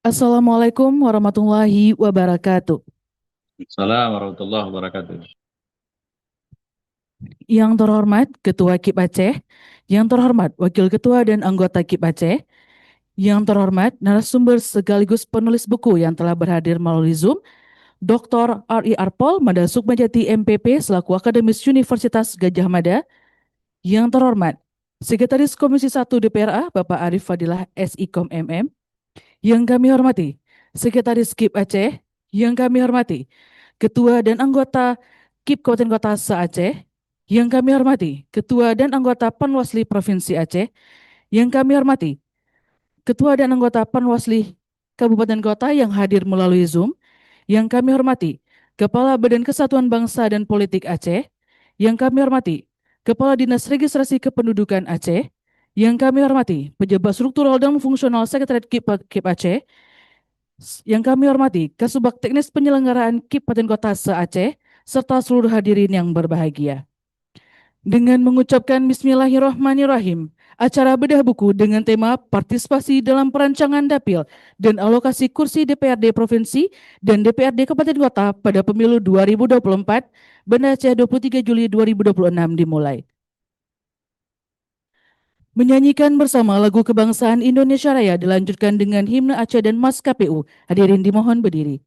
Assalamualaikum warahmatullahi wabarakatuh. Assalamualaikum warahmatullahi wabarakatuh. Yang terhormat Ketua KIP Aceh, yang terhormat Wakil Ketua dan anggota KIP Aceh, yang terhormat narasumber sekaligus penulis buku yang telah berhadir melalui Zoom, Dr. R.I. Arpol, Mada Sukmajati MPP selaku Akademis Universitas Gadjah Mada, yang terhormat Sekretaris Komisi 1 DPRA Bapak Arif Fadilah SIKOM MM, yang kami hormati Sekretaris KIP Aceh, yang kami hormati Ketua dan anggota KIP Kabupaten Kota se-Aceh, yang kami hormati Ketua dan anggota Panwasli Provinsi Aceh, yang kami hormati Ketua dan anggota Panwasli Kabupaten Kota yang hadir melalui Zoom, yang kami hormati Kepala Badan Kesatuan Bangsa dan Politik Aceh, yang kami hormati Kepala Dinas Registrasi Kependudukan Aceh, yang kami hormati pejabat struktural dan fungsional Sekretariat KIP Aceh, yang kami hormati Kasubag Teknis Penyelenggaraan KIP Kabupaten Kota se-Aceh, serta seluruh hadirin yang berbahagia. Dengan mengucapkan Bismillahirrahmanirrahim, acara bedah buku dengan tema partisipasi dalam perancangan dapil dan alokasi kursi DPRD Provinsi dan DPRD Kabupaten Kota pada pemilu 2024, Banda Aceh 23 Juli 2026 dimulai. Menyanyikan bersama lagu kebangsaan Indonesia Raya dilanjutkan dengan himne Aceh dan Mas KPU. Hadirin dimohon berdiri.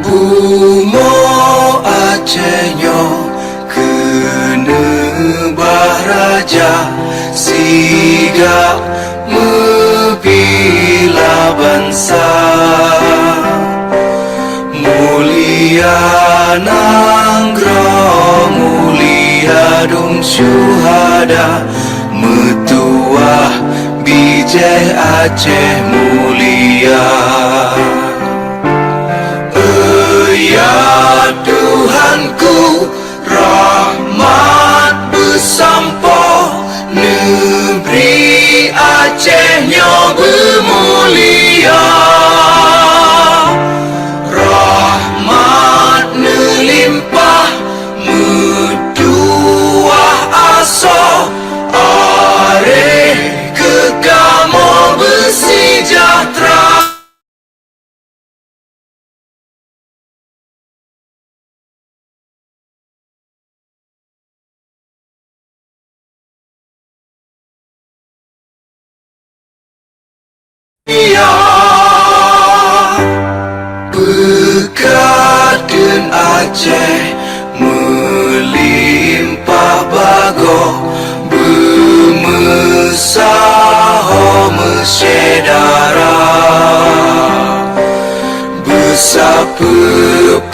Bumo Acehnya kene bahraja siga mebila bangsa mulia nanggro mulia dum syuhada metuah bijih Aceh mulia. Ya Tuhanku, rahmat bersampo negeri Acehnya bermulia. Rahmat melimpah meduah aso areh kekamo bersejahtera. Bekaden Aceh melimpah bago Berpakat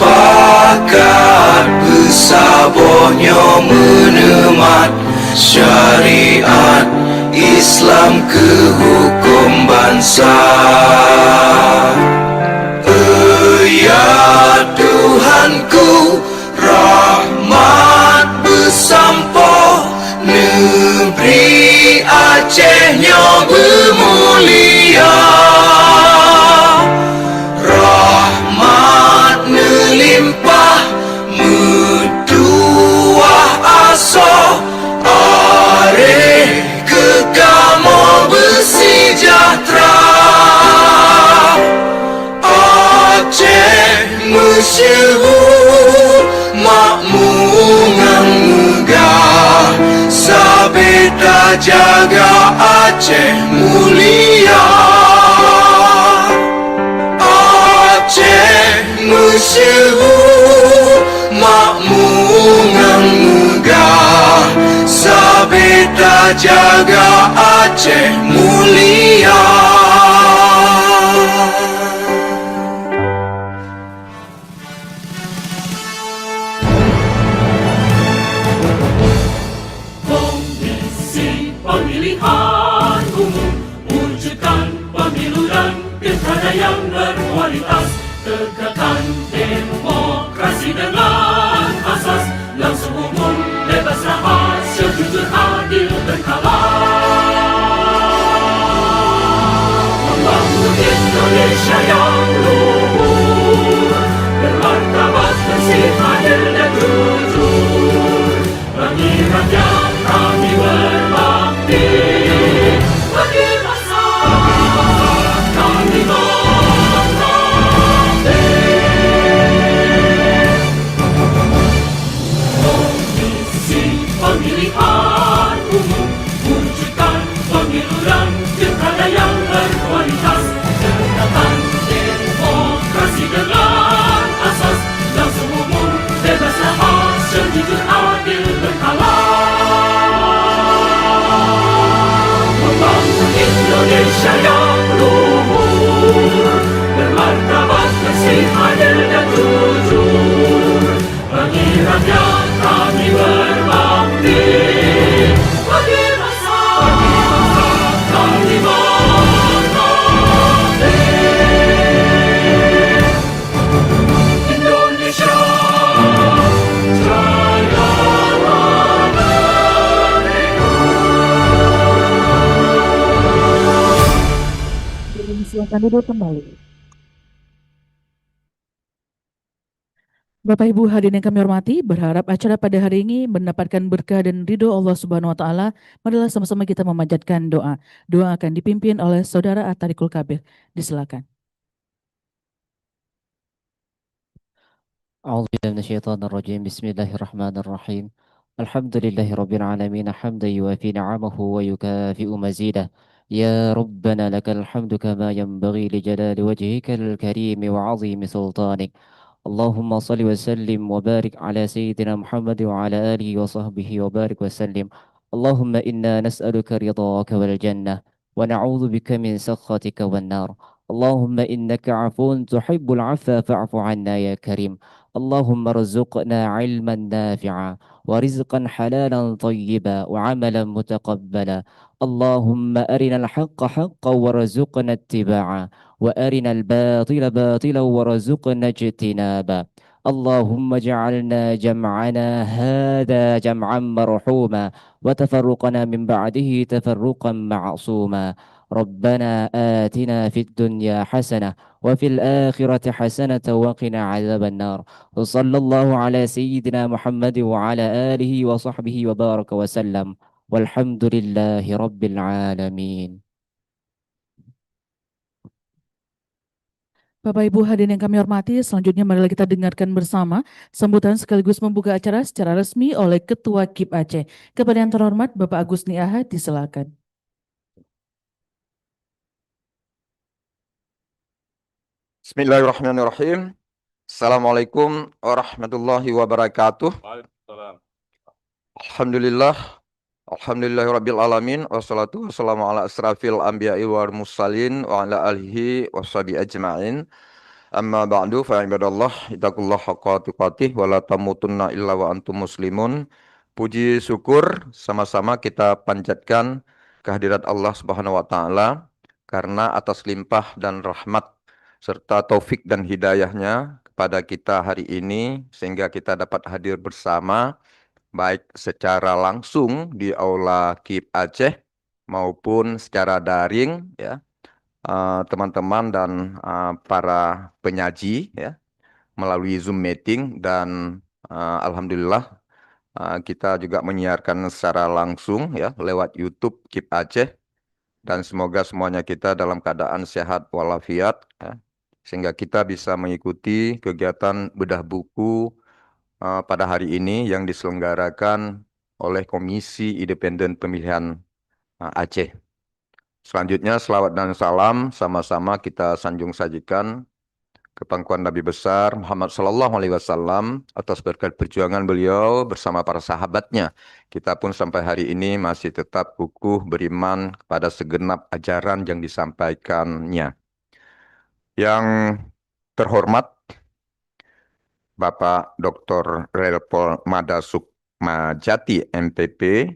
bersabarnya menemat syariat Islam ke hukum bangsa. Ya Tuhanku, rahmat bersampo, negeri Acehnya bermulia. Rahmat melimpah, metuah aso, areh kekamo bersejahtera. Aceh masyhur makmungan megah, sabeda jaga Aceh mulia. Aceh masyhur makmungan megah, sabeda jaga Aceh mulia. Komisi Pemilihan Umum wujudkan pemilu dan pilkada yang berkualitas, tegakkan demokrasi dengan asas langsung umum, bebas rahasia, jujur, adil, berkala. Membangun Indonesia yang luhur, bermartabat, bersih, adil dan jujur. Bagi rakyat kami berbakti, bagi bangsa kami berbakti. Komisi Pemilihan Umum wujudkan pemilu dan pilkada yang berkualitas, tegakkan demokrasi dengan asas langsung umum, bebas rahasia, jujur, adil, berkala. Membangun Indonesia yang luhur, bermartabat, bersih, adil dan jujur. Bagi rakyat kami berbakti, bagi bangsa kami berbakti. Indonesia jaya Silakan duduk kembali. Bapak Ibu hadirin yang kami hormati, berharap acara pada hari ini mendapatkan berkah dan ridho Allah Subhanahu wa taala. Marilah sama-sama kita memanjatkan doa. Doa akan dipimpin oleh Saudara Atarikul Kabir. Disilakan. أعوذ بالله من الشيطان الرجيم بسم الله الرحمن الرحيم الحمد لله رب العالمين حمدا يوافي نعمه ويكافئ مزيده يا ربنا لك الحمد كما ينبغي لجلال وجهك الكريم وعظيم سلطانك اللهم صل وسلم وبارك على سيدنا محمد وعلى آله وصحبه وبارك وسلم اللهم إنا نسألك رضاك والجنة ونعوذ بك من سخطك والنار اللهم إنك عفو تحب العفو فاعف عنا يا كريم اللهم ارزقنا علما نافعا ورزقا حلالا طيبا وعملا متقبلا اللهم أرنا الحق حقا وارزقنا اتباعا وأرنا الباطل باطلا وارزقنا اجتنابا اللهم اجعلنا جمعنا هذا جمعا مرحوما وتفرقنا من بعده تفرقا معصوما ربنا آتنا في الدنيا حسنة وفي الآخرة حسنة وقنا عذاب النار وصلى الله على سيدنا محمد وعلى آله وصحبه وبارك وسلم والحمد لله رب العالمين. Bapak Ibu hadirin yang kami hormati, selanjutnya marilah kita dengarkan bersama sambutan sekaligus membuka acara secara resmi oleh Ketua KIP Aceh. Kepada yang terhormat Bapak Agus Niaha, disilakan. Bismillahirrahmanirrahim. Assalamualaikum warahmatullahi wabarakatuh. Waalaikumsalam. Alhamdulillah. Alhamdulillahirabbil alamin wassalatu wassalamu ala asrafil anbiya'i wal mursalin wa ala alihi washabi ajmain. Amma ba'du fa ibadallah ittaqullah haqqa tuqatih wa la tamutunna illa wa antum muslimun. Puji syukur sama-sama kita panjatkan kehadirat Allah Subhanahu wa taala karena atas limpah dan rahmat serta taufik dan hidayahnya kepada kita hari ini sehingga kita dapat hadir bersama baik secara langsung di Aula KIP Aceh maupun secara daring ya, teman-teman dan para penyaji ya melalui Zoom meeting dan alhamdulillah kita juga menyiarkan secara langsung ya lewat YouTube KIP Aceh dan semoga semuanya kita dalam keadaan sehat walafiat ya, sehingga kita bisa mengikuti kegiatan bedah buku pada hari ini yang diselenggarakan oleh Komisi Independen Pemilihan Aceh. Selanjutnya, selawat dan salam sama-sama kita sanjung sajikan ke pangkuan Nabi besar Muhammad Sallallahu Alaihi Wasallam atas berkat perjuangan beliau bersama para sahabatnya. Kita pun sampai hari ini masih tetap kukuh beriman kepada segenap ajaran yang disampaikannya. Yang terhormat Bapak Dr. Relpol Madasukmajati MPP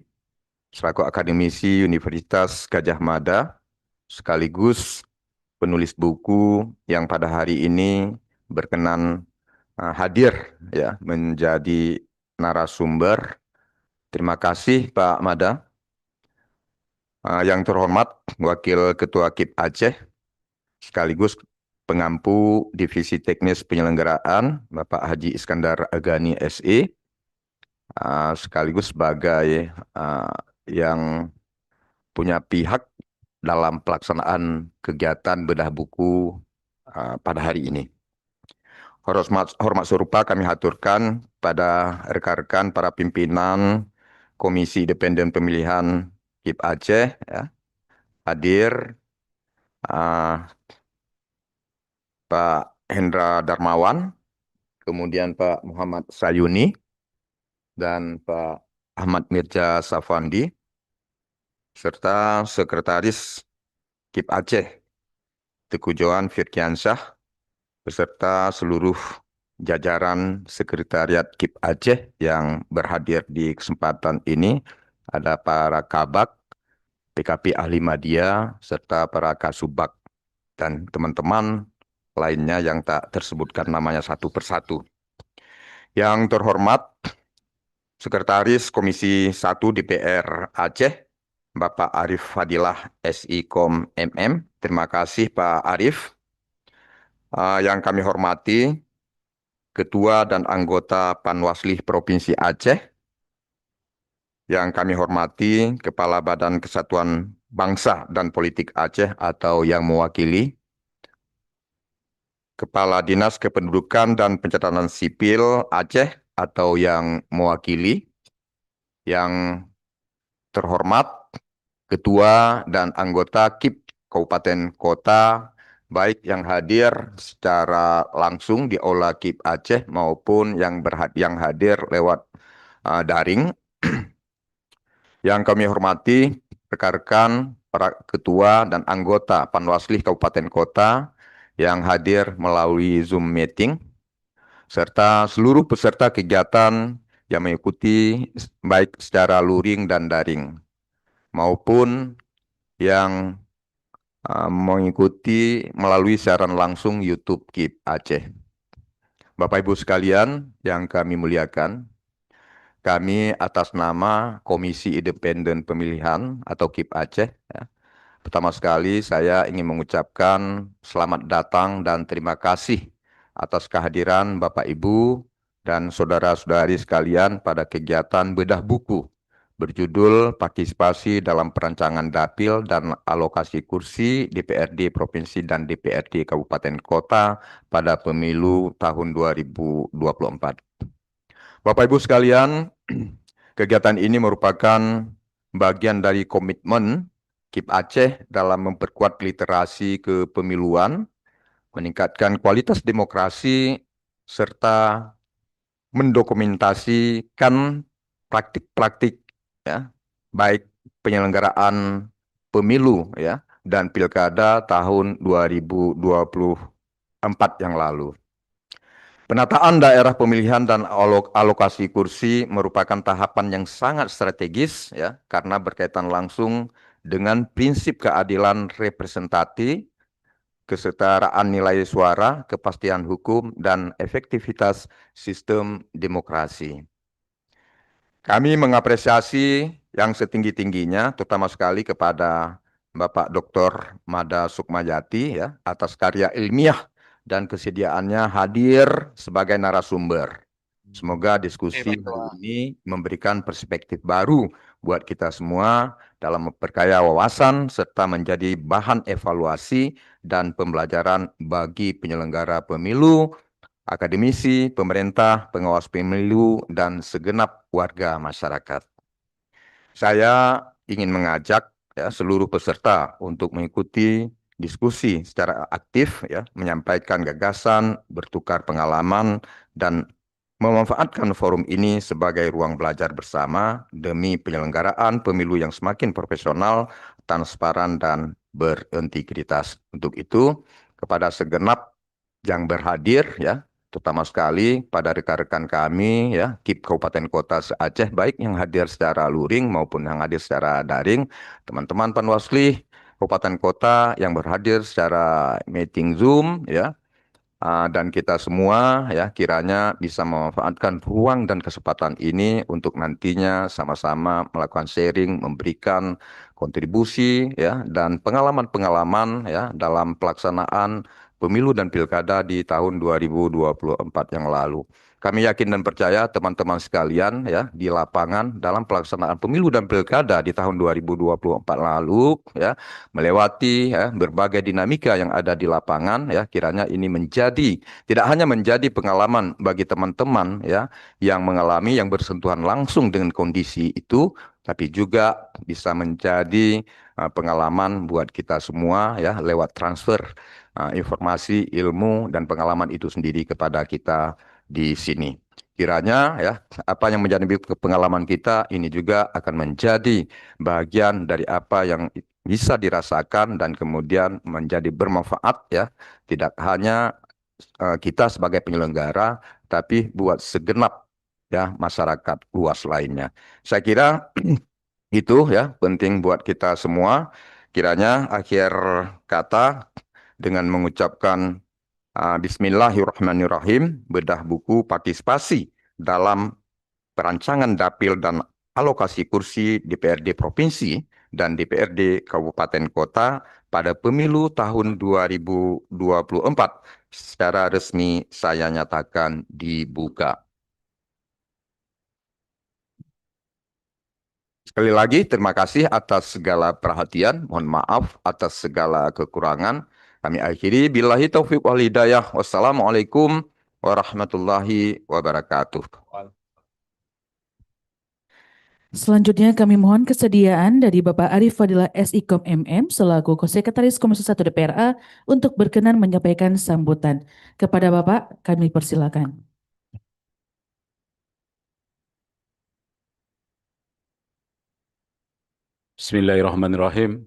selaku akademisi Universitas Gadjah Mada sekaligus penulis buku yang pada hari ini berkenan hadir ya menjadi narasumber. Terima kasih Pak Mada. Yang terhormat Wakil Ketua KIP Aceh sekaligus pengampu Divisi Teknis Penyelenggaraan Bapak Haji Iskandar Agani SE sekaligus sebagai yang punya pihak dalam pelaksanaan kegiatan bedah buku pada hari ini. Hormat serupa kami haturkan pada rekan-rekan para pimpinan Komisi Independen Pemilihan KIP Aceh ya, hadir Pak Hendra Darmawan, kemudian Pak Muhammad Sayuni dan Pak Ahmad Mirza Safandi serta Sekretaris KIP Aceh Teguh Johan Firkiansyah beserta seluruh jajaran Sekretariat KIP Aceh yang berhadir di kesempatan ini. Ada para Kabak, PKP Ahli Media, serta para Kasubag dan teman-teman lainnya yang tak tersebutkan namanya satu persatu. Yang terhormat Sekretaris Komisi 1 DPR Aceh, Bapak Arif Fadilah SIKOM MM. Terima kasih Pak Arif. Yang kami hormati Ketua dan anggota Panwaslih Provinsi Aceh, yang kami hormati Kepala Badan Kesatuan Bangsa dan Politik Aceh atau yang mewakili, Kepala Dinas Kependudukan dan Pencatatan Sipil Aceh atau yang mewakili, yang terhormat Ketua dan anggota KIP Kabupaten Kota, baik yang hadir secara langsung di Aula KIP Aceh maupun yang hadir lewat daring. Yang kami hormati rekan-rekan para ketua dan anggota Panwaslih Kabupaten Kota yang hadir melalui Zoom meeting, serta seluruh peserta kegiatan yang mengikuti baik secara luring dan daring, maupun yang mengikuti melalui siaran langsung YouTube KIP Aceh. Bapak Ibu sekalian yang kami muliakan, kami atas nama Komisi Independen Pemilihan atau KIP Aceh, ya, pertama sekali saya ingin mengucapkan selamat datang dan terima kasih atas kehadiran Bapak Ibu dan saudara-saudari sekalian pada kegiatan bedah buku berjudul Partisipasi dalam Perancangan Dapil dan Alokasi Kursi DPRD Provinsi dan DPRD Kabupaten Kota pada pemilu tahun 2024. Bapak Ibu sekalian, kegiatan ini merupakan bagian dari komitmen KIP Aceh dalam memperkuat literasi kepemiluan, meningkatkan kualitas demokrasi, serta mendokumentasikan praktik-praktik ya, baik penyelenggaraan pemilu ya dan pilkada tahun 2024 yang lalu. Penataan daerah pemilihan dan alokasi kursi merupakan tahapan yang sangat strategis ya karena berkaitan langsung dengan prinsip keadilan representatif, kesetaraan nilai suara, kepastian hukum, dan efektivitas sistem demokrasi. Kami mengapresiasi yang setinggi-tingginya, terutama sekali kepada Bapak Dr. Mada Sukmayati ya, atas karya ilmiah dan kesediaannya hadir sebagai narasumber. Semoga diskusi hari ini memberikan perspektif baru buat kita semua dalam memperkaya wawasan serta menjadi bahan evaluasi dan pembelajaran bagi penyelenggara pemilu, akademisi, pemerintah, pengawas pemilu, dan segenap warga masyarakat. Saya ingin mengajak ya, seluruh peserta untuk mengikuti diskusi secara aktif, ya, menyampaikan gagasan, bertukar pengalaman, dan memanfaatkan forum ini sebagai ruang belajar bersama demi penyelenggaraan pemilu yang semakin profesional, transparan, dan berintegritas. Untuk itu, kepada segenap yang berhadir, ya, terutama sekali pada rekan-rekan kami ya KIP Kabupaten Kota se-Aceh, baik yang hadir secara luring maupun yang hadir secara daring, teman-teman Panwasli Kabupaten Kota yang berhadir secara meeting Zoom ya, dan kita semua ya kiranya bisa memanfaatkan ruang dan kesempatan ini untuk nantinya sama-sama melakukan sharing, memberikan kontribusi ya dan pengalaman-pengalaman ya dalam pelaksanaan pemilu dan pilkada di tahun 2024 yang lalu. Kami yakin dan percaya teman-teman sekalian ya di lapangan dalam pelaksanaan pemilu dan pilkada di tahun 2024 lalu ya melewati ya, berbagai dinamika yang ada di lapangan ya kiranya ini menjadi tidak hanya menjadi pengalaman bagi teman-teman ya yang mengalami yang bersentuhan langsung dengan kondisi itu, tapi juga bisa menjadi pengalaman buat kita semua ya lewat transfer informasi, ilmu, dan pengalaman itu sendiri kepada kita di sini. Kiranya ya apa yang menjadi pengalaman kita ini juga akan menjadi bagian dari apa yang bisa dirasakan dan kemudian menjadi bermanfaat ya tidak hanya kita sebagai penyelenggara tapi buat segenap ya masyarakat luas lainnya. Saya kira itu ya penting buat kita semua. Kiranya akhir kata dengan mengucapkan Bismillahirrahmanirrahim, bedah buku partisipasi dalam perancangan dapil dan alokasi kursi DPRD Provinsi dan DPRD Kabupaten Kota pada pemilu tahun 2024 secara resmi saya nyatakan dibuka. Sekali lagi terima kasih atas segala perhatian, mohon maaf atas segala kekurangan. Kami akhiri billahi taufiq wal hidayah. Wassalamualaikum warahmatullahi wabarakatuh. Selanjutnya kami mohon kesediaan dari Bapak Arif Fadilah SIKOM MM selaku Sekretaris Komisi 1 DPRA untuk berkenan menyampaikan sambutan. Kepada Bapak kami persilakan. Bismillahirrahmanirrahim.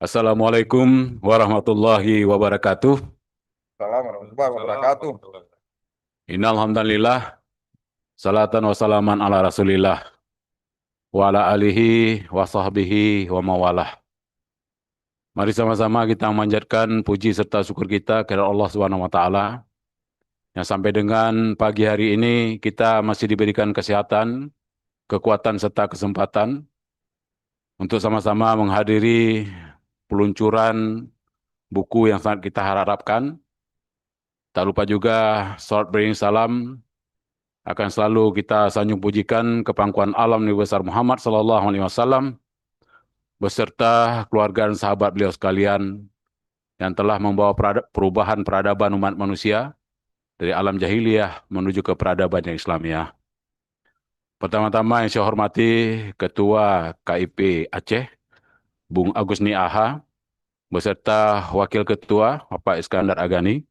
Assalamualaikum warahmatullahi wabarakatuh. Assalamualaikum warahmatullahi wabarakatuh. Innal hamdalillah, salatan wassalaman ala Rasulillah wa ala alihi wa sahbihi wa mawalah. Mari sama-sama kita memanjatkan puji serta syukur kita kepada Allah Subhanahu wa taala yang sampai dengan pagi hari ini kita masih diberikan kesehatan, kekuatan serta kesempatan untuk sama-sama menghadiri peluncuran buku yang sangat kita harapkan. Tak lupa juga salat beriring salam akan selalu kita sanjung pujikan ke pangkuan alam Nabi besar Muhammad SAW beserta keluarga dan sahabat beliau sekalian yang telah membawa perubahan peradaban umat manusia dari alam jahiliyah menuju ke peradaban yang Islamiah. Pertama-tama yang saya hormati Ketua KIP Aceh, Bung Agus Niaha, beserta Wakil Ketua Bapak Iskandar Agani.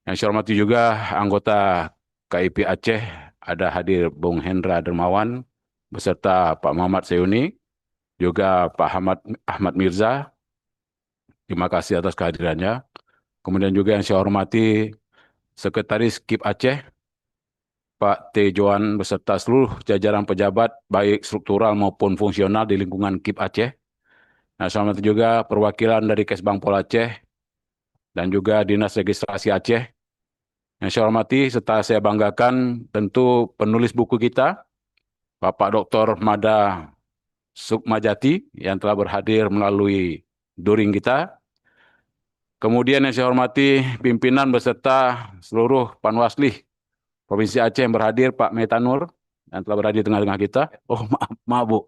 Yang saya hormati juga anggota KIP Aceh, ada hadir Bung Hendra Dermawan, beserta Pak Muhammad Sayuni, juga Pak Ahmad Mirza. Terima kasih atas kehadirannya. Kemudian juga yang saya hormati Sekretaris KIP Aceh, Pak T. Johan beserta seluruh jajaran pejabat baik struktural maupun fungsional di lingkungan KIP Aceh. Nah, saya hormati juga perwakilan dari Kesbangpol Aceh dan juga Dinas Registrasi Aceh. Yang saya hormati serta saya banggakan tentu penulis buku kita, Bapak Dr. Mada Sukmajati yang telah berhadir melalui daring kita. Kemudian yang saya hormati pimpinan beserta seluruh Panwaslih Provinsi Aceh yang berhadir, Pak Metanur yang telah berhadir di tengah-tengah kita. Oh maaf Bu,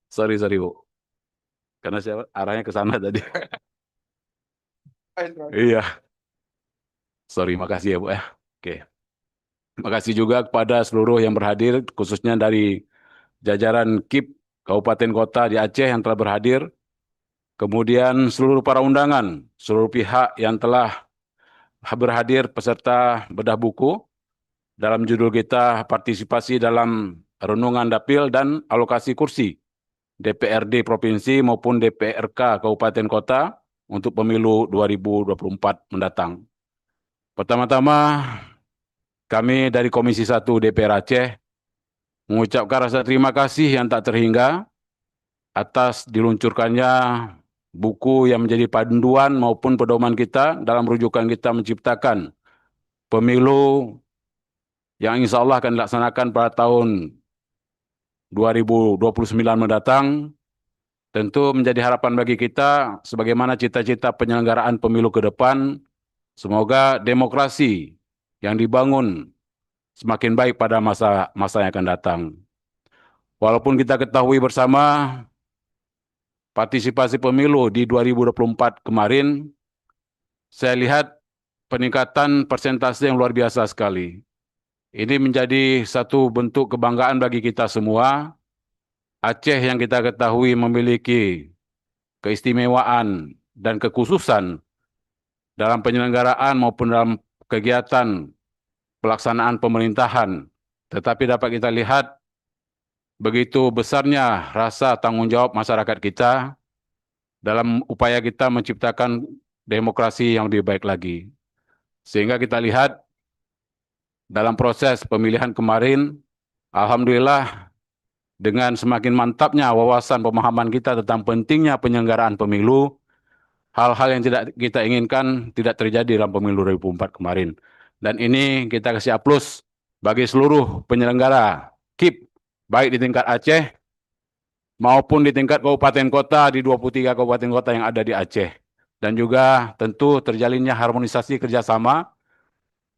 sorry Bu, karena saya arahnya ke sana tadi. Iya, sorry, makasih ya Bu ya. Oke, makasih juga kepada seluruh yang berhadir, khususnya dari jajaran KIP Kabupaten Kota di Aceh yang telah berhadir. Kemudian seluruh para undangan, seluruh pihak yang telah berhadir peserta bedah buku dalam judul kita partisipasi dalam renungan dapil dan alokasi kursi DPRD Provinsi maupun DPRK Kabupaten Kota untuk pemilu 2024 mendatang. Pertama-tama, kami dari Komisi 1 DPR Aceh mengucapkan rasa terima kasih yang tak terhingga atas diluncurkannya buku yang menjadi panduan maupun pedoman kita dalam rujukan kita menciptakan pemilu yang insya Allah akan dilaksanakan pada tahun 2029 mendatang. Tentu menjadi harapan bagi kita sebagaimana cita-cita penyelenggaraan pemilu ke depan. Semoga demokrasi yang dibangun semakin baik pada masa yang akan datang. Walaupun kita ketahui bersama partisipasi pemilu di 2024 kemarin, saya lihat peningkatan persentase yang luar biasa sekali. Ini menjadi satu bentuk kebanggaan bagi kita semua. Aceh yang kita ketahui memiliki keistimewaan dan kekhususan dalam penyelenggaraan maupun dalam kegiatan pelaksanaan pemerintahan. Tetapi dapat kita lihat begitu besarnya rasa tanggung jawab masyarakat kita dalam upaya kita menciptakan demokrasi yang lebih baik lagi. Sehingga kita lihat dalam proses pemilihan kemarin, alhamdulillah dengan semakin mantapnya wawasan pemahaman kita tentang pentingnya penyelenggaraan pemilu, hal-hal yang tidak kita inginkan tidak terjadi dalam pemilu 2024 kemarin. Dan ini kita kasih aplaus bagi seluruh penyelenggara KIP, baik di tingkat Aceh maupun di tingkat kabupaten kota di 23 kabupaten kota yang ada di Aceh. Dan juga tentu terjalinnya harmonisasi kerjasama,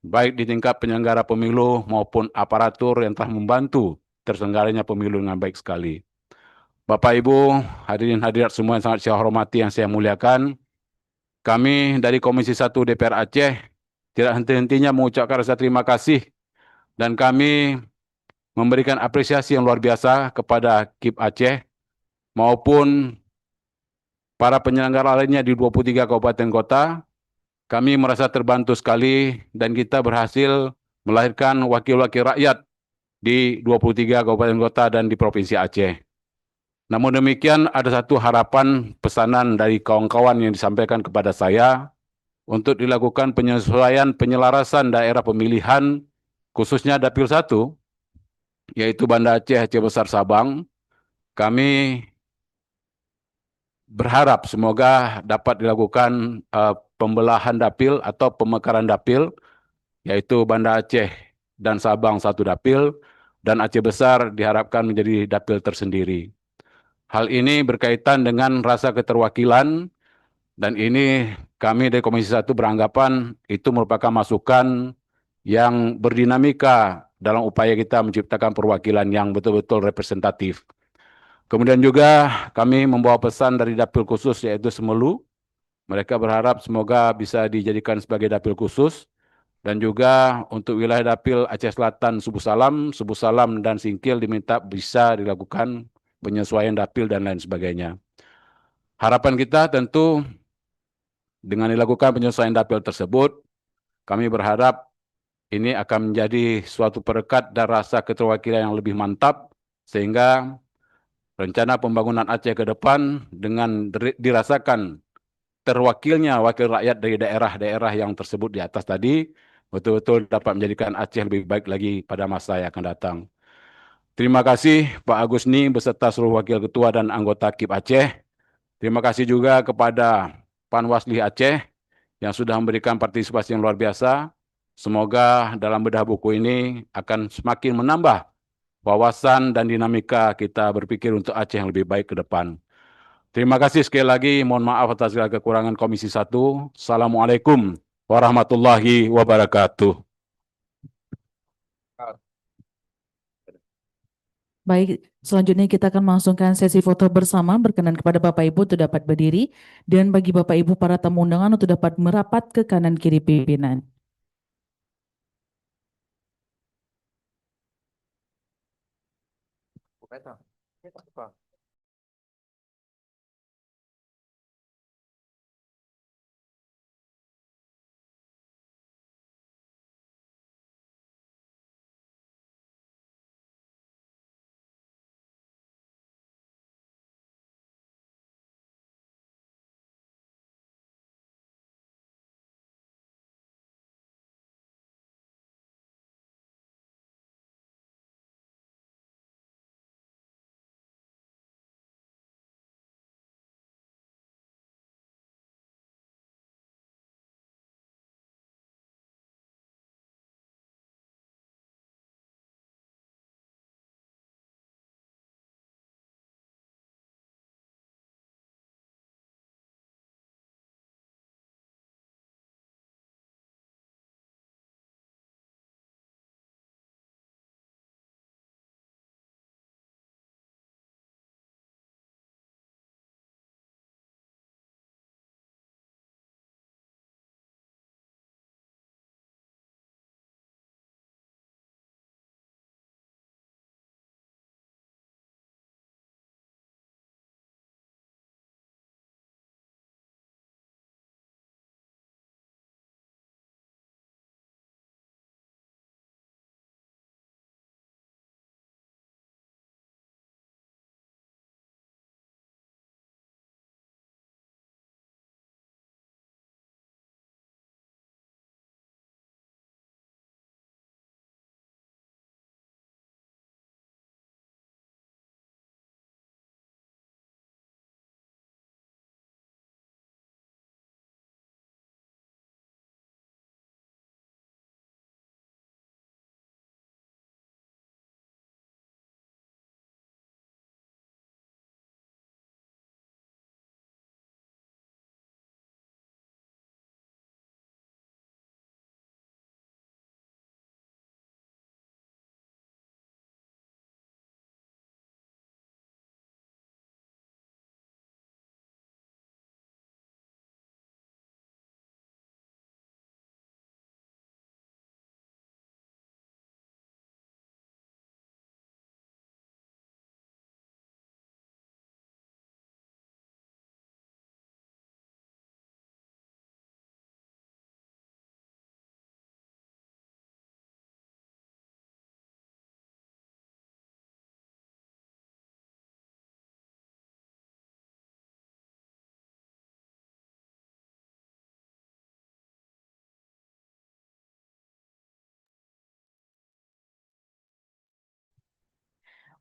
baik di tingkat penyelenggara pemilu maupun aparatur yang telah membantu terselenggaranya pemilu dengan baik sekali. Bapak Ibu, hadirin hadirat semua yang sangat saya hormati, yang saya muliakan, kami dari Komisi 1 DPR Aceh tidak henti-hentinya mengucapkan rasa terima kasih dan kami memberikan apresiasi yang luar biasa kepada KIP Aceh maupun para penyelenggara lainnya di 23 kabupaten kota. Kami merasa terbantu sekali dan kita berhasil melahirkan wakil-wakil rakyat di 23 kabupaten kota dan di Provinsi Aceh. Namun demikian, ada satu harapan pesanan dari kawan-kawan yang disampaikan kepada saya untuk dilakukan penyesuaian penyelarasan daerah pemilihan, khususnya Dapil 1, yaitu Banda Aceh, Aceh Besar, Sabang. Kami berharap semoga dapat dilakukan pembelahan dapil atau pemekaran dapil, yaitu Banda Aceh dan Sabang satu dapil, dan Aceh Besar diharapkan menjadi dapil tersendiri. Hal ini berkaitan dengan rasa keterwakilan, dan ini kami dari Komisi 1 beranggapan itu merupakan masukan yang berdinamika dalam upaya kita menciptakan perwakilan yang betul-betul representatif. Kemudian juga kami membawa pesan dari dapil khusus yaitu Semelu. Mereka berharap semoga bisa dijadikan sebagai dapil khusus. Dan juga untuk wilayah dapil Aceh Selatan, Subuh Salam dan Singkil diminta bisa dilakukan penyesuaian dapil dan lain sebagainya. Harapan kita tentu dengan dilakukan penyesuaian dapil tersebut, kami berharap ini akan menjadi suatu perekat dan rasa keterwakilan yang lebih mantap, sehingga rencana pembangunan Aceh ke depan dengan dirasakan terwakilnya wakil rakyat dari daerah-daerah yang tersebut di atas tadi betul-betul dapat menjadikan Aceh lebih baik lagi pada masa yang akan datang. Terima kasih Pak Agusni beserta seluruh wakil ketua dan anggota KIP Aceh. Terima kasih juga kepada Panwasli Aceh yang sudah memberikan partisipasi yang luar biasa. Semoga dalam bedah buku ini akan semakin menambah wawasan dan dinamika kita berpikir untuk Aceh yang lebih baik ke depan. Terima kasih sekali lagi. Mohon maaf atas segala kekurangan Komisi 1. Assalamualaikum warahmatullahi wabarakatuh. Baik, selanjutnya kita akan melangsungkan sesi foto bersama. Berkenan kepada Bapak Ibu untuk dapat berdiri dan bagi Bapak Ibu para tamu undangan untuk dapat merapat ke kanan kiri pimpinan.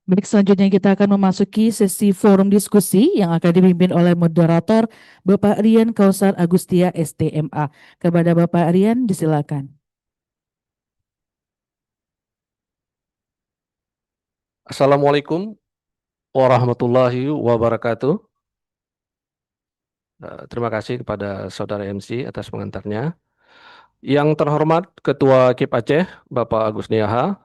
Baik, selanjutnya kita akan memasuki sesi forum diskusi yang akan dipimpin oleh moderator Bapak Rian Kausar Agustia STMA. Kepada Bapak Rian, disilakan. Assalamualaikum warahmatullahi wabarakatuh. Terima kasih kepada Saudara MC atas pengantarnya. Yang terhormat Ketua KIP Aceh, Bapak Agus Niaha,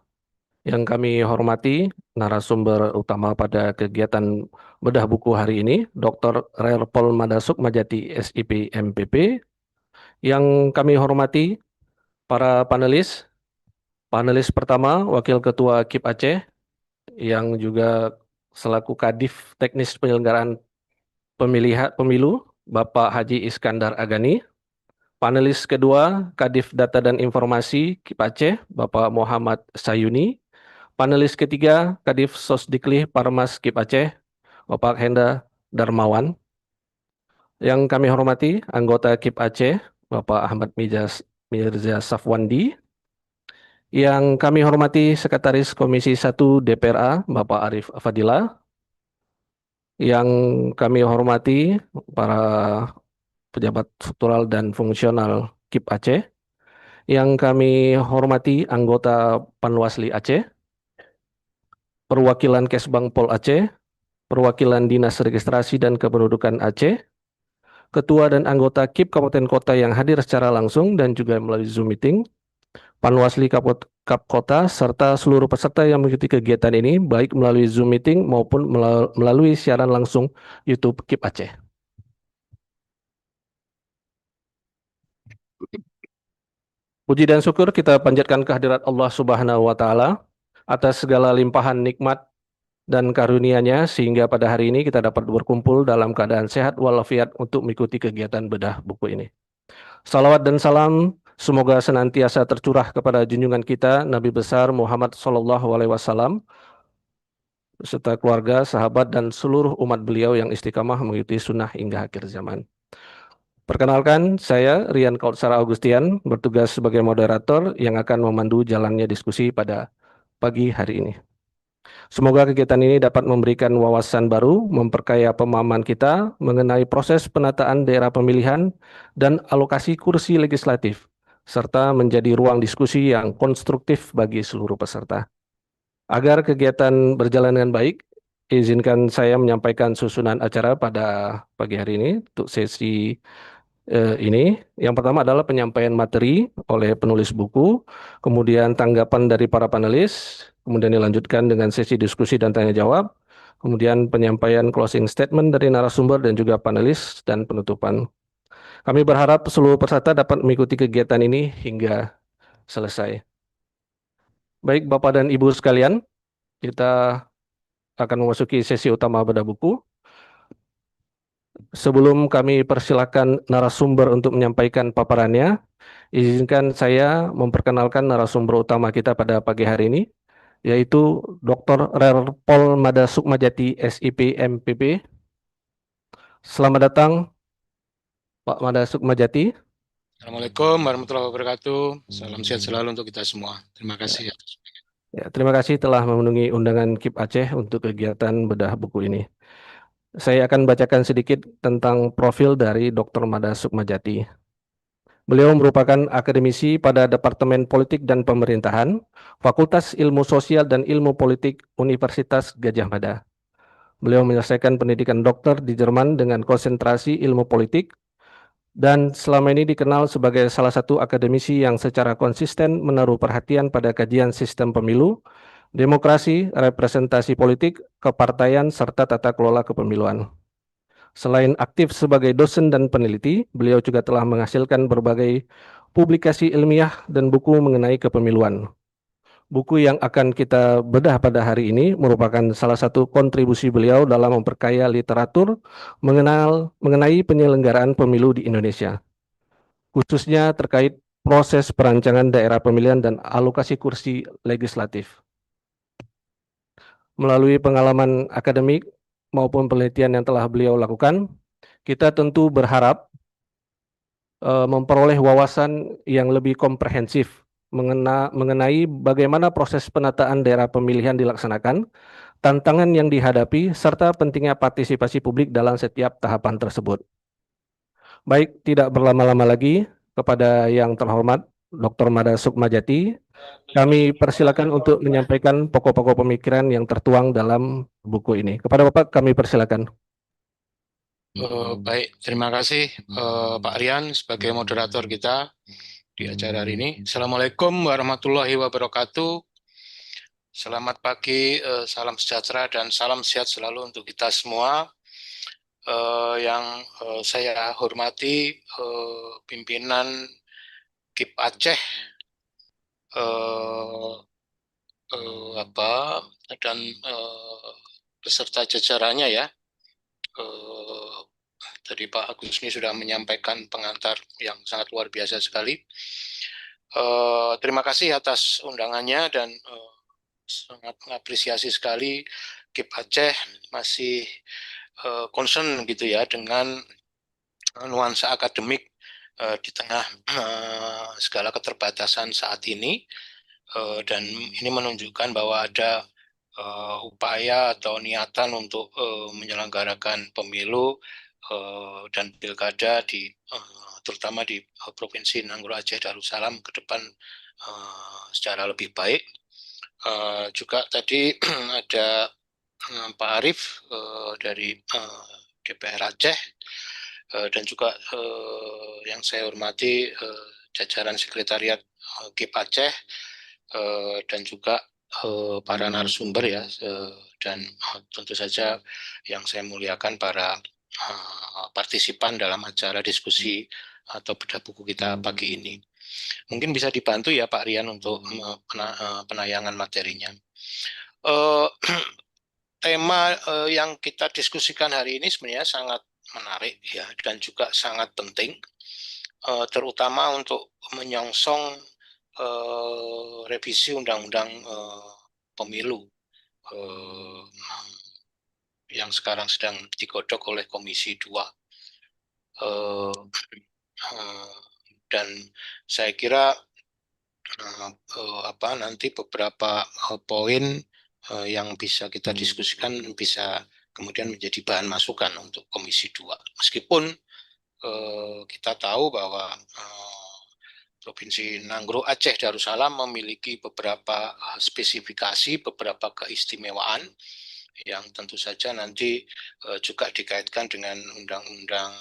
yang kami hormati narasumber utama pada kegiatan bedah buku hari ini, Dr. Rerpol Madasuk Majati SIP MPP, yang kami hormati para panelis. Panelis pertama, Wakil Ketua KIP Aceh, yang juga selaku Kadif Teknis Penyelenggaraan Pemilu, Bapak Haji Iskandar Agani. Panelis kedua, Kadif Data dan Informasi KIP Aceh, Bapak Muhammad Sayuni. Panelis ketiga, Kadif Sosdiklih Parmas KIP Aceh, Bapak Henda Darmawan. Yang kami hormati anggota KIP Aceh, Bapak Ahmad Mirza Safwandi. Yang kami hormati Sekretaris Komisi 1 DPRA, Bapak Arif Fadila. Yang kami hormati para pejabat struktural dan fungsional KIP Aceh. Yang kami hormati anggota Panwasli Aceh, perwakilan Kesbang Pol Aceh, perwakilan Dinas Registrasi dan Kependudukan Aceh, ketua dan anggota KIP Kabupaten Kota yang hadir secara langsung dan juga melalui Zoom meeting, Panwasli Kap Kota, serta seluruh peserta yang mengikuti kegiatan ini, baik melalui Zoom meeting maupun melalui siaran langsung YouTube KIP Aceh. Puji dan syukur kita panjatkan kehadirat Allah Subhanahu wa Ta'ala atas segala limpahan nikmat dan karunia-Nya sehingga pada hari ini kita dapat berkumpul dalam keadaan sehat walafiat untuk mengikuti kegiatan bedah buku ini. Salawat dan salam semoga senantiasa tercurah kepada junjungan kita Nabi besar Muhammad SAW beserta keluarga, sahabat dan seluruh umat beliau yang istiqamah mengikuti sunnah hingga akhir zaman. Perkenalkan, saya Rian Kautsar Agustian, bertugas sebagai moderator yang akan memandu jalannya diskusi pada pagi hari ini. Semoga kegiatan ini dapat memberikan wawasan baru, memperkaya pemahaman kita mengenai proses penataan daerah pemilihan dan alokasi kursi legislatif, serta menjadi ruang diskusi yang konstruktif bagi seluruh peserta. Agar kegiatan berjalan dengan baik, izinkan saya menyampaikan susunan acara pada pagi hari ini untuk sesi ini. Yang pertama adalah penyampaian materi oleh penulis buku, kemudian tanggapan dari para panelis, kemudian dilanjutkan dengan sesi diskusi dan tanya jawab, kemudian penyampaian closing statement dari narasumber dan juga panelis, dan penutupan. Kami berharap seluruh peserta dapat mengikuti kegiatan ini hingga selesai. Baik Bapak dan Ibu sekalian, kita akan memasuki sesi utama bedah buku. Sebelum kami persilakan narasumber untuk menyampaikan paparannya, izinkan saya memperkenalkan narasumber utama kita pada pagi hari ini, yaitu Dr. Rev. Pol Mada Sukmajati, SIP, MPP. Selamat datang, Pak Mada Sukmajati. Assalamualaikum warahmatullahi wabarakatuh. Salam sehat selalu untuk kita semua. Terima kasih. Ya, terima kasih telah memenuhi undangan KIP Aceh untuk kegiatan bedah buku ini. Saya akan bacakan sedikit tentang profil dari Dr. Mada Sukmajati. Beliau merupakan akademisi pada Departemen Politik dan Pemerintahan, Fakultas Ilmu Sosial dan Ilmu Politik Universitas Gadjah Mada. Beliau menyelesaikan pendidikan dokter di Jerman dengan konsentrasi ilmu politik dan selama ini dikenal sebagai salah satu akademisi yang secara konsisten menaruh perhatian pada kajian sistem pemilu, demokrasi, representasi politik, kepartaian, serta tata kelola kepemiluan. Selain aktif sebagai dosen dan peneliti, beliau juga telah menghasilkan berbagai publikasi ilmiah dan buku mengenai kepemiluan. Buku yang akan kita bedah pada hari ini merupakan salah satu kontribusi beliau dalam memperkaya literatur mengenai penyelenggaraan pemilu di Indonesia, khususnya terkait proses perancangan daerah pemilihan dan alokasi kursi legislatif. Melalui pengalaman akademik maupun penelitian yang telah beliau lakukan, kita tentu berharap memperoleh wawasan yang lebih komprehensif mengenai bagaimana proses penataan daerah pemilihan dilaksanakan, tantangan yang dihadapi, serta pentingnya partisipasi publik dalam setiap tahapan tersebut. Baik, tidak berlama-lama lagi, kepada yang terhormat Dr. Mada Sukmajati, kami persilakan untuk menyampaikan pokok-pokok pemikiran yang tertuang dalam buku ini. Kepada Bapak kami persilakan. Baik, terima kasih Pak Rian sebagai moderator kita di acara hari ini. Assalamualaikum warahmatullahi wabarakatuh. Selamat pagi, salam sejahtera dan salam sehat selalu untuk kita semua. Yang saya hormati pimpinan KIP Aceh dan beserta jajarannya ya. Tadi Pak Agus ini sudah menyampaikan pengantar yang sangat luar biasa sekali. Terima kasih atas undangannya dan sangat mengapresiasi sekali KIP Aceh masih concern gitu ya dengan nuansa akademik di tengah segala keterbatasan saat ini, dan ini menunjukkan bahwa ada upaya atau niatan untuk menyelenggarakan pemilu dan pilkada terutama di Provinsi Nanggroe Aceh Darussalam ke depan secara lebih baik. Juga tadi ada Pak Arief dari DPR Aceh, dan juga yang saya hormati jajaran sekretariat KIP Aceh, dan juga para narasumber ya, dan tentu saja yang saya muliakan para partisipan dalam acara diskusi atau bedah buku kita pagi ini. Mungkin bisa dibantu ya Pak Rian untuk penayangan materinya. Tema yang kita diskusikan hari ini sebenarnya sangat menarik ya, dan juga sangat penting, terutama untuk menyongsong revisi Undang-Undang Pemilu yang sekarang sedang digodok oleh Komisi 2. Dan saya kira nanti beberapa poin yang bisa kita diskusikan bisa kemudian menjadi bahan masukan untuk Komisi 2. Meskipun kita tahu bahwa Provinsi Nanggroe Aceh Darussalam memiliki beberapa spesifikasi, beberapa keistimewaan yang tentu saja nanti juga dikaitkan dengan Undang-Undang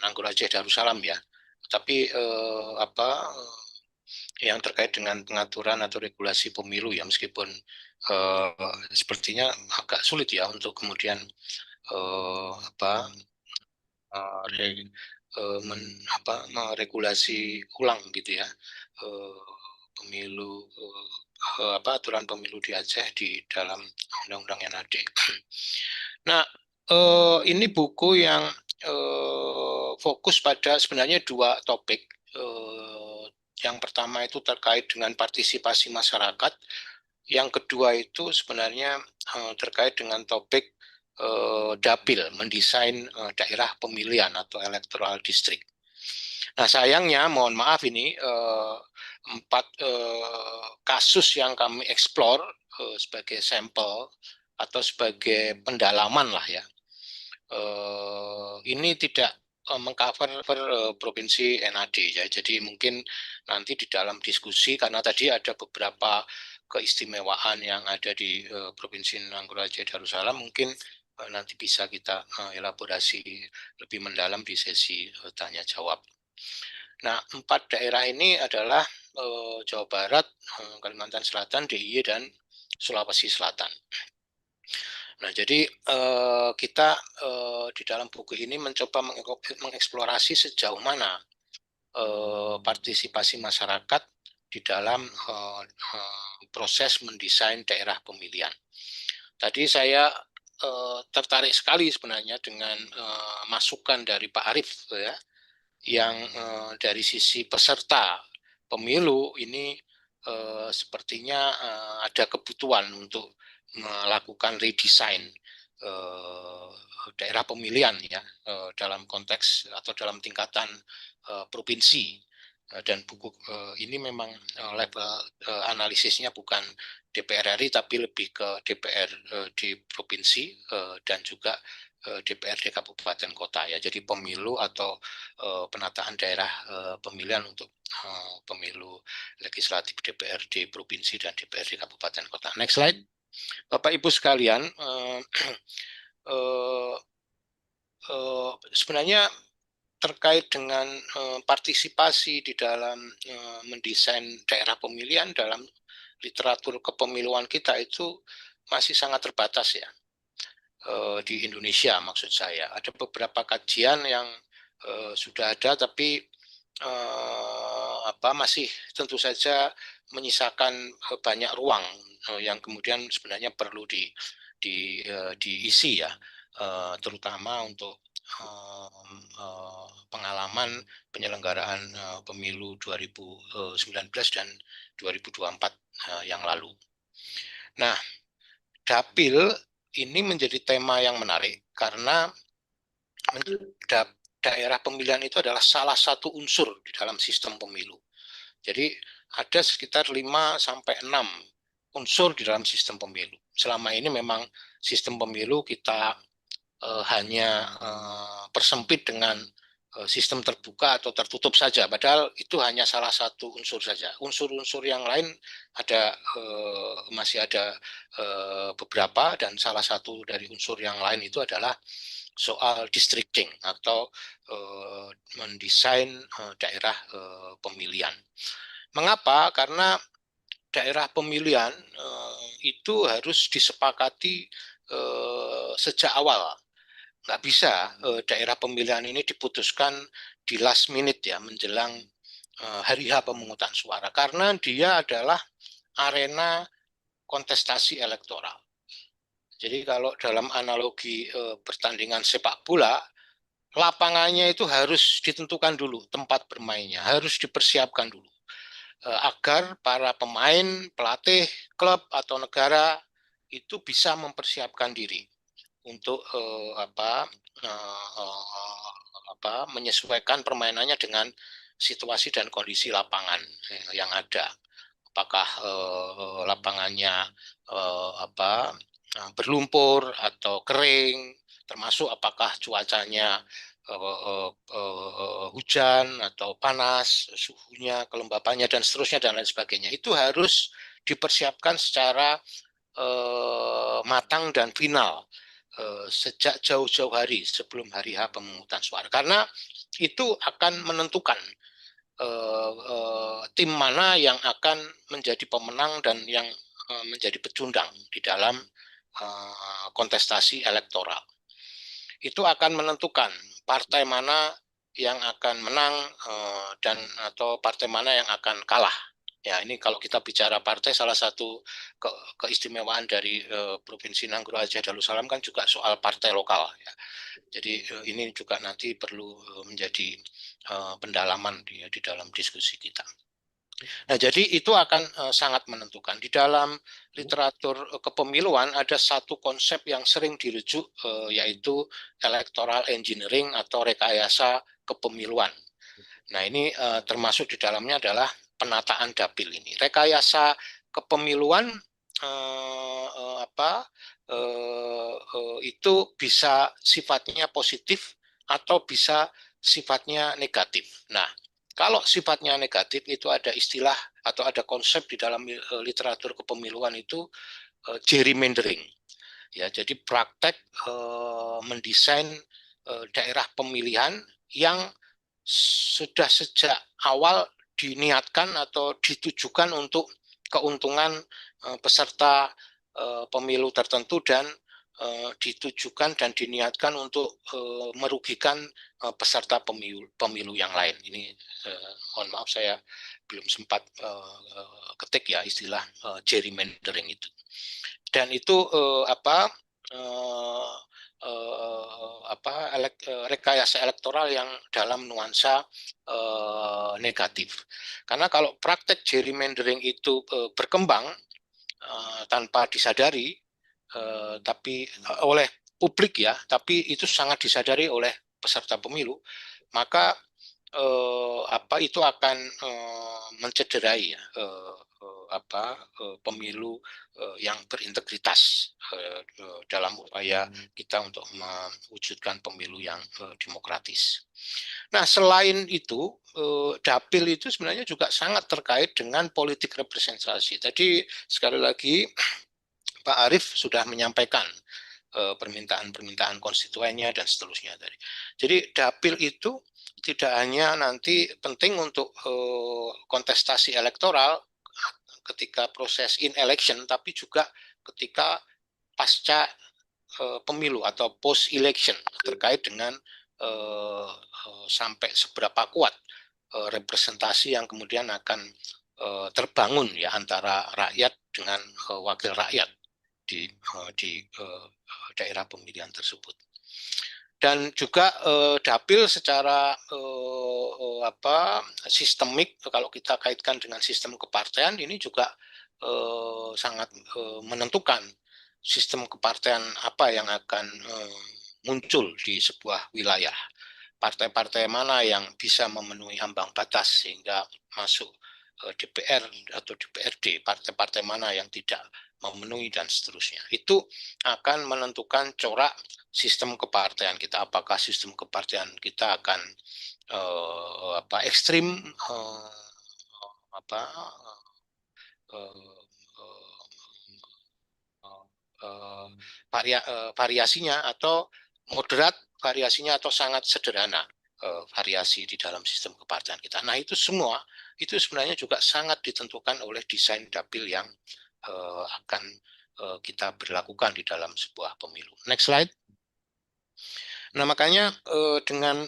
Nanggroe Aceh Darussalam ya. Tapi yang terkait dengan pengaturan atau regulasi pemilu ya, meskipun sepertinya agak sulit ya untuk kemudian meregulasi ulang gitu ya pemilu, aturan pemilu di Aceh di dalam undang-undang yang ada. Nah, ini buku yang fokus pada sebenarnya dua topik. Yang pertama itu terkait dengan partisipasi masyarakat. Yang kedua itu sebenarnya terkait dengan topik dapil, mendesain daerah pemilihan atau electoral district. Nah, sayangnya, mohon maaf ini 4 kasus yang kami eksplor sebagai sampel atau sebagai pendalaman lah ya, ini tidak mengcover provinsi NAD ya. Jadi mungkin nanti di dalam diskusi, karena tadi ada beberapa keistimewaan yang ada di Provinsi Nanggroe Aceh Darussalam, mungkin nanti bisa kita elaborasi lebih mendalam di sesi tanya jawab. Nah, 4 daerah ini adalah Jawa Barat, Kalimantan Selatan, DIY, dan Sulawesi Selatan. Nah, jadi kita di dalam buku ini mencoba mengeksplorasi sejauh mana partisipasi masyarakat di dalam proses mendesain daerah pemilihan. Tadi saya tertarik sekali sebenarnya dengan masukan dari Pak Arief ya, yang dari sisi peserta pemilu ini sepertinya ada kebutuhan untuk melakukan redesign daerah pemilihan ya, dalam konteks atau dalam tingkatan provinsi. Dan buku ini memang level analisisnya bukan DPR RI tapi lebih ke DPR di provinsi dan juga DPRD kabupaten kota ya. Jadi pemilu atau penataan daerah pemilihan untuk pemilu legislatif DPRD provinsi dan DPRD kabupaten kota. Next slide. Bapak Ibu sekalian, sebenarnya terkait dengan partisipasi di dalam mendesain daerah pemilihan dalam literatur kepemiluan kita itu masih sangat terbatas ya, di Indonesia maksud saya. Ada beberapa kajian yang sudah ada tapi masih tentu saja menyisakan banyak ruang yang kemudian sebenarnya perlu diisi ya, terutama untuk pengalaman penyelenggaraan pemilu 2019 dan 2024 yang lalu. Nah, dapil ini menjadi tema yang menarik karena daerah pemilihan itu adalah salah satu unsur di dalam sistem pemilu. Jadi ada sekitar 5 sampai 6 unsur di dalam sistem pemilu. Selama ini memang sistem pemilu kita hanya persempit dengan sistem terbuka atau tertutup saja, padahal itu hanya salah satu unsur saja. Unsur-unsur yang lain ada masih ada beberapa, dan salah satu dari unsur yang lain itu adalah soal districting atau mendesain daerah pemilihan. Mengapa? Karena daerah pemilihan itu harus disepakati sejak awal. Nggak bisa daerah pemilihan ini diputuskan di last minute ya, menjelang hari H pemungutan suara, karena dia adalah arena kontestasi elektoral. Jadi kalau dalam analogi pertandingan sepak bola, lapangannya itu harus ditentukan dulu, tempat bermainnya harus dipersiapkan dulu agar para pemain, pelatih, klub atau negara itu bisa mempersiapkan diri untuk menyesuaikan permainannya dengan situasi dan kondisi lapangan yang ada. Apakah lapangannya berlumpur atau kering, termasuk apakah cuacanya hujan atau panas, suhunya, kelembapannya, dan seterusnya, dan lain sebagainya. Itu harus dipersiapkan secara matang dan final sejak jauh-jauh hari sebelum hari H pemungutan suara, karena itu akan menentukan tim mana yang akan menjadi pemenang dan yang menjadi pecundang di dalam kontestasi elektoral. Itu akan menentukan partai mana yang akan menang dan atau partai mana yang akan kalah. Ya, ini kalau kita bicara partai, salah satu keistimewaan dari Provinsi Nanggroe Aceh Darussalam kan juga soal partai lokal. Ya. Jadi ini juga nanti perlu menjadi pendalaman di dalam diskusi kita. Nah, jadi itu akan sangat menentukan. Di dalam literatur kepemiluan ada satu konsep yang sering dirujuk, yaitu electoral engineering atau rekayasa kepemiluan. Nah, ini termasuk di dalamnya adalah penataan dapil ini. Rekayasa kepemiluan itu bisa sifatnya positif atau bisa sifatnya negatif. Nah, kalau sifatnya negatif itu ada istilah atau ada konsep di dalam literatur kepemiluan itu gerrymandering. Ya, jadi praktek mendesain daerah pemilihan yang sudah sejak awal diniatkan atau ditujukan untuk keuntungan peserta pemilu tertentu dan ditujukan dan diniatkan untuk merugikan peserta pemilu yang lain. Ini mohon maaf saya belum sempat ketik ya istilah gerrymandering itu. Dan itu rekayasa elektoral yang dalam nuansa negatif. Karena kalau praktek gerrymandering itu berkembang tanpa disadari, tapi oleh publik ya, tapi itu sangat disadari oleh peserta pemilu, maka itu akan mencederai ya, pemilu yang berintegritas dalam upaya kita untuk mewujudkan pemilu yang demokratis. Nah, selain itu, dapil itu sebenarnya juga sangat terkait dengan politik representasi. Tadi sekali lagi Pak Arief sudah menyampaikan permintaan-permintaan konstituennya dan seterusnya tadi. Jadi dapil itu tidak hanya nanti penting untuk kontestasi elektoral ketika proses in election, tapi juga ketika pasca pemilu atau post election terkait dengan sampai seberapa kuat representasi yang kemudian akan terbangun ya antara rakyat dengan wakil rakyat di daerah pemilihan tersebut. Dan juga dapil secara sistemik, kalau kita kaitkan dengan sistem kepartean, ini juga sangat menentukan sistem kepartean apa yang akan muncul di sebuah wilayah. partai-partai mana yang bisa memenuhi ambang batas sehingga masuk DPR atau DPRD, partai-partai mana yang tidak memenuhi dan seterusnya. Itu akan menentukan corak sistem kepartean kita. Apakah sistem kepartean kita akan ekstrim, variasinya, atau moderat variasinya, atau sangat sederhana variasi di dalam sistem kepartean kita. Nah, itu semua itu sebenarnya juga sangat ditentukan oleh desain dapil yang akan kita berlakukan di dalam sebuah pemilu. Next slide. Nah, makanya dengan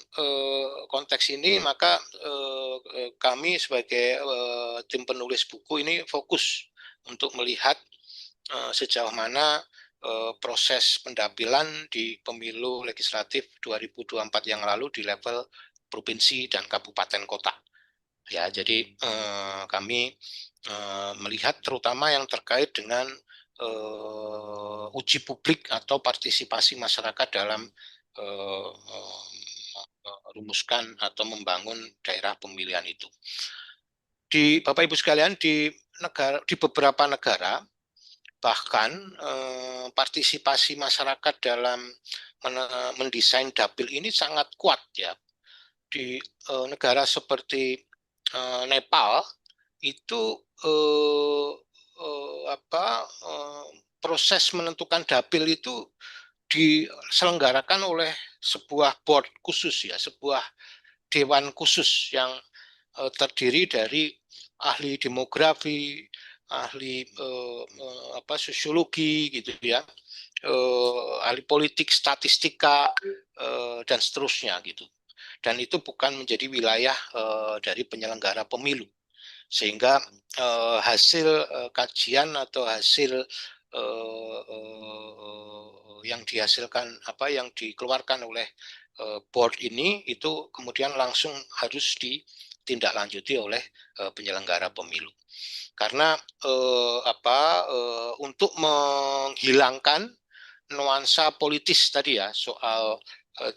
konteks ini, maka kami sebagai tim penulis buku ini fokus untuk melihat sejauh mana proses pendapilan di pemilu legislatif 2024 yang lalu di level provinsi dan kabupaten kota. Ya, jadi kami melihat terutama yang terkait dengan uji publik atau partisipasi masyarakat dalam rumuskan atau membangun daerah pemilihan itu. Di Bapak Ibu sekalian, di beberapa negara bahkan partisipasi masyarakat dalam mendesain dapil ini sangat kuat ya. Di negara seperti Nepal itu proses menentukan dapil itu diselenggarakan oleh sebuah board khusus ya, sebuah dewan khusus yang terdiri dari ahli demografi, ahli sosiologi gitu ya, ahli politik, statistika, dan seterusnya gitu. Dan itu bukan menjadi wilayah dari penyelenggara pemilu, sehingga hasil kajian atau hasil yang dihasilkan yang dikeluarkan oleh board ini itu kemudian langsung harus ditindaklanjuti oleh penyelenggara pemilu. Karena untuk menghilangkan nuansa politis tadi ya, soal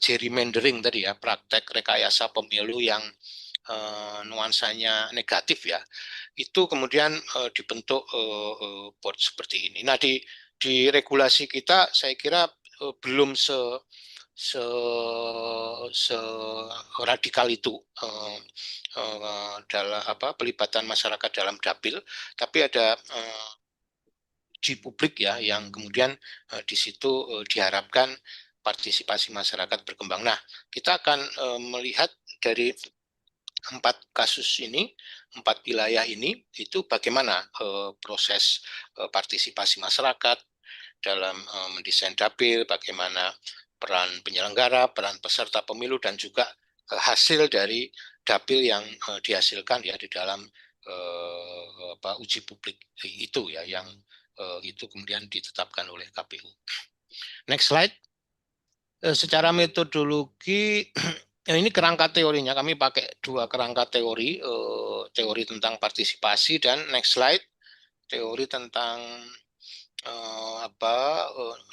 gerrymandering tadi ya, praktek rekayasa pemilu yang nuansanya negatif ya, itu kemudian dibentuk board seperti ini. Nah, di regulasi kita saya kira belum radikal itu dalam pelibatan masyarakat dalam dapil, tapi ada uji publik ya yang kemudian di situ diharapkan partisipasi masyarakat berkembang. Nah, kita akan melihat dari 4 kasus ini, 4 wilayah ini, itu bagaimana proses partisipasi masyarakat dalam mendesain dapil, bagaimana peran penyelenggara, peran peserta pemilu, dan juga hasil dari dapil yang dihasilkan ya di dalam uji publik itu ya, yang itu kemudian ditetapkan oleh KPU. Next slide. Secara metodologi, ini kerangka teorinya, kami pakai 2 kerangka teori, teori tentang partisipasi, dan next slide, teori tentang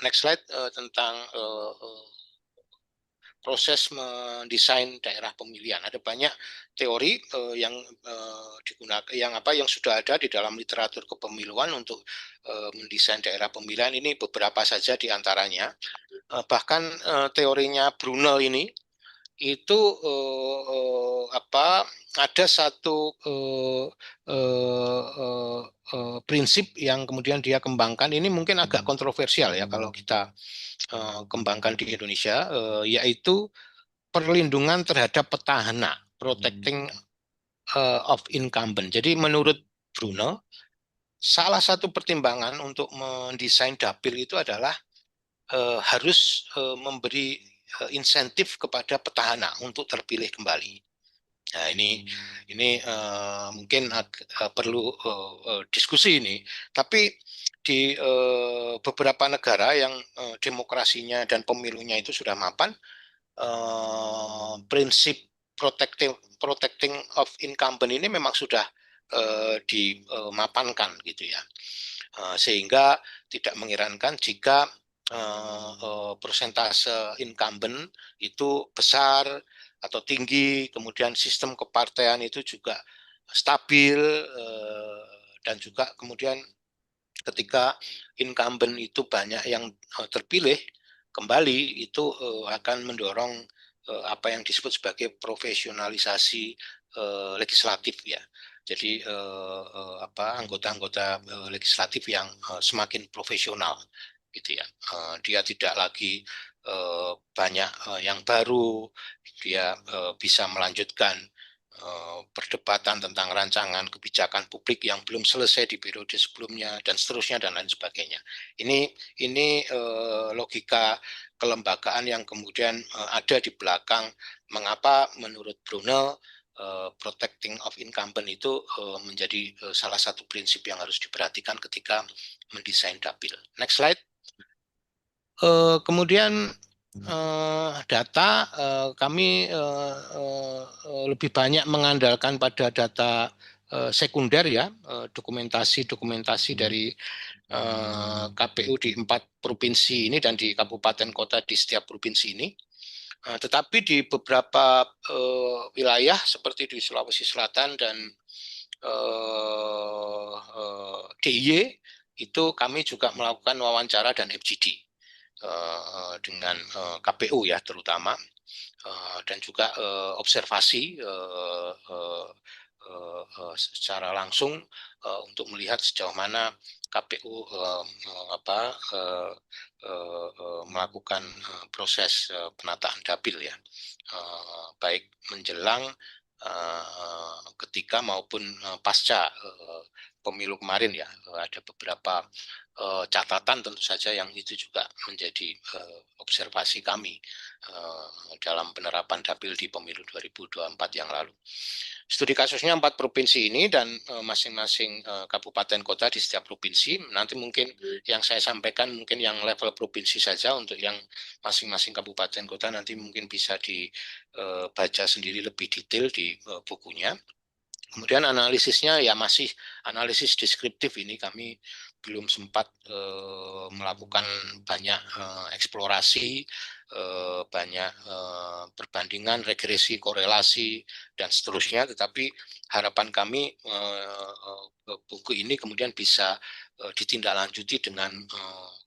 next slide tentang proses mendesain daerah pemilihan. Ada banyak teori yang digunakan, yang sudah ada di dalam literatur kepemiluan untuk mendesain daerah pemilihan. Ini beberapa saja di antaranya. Bahkan teorinya Brunel ini itu ada satu prinsip yang kemudian dia kembangkan. Ini mungkin agak kontroversial ya kalau kita kembangkan di Indonesia, yaitu perlindungan terhadap petahana, protecting of incumbent. Jadi menurut Bruno, salah satu pertimbangan untuk mendesain dapil itu adalah harus memberi insentif kepada petahana untuk terpilih kembali. Nah, ini mungkin perlu diskusi ini. Tapi di beberapa negara yang demokrasinya dan pemilunya itu sudah mapan, prinsip protecting of incumbent ini memang sudah dimapankan gitu ya, sehingga tidak mengherankan jika persentase incumbent itu besar atau tinggi, kemudian sistem kepartean itu juga stabil, dan juga kemudian ketika incumbent itu banyak yang terpilih kembali, itu akan mendorong apa yang disebut sebagai profesionalisasi legislatif ya. Jadi anggota-anggota legislatif yang semakin profesional gitu ya. Dia tidak lagi banyak yang baru, dia bisa melanjutkan perdebatan tentang rancangan kebijakan publik yang belum selesai di periode sebelumnya dan seterusnya dan lain sebagainya. Ini logika kelembagaan yang kemudian ada di belakang mengapa menurut Brunel protecting of incumbent itu menjadi salah satu prinsip yang harus diperhatikan ketika mendesain dapil. Next slide. Kemudian data, kami lebih banyak mengandalkan pada data sekunder ya, dokumentasi dari KPU di 4 provinsi ini dan di kabupaten kota di setiap provinsi ini. Tetapi di beberapa wilayah seperti di Sulawesi Selatan dan DIY itu kami juga melakukan wawancara dan FGD dengan KPU ya terutama, dan juga observasi secara langsung untuk melihat sejauh mana KPU melakukan proses penataan dapil ya, baik menjelang, ketika maupun pasca pemilu kemarin ya. Ada beberapa catatan tentu saja yang itu juga menjadi observasi kami dalam penerapan dapil di pemilu 2024 yang lalu. Studi kasusnya 4 provinsi ini dan masing-masing kabupaten kota di setiap provinsi. Nanti mungkin yang saya sampaikan mungkin yang level provinsi saja, untuk yang masing-masing kabupaten kota nanti mungkin bisa dibaca sendiri lebih detail di bukunya. Kemudian analisisnya ya masih analisis deskriptif, ini kami belum sempat melakukan banyak eksplorasi, banyak perbandingan, regresi, korelasi, dan seterusnya. Tetapi harapan kami buku ini kemudian bisa ditindaklanjuti dengan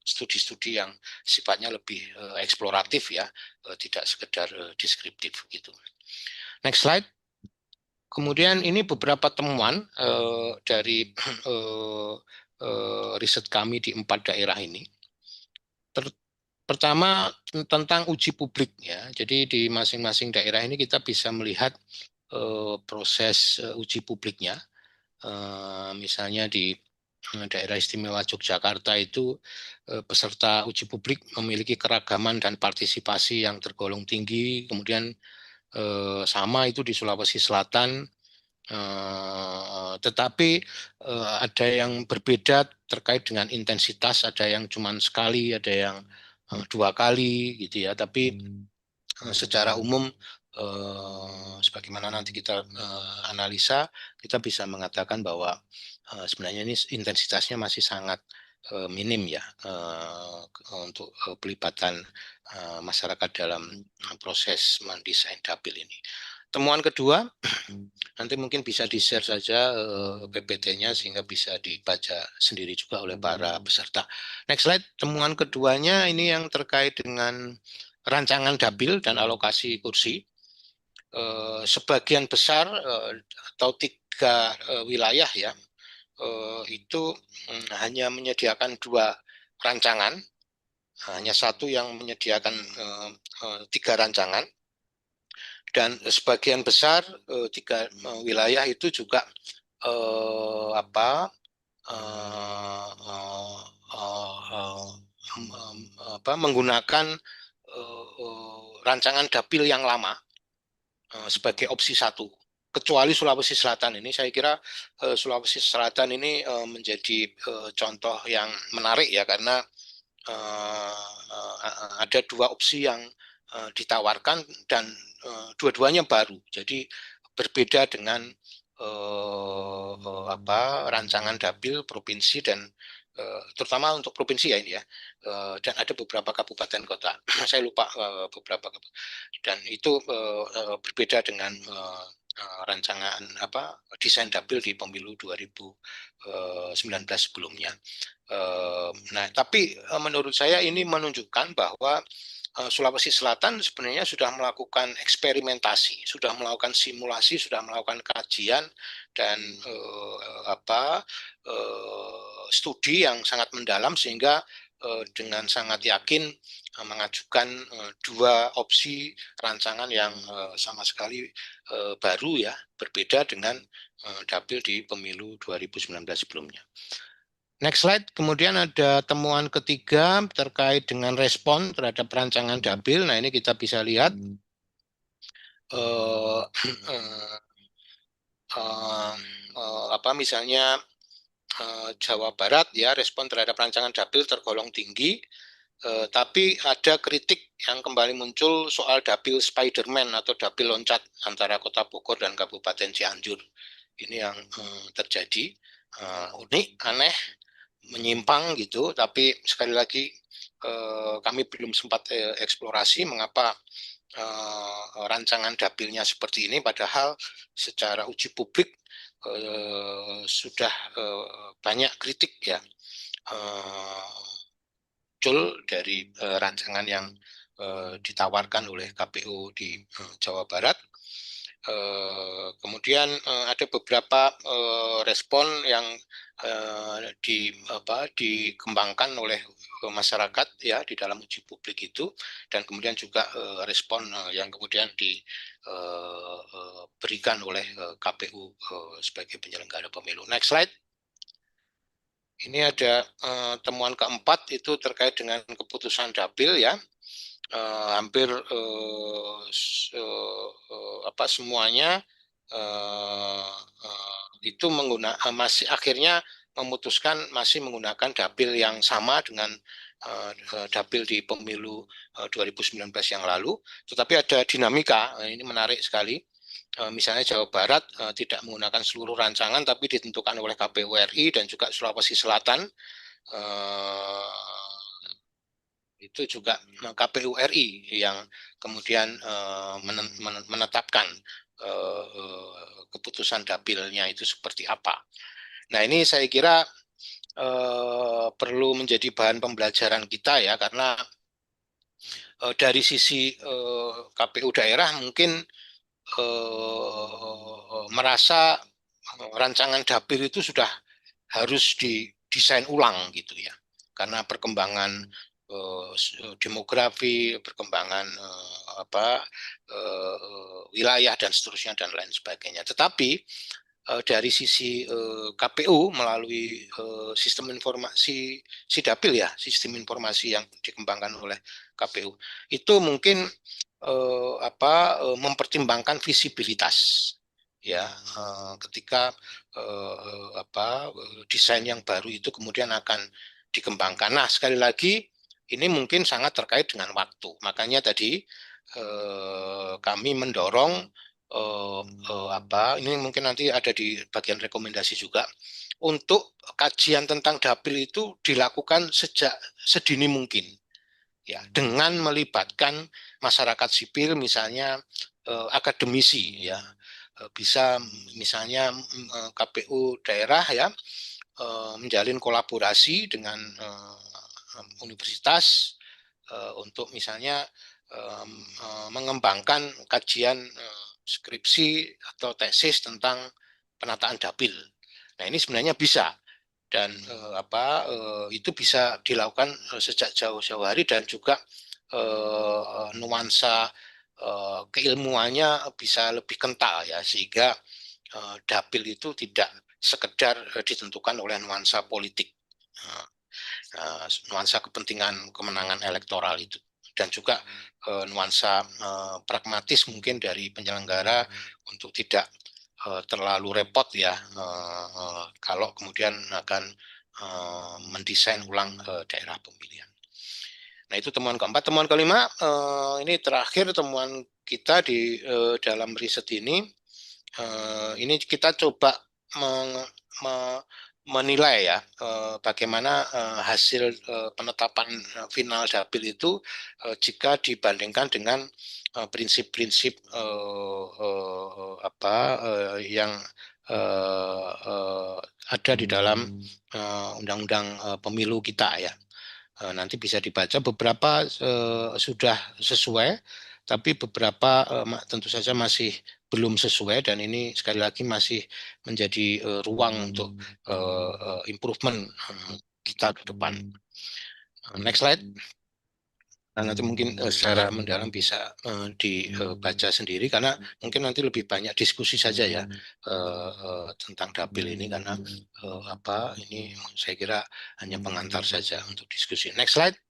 studi-studi yang sifatnya lebih eksploratif ya, tidak sekedar deskriptif gitu. Next slide. Kemudian ini beberapa temuan dari riset kami di 4 daerah ini. Pertama tentang uji publik ya. Jadi di masing-masing daerah ini kita bisa melihat proses uji publiknya. Misalnya di daerah istimewa Yogyakarta itu peserta uji publik memiliki keragaman dan partisipasi yang tergolong tinggi. Kemudian sama itu di Sulawesi Selatan, tetapi ada yang berbeda terkait dengan intensitas, ada yang cuma sekali, ada yang 2 kali gitu ya. Tapi secara umum sebagaimana nanti kita analisa, kita bisa mengatakan bahwa sebenarnya ini intensitasnya masih sangat minim ya, untuk pelibatan masyarakat dalam proses mendesain dapil ini. Temuan kedua, nanti mungkin bisa di-share saja PPT-nya sehingga bisa dibaca sendiri juga oleh para peserta. Next slide. Temuan keduanya ini yang terkait dengan rancangan dapil dan alokasi kursi. Sebagian besar atau 3 wilayah ya, itu hanya menyediakan 2 rancangan, hanya 1 yang menyediakan 3 rancangan, dan sebagian besar 3 wilayah itu juga menggunakan rancangan dapil yang lama sebagai opsi 1. Kecuali Sulawesi Selatan ini, saya kira Sulawesi Selatan ini menjadi contoh yang menarik ya, karena ada 2 opsi yang ditawarkan dan dua-duanya baru. Jadi berbeda dengan rancangan dapil provinsi dan terutama untuk provinsi ya ini ya, dan ada beberapa kabupaten kota, saya lupa beberapa dan itu berbeda dengan rancangan desain dapil di pemilu 2019 sebelumnya. Nah, tapi menurut saya ini menunjukkan bahwa Sulawesi Selatan sebenarnya sudah melakukan eksperimentasi, sudah melakukan simulasi, sudah melakukan kajian dan studi yang sangat mendalam sehingga dengan sangat yakin mengajukan dua opsi rancangan yang sama sekali baru ya, berbeda dengan dapil di pemilu 2019 sebelumnya. Next slide. Kemudian ada temuan ketiga terkait dengan respon terhadap rancangan dapil. Nah, ini kita bisa lihat misalnya Jawa Barat ya, respon terhadap rancangan dapil tergolong tinggi. Tapi ada kritik yang kembali muncul soal dapil Spiderman atau dapil loncat antara Kota Bogor dan Kabupaten Cianjur. Ini yang terjadi unik, aneh, menyimpang gitu. Tapi sekali lagi kami belum sempat eksplorasi mengapa rancangan dapilnya seperti ini, padahal secara uji publik sudah banyak kritik ya muncul dari rancangan yang ditawarkan oleh KPU di Jawa Barat. Kemudian ada beberapa respon yang dikembangkan oleh masyarakat ya di dalam uji publik itu, dan kemudian juga respon yang kemudian diberikan oleh KPU sebagai penyelenggara pemilu. Next slide. Ini ada temuan keempat itu terkait dengan keputusan dapil ya. Hampir semuanya itu masih akhirnya memutuskan masih menggunakan dapil yang sama dengan dapil di pemilu 2019 yang lalu, tetapi ada dinamika. Ini menarik sekali. Misalnya Jawa Barat tidak menggunakan seluruh rancangan, tapi ditentukan oleh KPU RI, dan juga Sulawesi Selatan itu juga KPU RI yang kemudian menetapkan keputusan dapilnya itu seperti apa. Nah, ini saya kira perlu menjadi bahan pembelajaran kita ya, karena dari sisi KPU daerah mungkin merasa rancangan dapil itu sudah harus didesain ulang gitu ya, karena perkembangan demografi, perkembangan wilayah dan seterusnya dan lain sebagainya. Tetapi dari sisi KPU melalui sistem informasi Sidapil ya, sistem informasi yang dikembangkan oleh KPU itu mungkin mempertimbangkan visibilitas ya, ketika desain yang baru itu kemudian akan dikembangkan. Nah, sekali lagi ini mungkin sangat terkait dengan waktu. Makanya tadi kami mendorong ini mungkin nanti ada di bagian rekomendasi juga, untuk kajian tentang dapil itu dilakukan sejak sedini mungkin ya, dengan melibatkan masyarakat sipil, misalnya akademisi ya, bisa misalnya KPU daerah ya menjalin kolaborasi dengan universitas untuk misalnya mengembangkan kajian skripsi atau tesis tentang penataan dapil. Nah, ini sebenarnya bisa. Dan itu bisa dilakukan sejak jauh-jauh hari, dan juga nuansa keilmuannya bisa lebih kental ya, sehingga dapil itu tidak sekedar ditentukan oleh nuansa politik, nuansa kepentingan kemenangan elektoral itu, dan juga nuansa pragmatis mungkin dari penyelenggara untuk tidak terlalu repot ya kalau kemudian akan mendesain ulang daerah pemilihan. Nah, itu temuan keempat. Temuan kelima, ini terakhir temuan kita di dalam riset ini. Ini kita coba menilai ya bagaimana hasil penetapan final dapil itu jika dibandingkan dengan prinsip-prinsip yang ada di dalam undang-undang pemilu kita ya. Nanti bisa dibaca beberapa sudah sesuai, tapi beberapa tentu saja masih belum sesuai dan ini sekali lagi masih menjadi ruang untuk improvement kita ke depan. Next slide. Nah, nanti mungkin secara mendalam bisa dibaca sendiri karena mungkin nanti lebih banyak diskusi saja ya tentang dapil ini karena ini saya kira hanya pengantar saja untuk diskusi. Next slide.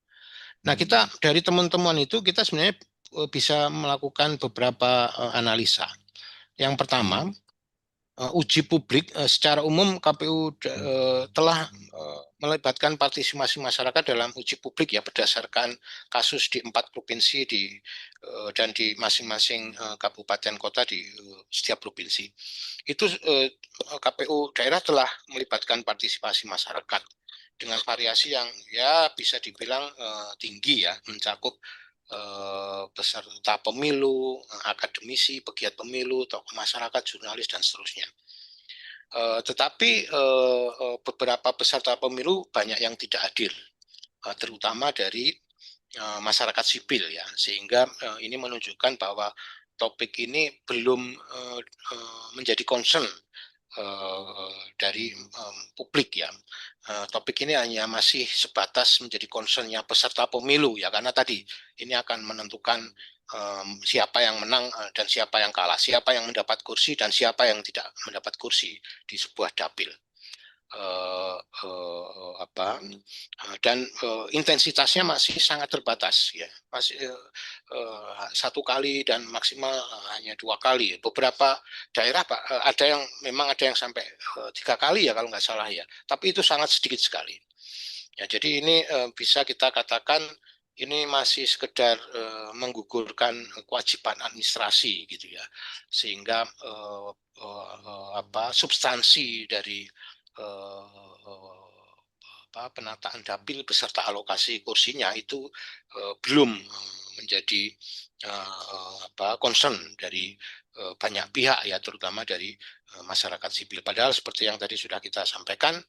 Nah, kita dari teman-teman itu kita sebenarnya bisa melakukan beberapa analisa. Yang pertama, uji publik secara umum KPU telah melibatkan partisipasi masyarakat dalam uji publik ya berdasarkan kasus di 4 provinsi dan di masing-masing kabupaten kota di setiap provinsi. Itu KPU daerah telah melibatkan partisipasi masyarakat dengan variasi yang ya bisa dibilang tinggi ya, mencakup peserta pemilu, akademisi, pegiat pemilu, tokoh masyarakat, jurnalis, dan seterusnya. Tetapi beberapa peserta pemilu banyak yang tidak hadir, terutama dari masyarakat sipil ya, sehingga ini menunjukkan bahwa topik ini belum menjadi concern dari publik ya. Topik ini hanya masih sebatas menjadi concernnya peserta pemilu ya, karena tadi ini akan menentukan siapa yang menang dan siapa yang kalah, siapa yang mendapat kursi dan siapa yang tidak mendapat kursi di sebuah dapil. Dan intensitasnya masih sangat terbatas ya, masih 1 kali dan maksimal hanya 2 kali. Beberapa daerah ada yang memang ada yang sampai 3 kali ya kalau nggak salah ya, tapi itu sangat sedikit sekali ya. Jadi ini bisa kita katakan ini masih sekedar menggugurkan kewajiban administrasi gitu ya, sehingga substansi dari penataan dapil beserta alokasi kursinya itu belum menjadi concern dari banyak pihak ya, terutama dari masyarakat sipil. Padahal seperti yang tadi sudah kita sampaikan,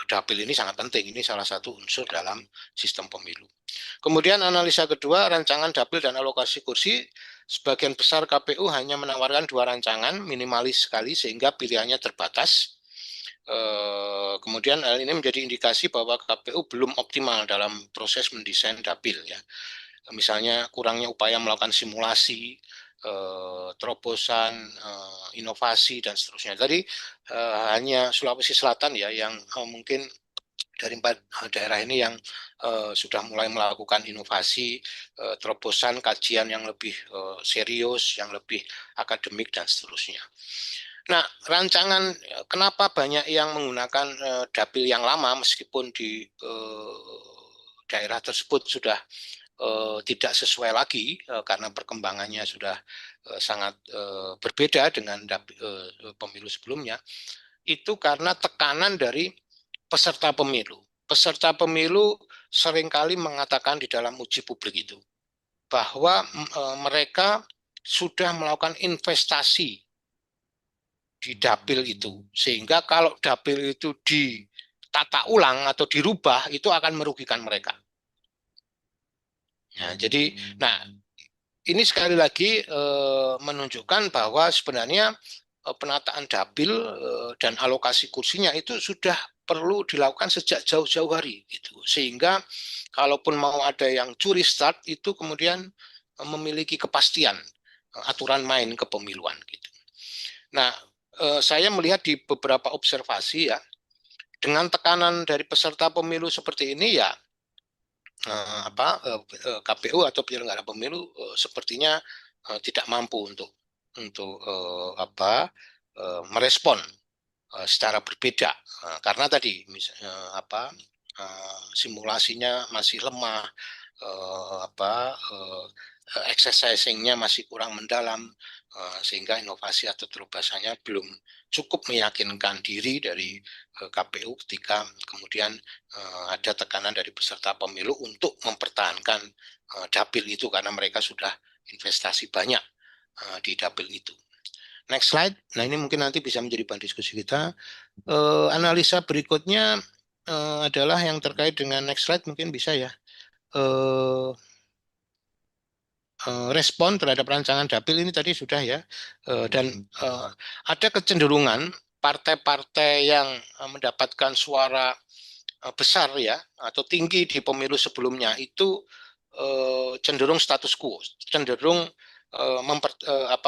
dapil ini sangat penting, ini salah satu unsur dalam sistem pemilu. Kemudian analisa kedua, rancangan dapil dan alokasi kursi, sebagian besar KPU hanya menawarkan 2 rancangan, minimalis sekali sehingga pilihannya terbatas. Kemudian hal ini menjadi indikasi bahwa KPU belum optimal dalam proses mendesain dapil ya. Misalnya kurangnya upaya melakukan simulasi, terobosan, inovasi dan seterusnya. Tadi hanya Sulawesi Selatan ya yang mungkin dari 4 daerah ini yang sudah mulai melakukan inovasi, terobosan, kajian yang lebih serius, yang lebih akademik dan seterusnya. Nah, rancangan kenapa banyak yang menggunakan dapil yang lama meskipun di daerah tersebut sudah tidak sesuai lagi karena perkembangannya sudah sangat berbeda dengan pemilu sebelumnya, itu karena tekanan dari peserta pemilu. Peserta pemilu seringkali mengatakan di dalam uji publik itu bahwa mereka sudah melakukan investasi di dapil itu, sehingga kalau dapil itu ditata ulang atau dirubah itu akan merugikan mereka. Nah, jadi, ini sekali lagi menunjukkan bahwa sebenarnya penataan dapil dan alokasi kursinya itu sudah perlu dilakukan sejak jauh-jauh hari, gitu. Sehingga kalaupun mau ada yang curi start itu kemudian memiliki kepastian aturan main kepemiluan, gitu. Nah, saya melihat di beberapa observasi ya, dengan tekanan dari peserta pemilu seperti ini ya, KPU atau penyelenggara pemilu sepertinya tidak mampu untuk merespon secara berbeda karena tadi simulasinya masih lemah, exercising-nya masih kurang mendalam, sehingga inovasi atau terobosannya belum cukup meyakinkan diri dari KPU ketika kemudian ada tekanan dari peserta pemilu untuk mempertahankan dapil itu karena mereka sudah investasi banyak di dapil itu. Next slide. Nah, ini mungkin nanti bisa menjadi bahan diskusi kita. Analisa berikutnya adalah yang terkait dengan next slide, mungkin bisa ya. Respon terhadap rancangan dapil ini tadi sudah ya, dan ada kecenderungan partai-partai yang mendapatkan suara besar ya atau tinggi di pemilu sebelumnya itu cenderung status quo, cenderung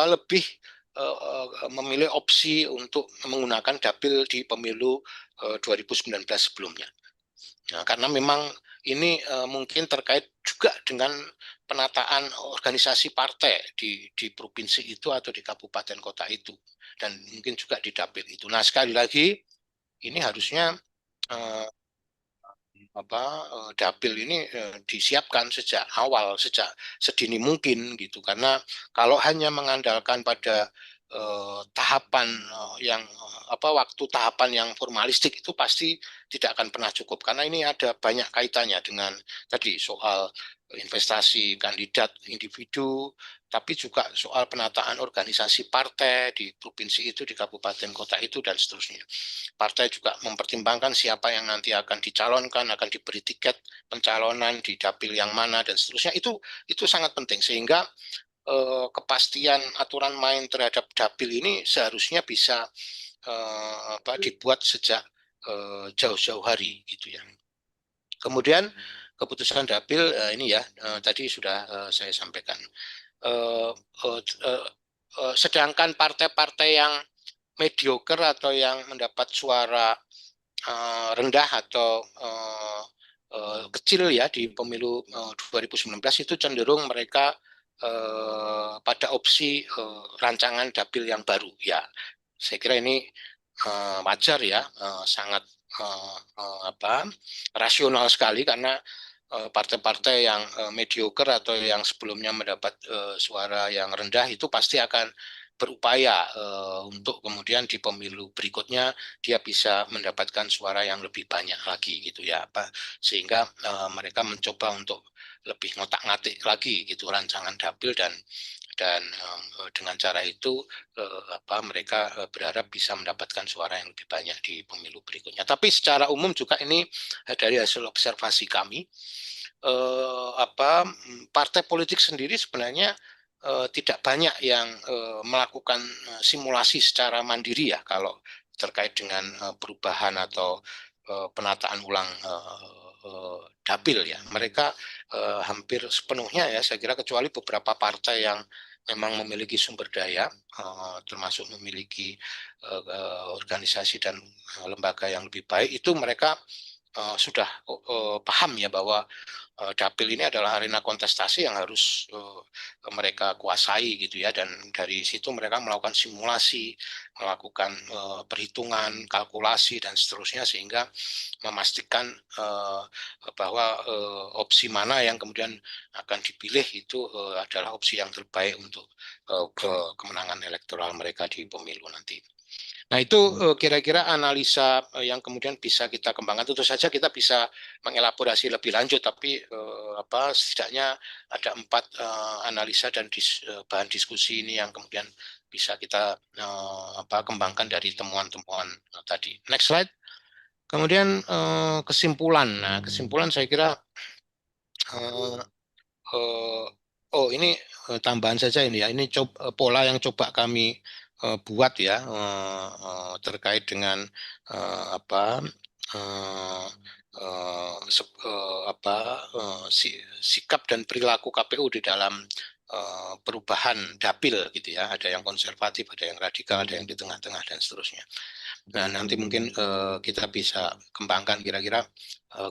lebih memilih opsi untuk menggunakan dapil di pemilu 2019 sebelumnya. Nah, karena memang ini mungkin terkait juga dengan penataan organisasi partai di provinsi itu atau di kabupaten kota itu, dan mungkin juga di dapil itu. Nah, sekali lagi ini harusnya dapil ini disiapkan sejak awal, sejak sedini mungkin gitu, karena kalau hanya mengandalkan pada tahapan waktu tahapan yang formalistik itu pasti tidak akan pernah cukup, karena ini ada banyak kaitannya dengan tadi soal investasi kandidat individu, tapi juga soal penataan organisasi partai di provinsi itu, di kabupaten kota itu, dan seterusnya. Partai juga mempertimbangkan siapa yang nanti akan dicalonkan, akan diberi tiket pencalonan di dapil yang mana, dan seterusnya. Itu sangat penting, sehingga kepastian aturan main terhadap dapil ini seharusnya bisa dibuat sejak jauh-jauh hari gitu ya. Kemudian keputusan dapil ini ya tadi sudah saya sampaikan. Sedangkan partai-partai yang mediocre atau yang mendapat suara rendah atau kecil ya di pemilu 2019 itu cenderung mereka pada opsi rancangan dapil yang baru ya. Saya kira ini wajar ya, sangat rasional sekali, karena partai-partai yang mediocre atau yang sebelumnya mendapat suara yang rendah itu pasti akan berupaya untuk kemudian di pemilu berikutnya dia bisa mendapatkan suara yang lebih banyak lagi gitu ya, sehingga mereka mencoba untuk lebih ngotak-ngatik lagi gitu rancangan dapil, dan dengan cara itu mereka berharap bisa mendapatkan suara yang lebih banyak di pemilu berikutnya. Tapi secara umum juga ini dari hasil observasi kami, partai politik sendiri sebenarnya tidak banyak yang melakukan simulasi secara mandiri ya kalau terkait dengan perubahan atau penataan ulang dapil ya. Mereka hampir sepenuhnya ya saya kira, kecuali beberapa partai yang memang memiliki sumber daya, termasuk memiliki organisasi dan lembaga yang lebih baik, itu mereka sudah paham ya bahwa dapil ini adalah arena kontestasi yang harus mereka kuasai gitu ya, dan dari situ mereka melakukan simulasi, melakukan perhitungan, kalkulasi dan seterusnya, sehingga memastikan bahwa opsi mana yang kemudian akan dipilih itu adalah opsi yang terbaik untuk kemenangan elektoral mereka di pemilu nanti. Nah, itu kira-kira analisa yang kemudian bisa kita kembangkan. Tentu saja kita bisa mengelaborasi lebih lanjut, tapi setidaknya ada 4 analisa dan bahan diskusi ini yang kemudian bisa kita kembangkan dari temuan-temuan tadi. Next slide. Kemudian kesimpulan. Nah, kesimpulan saya kira ini tambahan saja ini ya. Ini pola yang coba kami buat ya terkait dengan sikap dan perilaku KPU di dalam perubahan dapil gitu ya. Ada yang konservatif, ada yang radikal, ada yang di tengah-tengah dan seterusnya. Nah, nanti mungkin kita bisa kembangkan kira-kira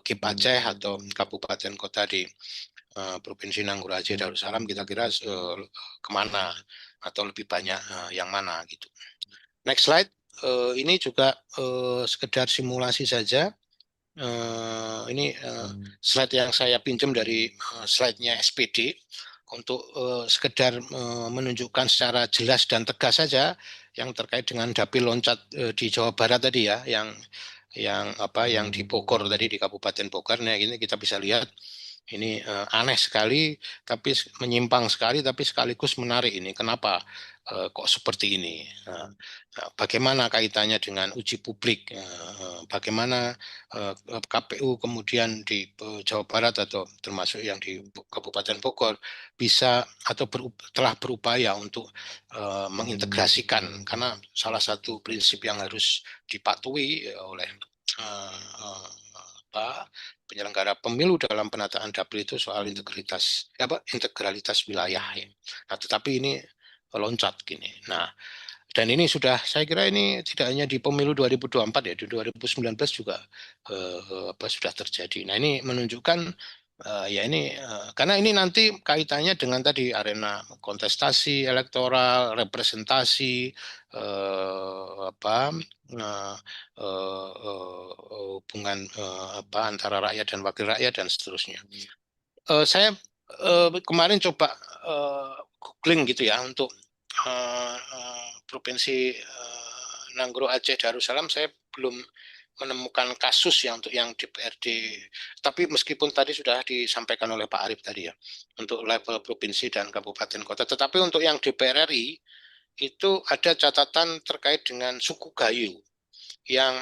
KIP Aceh atau kabupaten kota di Provinsi Nanggur Aceh Darussalam kira-kira kemana atau lebih banyak yang mana gitu. Next slide. Ini juga sekedar simulasi saja. Ini slide yang saya pinjam dari slide-nya SPD. untuk sekedar menunjukkan secara jelas dan tegas saja yang terkait dengan dapil loncat di Jawa Barat tadi ya, yang di Bogor tadi, di Kabupaten Bogor. Nah, ini kita bisa lihat ini aneh sekali, tapi menyimpang sekali, tapi sekaligus menarik ini. Kenapa kok seperti ini? Bagaimana kaitannya dengan uji publik? Bagaimana KPU kemudian di Jawa Barat atau termasuk yang di Kabupaten Bogor bisa atau telah berupaya untuk mengintegrasikan, karena salah satu prinsip yang harus dipatuhi oleh penyelenggara pemilu dalam penataan dapil itu soal integralitas wilayah ya. Nah, tetapi ini loncat gini. Nah, dan ini sudah, saya kira ini tidak hanya di pemilu 2024 ya, di 2019 juga sudah terjadi. Nah, ini menunjukkan karena ini nanti kaitannya dengan tadi arena kontestasi elektoral, representasi, hubungan antara rakyat dan wakil rakyat dan seterusnya. Saya kemarin coba googling gitu ya untuk Provinsi Nanggro Aceh Darussalam. Saya belum menemukan kasus untuk yang DPRD, tapi meskipun tadi sudah disampaikan oleh Pak Arief tadi ya, untuk level provinsi dan kabupaten kota, tetapi untuk yang DPR RI itu ada catatan terkait dengan suku Gayo yang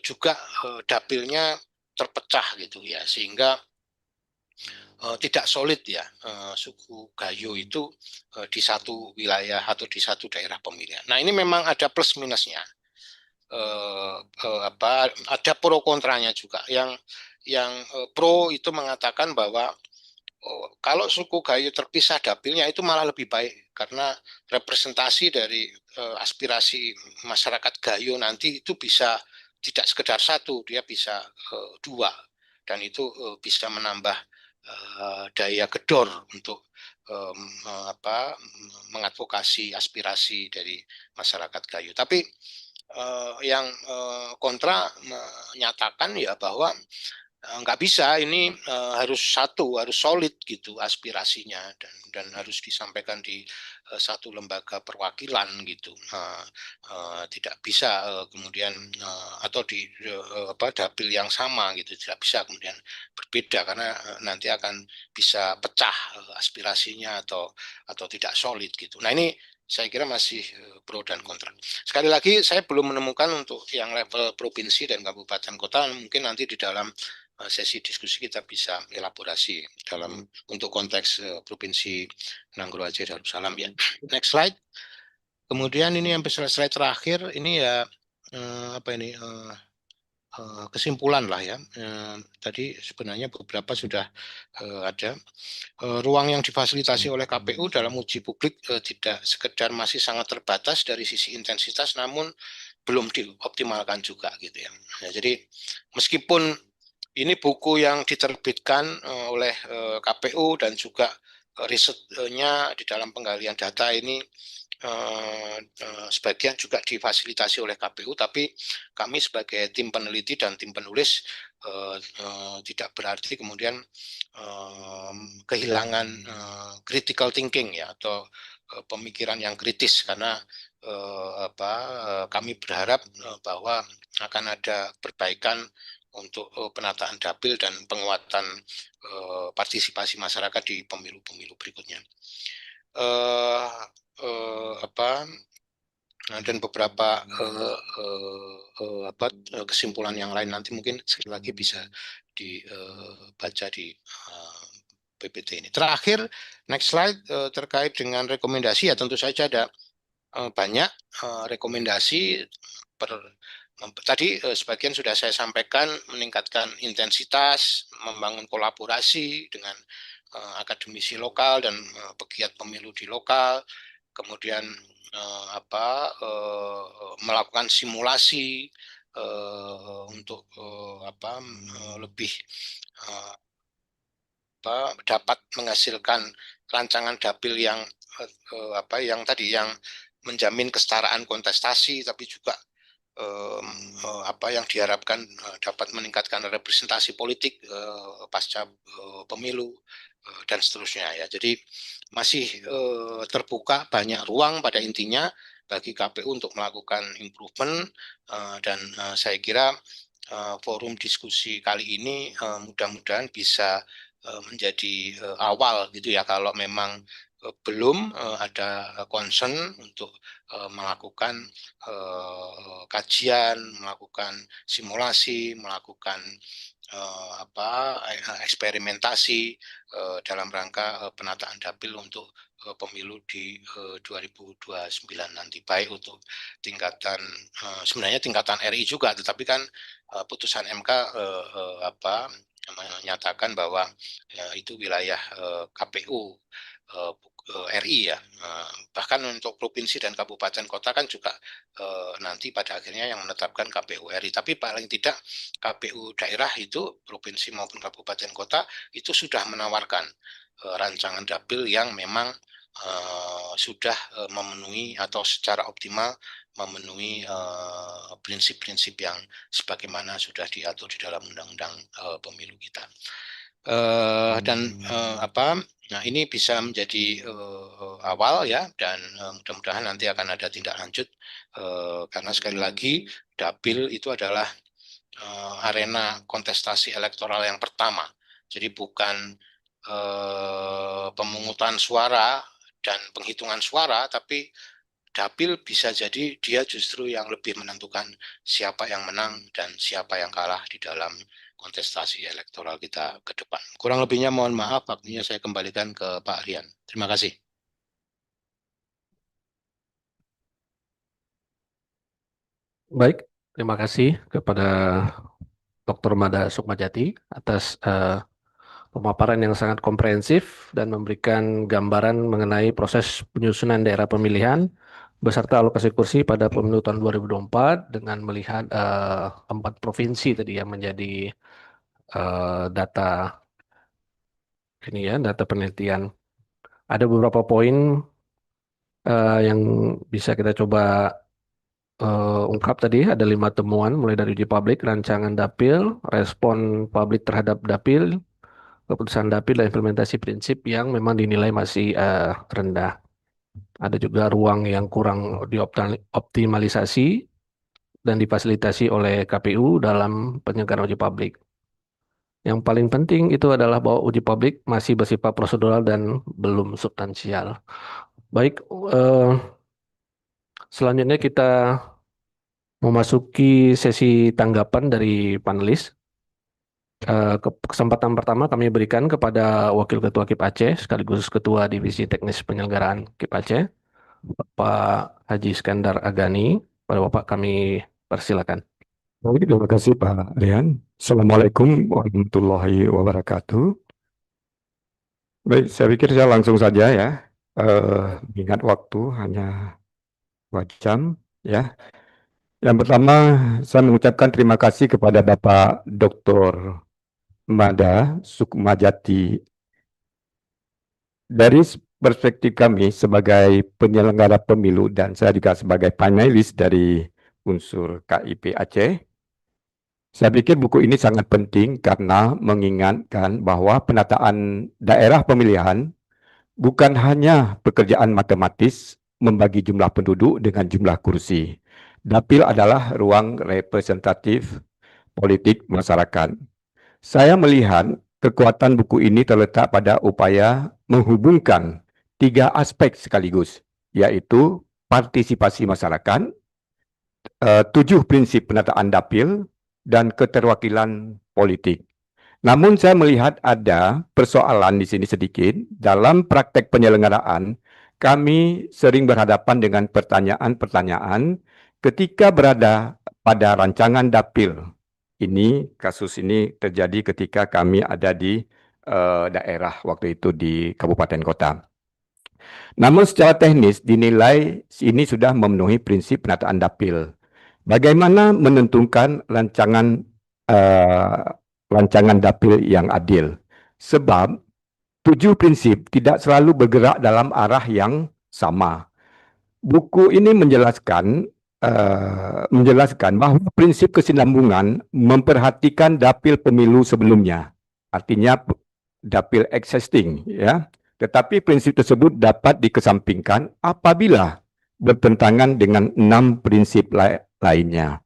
juga dapilnya terpecah gitu ya, sehingga tidak solid ya suku Gayo itu di satu wilayah atau di satu daerah pemilihan. Nah, ini memang ada plus minusnya. Ada pro kontranya juga. Yang pro itu mengatakan bahwa kalau suku Gayo terpisah dapilnya itu malah lebih baik, karena representasi dari aspirasi masyarakat Gayo nanti itu bisa tidak sekedar satu, dia bisa dua, dan itu bisa menambah daya gedor untuk mengadvokasi aspirasi dari masyarakat Gayo. Tapi yang kontra menyatakan ya bahwa nggak bisa, ini harus solid gitu aspirasinya, dan harus disampaikan di satu lembaga perwakilan gitu. Tidak bisa kemudian atau di dapil yang sama gitu, tidak bisa kemudian berbeda, karena nanti akan bisa pecah aspirasinya atau tidak solid gitu. Nah, ini saya kira masih pro dan kontra. Sekali lagi, saya belum menemukan untuk yang level provinsi dan kabupaten kota. Mungkin nanti di dalam sesi diskusi kita bisa elaborasi untuk konteks provinsi Nanggro Aceh Darussalam ya. Next slide. Kemudian ini yang slide terakhir ini ya kesimpulan lah ya. Tadi sebenarnya beberapa sudah ada. Ruang yang difasilitasi oleh KPU dalam uji publik tidak sekedar masih sangat terbatas dari sisi intensitas, namun belum dioptimalkan juga gitu ya. Nah, jadi meskipun ini buku yang diterbitkan oleh KPU dan juga risetnya di dalam penggalian data ini sebagian juga difasilitasi oleh KPU, tapi kami sebagai tim peneliti dan tim penulis tidak berarti kemudian kehilangan critical thinking ya, atau pemikiran yang kritis, karena kami berharap bahwa akan ada perbaikan untuk penataan dapil dan penguatan partisipasi masyarakat di pemilu-pemilu berikutnya. Dan beberapa kesimpulan yang lain nanti mungkin sekali lagi bisa dibaca di PPT ini. Terakhir, next slide, terkait dengan rekomendasi ya, tentu saja ada banyak rekomendasi. Tadi sebagian sudah saya sampaikan, meningkatkan intensitas, membangun kolaborasi dengan akademisi lokal dan pegiat pemilu di lokal, kemudian melakukan simulasi untuk lebih dapat menghasilkan rancangan dapil yang yang menjamin kesetaraan kontestasi, tapi juga apa yang diharapkan dapat meningkatkan representasi politik pasca pemilu dan seterusnya ya. Jadi masih terbuka banyak ruang pada intinya bagi KPU untuk melakukan improvement dan saya kira forum diskusi kali ini mudah-mudahan bisa menjadi awal gitu ya, kalau memang belum ada concern untuk melakukan kajian, melakukan simulasi, melakukan eksperimentasi dalam rangka penataan dapil untuk pemilu di 2029 nanti, baik untuk tingkatan sebenarnya tingkatan RI juga, tetapi kan putusan MK menyatakan bahwa itu wilayah KPU RI ya. Bahkan untuk provinsi dan kabupaten kota kan juga nanti pada akhirnya yang menetapkan KPU RI. Tapi paling tidak KPU daerah itu provinsi maupun kabupaten kota itu sudah menawarkan rancangan dapil yang memang sudah memenuhi atau secara optimal memenuhi prinsip-prinsip yang sebagaimana sudah diatur di dalam undang-undang pemilu kita. Nah ini bisa menjadi awal ya, dan mudah-mudahan nanti akan ada tindak lanjut karena sekali lagi dapil itu adalah arena kontestasi elektoral yang pertama. Jadi bukan pemungutan suara dan penghitungan suara, tapi dapil bisa jadi dia justru yang lebih menentukan siapa yang menang dan siapa yang kalah di dalam kontestasi elektoral kita ke depan. Kurang lebihnya mohon maaf, waktunya saya kembalikan ke Pak Rian. Terima kasih. Baik, terima kasih kepada Dr. Mada Sukmajati atas pemaparan yang sangat komprehensif dan memberikan gambaran mengenai proses penyusunan daerah pemilihan beserta alokasi kursi pada pemilu tahun 2024 dengan melihat 4 provinsi tadi yang menjadi data ini ya, data penelitian. Ada beberapa poin yang bisa kita coba ungkap tadi. Ada 5 temuan mulai dari uji publik, rancangan dapil, respon publik terhadap dapil, keputusan dapil, dan implementasi prinsip yang memang dinilai masih rendah. Ada juga ruang yang kurang dioptimalisasi dan difasilitasi oleh KPU dalam penyelenggaraan uji publik. Yang paling penting itu adalah bahwa uji publik masih bersifat prosedural dan belum substansial. Baik, selanjutnya kita memasuki sesi tanggapan dari panelis. Kesempatan pertama kami berikan kepada Wakil Ketua KIP Aceh sekaligus Ketua Divisi Teknis Penyelenggaraan KIP Aceh, Bapak Haji Iskandar Agani. Pada Bapak kami persilakan. Baik, terima kasih Pak Rian. Assalamualaikum warahmatullahi wabarakatuh. Baik, saya pikir saya langsung saja ya. Ingat waktu hanya 2 jam ya. Yang pertama, saya mengucapkan terima kasih kepada Bapak Dr. Mada Sukmajati. Dari perspektif kami sebagai penyelenggara pemilu dan saya juga sebagai panelis dari unsur KIP Aceh, saya pikir buku ini sangat penting karena mengingatkan bahwa penataan daerah pemilihan bukan hanya pekerjaan matematis membagi jumlah penduduk dengan jumlah kursi. Dapil adalah ruang representatif politik masyarakat. Saya melihat kekuatan buku ini terletak pada upaya menghubungkan 3 aspek sekaligus, yaitu partisipasi masyarakat, 7 prinsip penataan dapil, dan keterwakilan politik. Namun saya melihat ada persoalan di sini sedikit. Dalam praktek penyelenggaraan, kami sering berhadapan dengan pertanyaan-pertanyaan ketika berada pada rancangan dapil. Kasus ini terjadi ketika kami ada di daerah waktu itu di kabupaten kota. Namun secara teknis dinilai ini sudah memenuhi prinsip penataan dapil. Bagaimana menentukan rancangan dapil yang adil? Sebab 7 prinsip tidak selalu bergerak dalam arah yang sama. Buku ini menjelaskan menjelaskan bahwa prinsip kesinambungan memperhatikan dapil pemilu sebelumnya, artinya dapil existing, ya. Tetapi prinsip tersebut dapat dikesampingkan apabila bertentangan dengan 6 prinsip lainnya.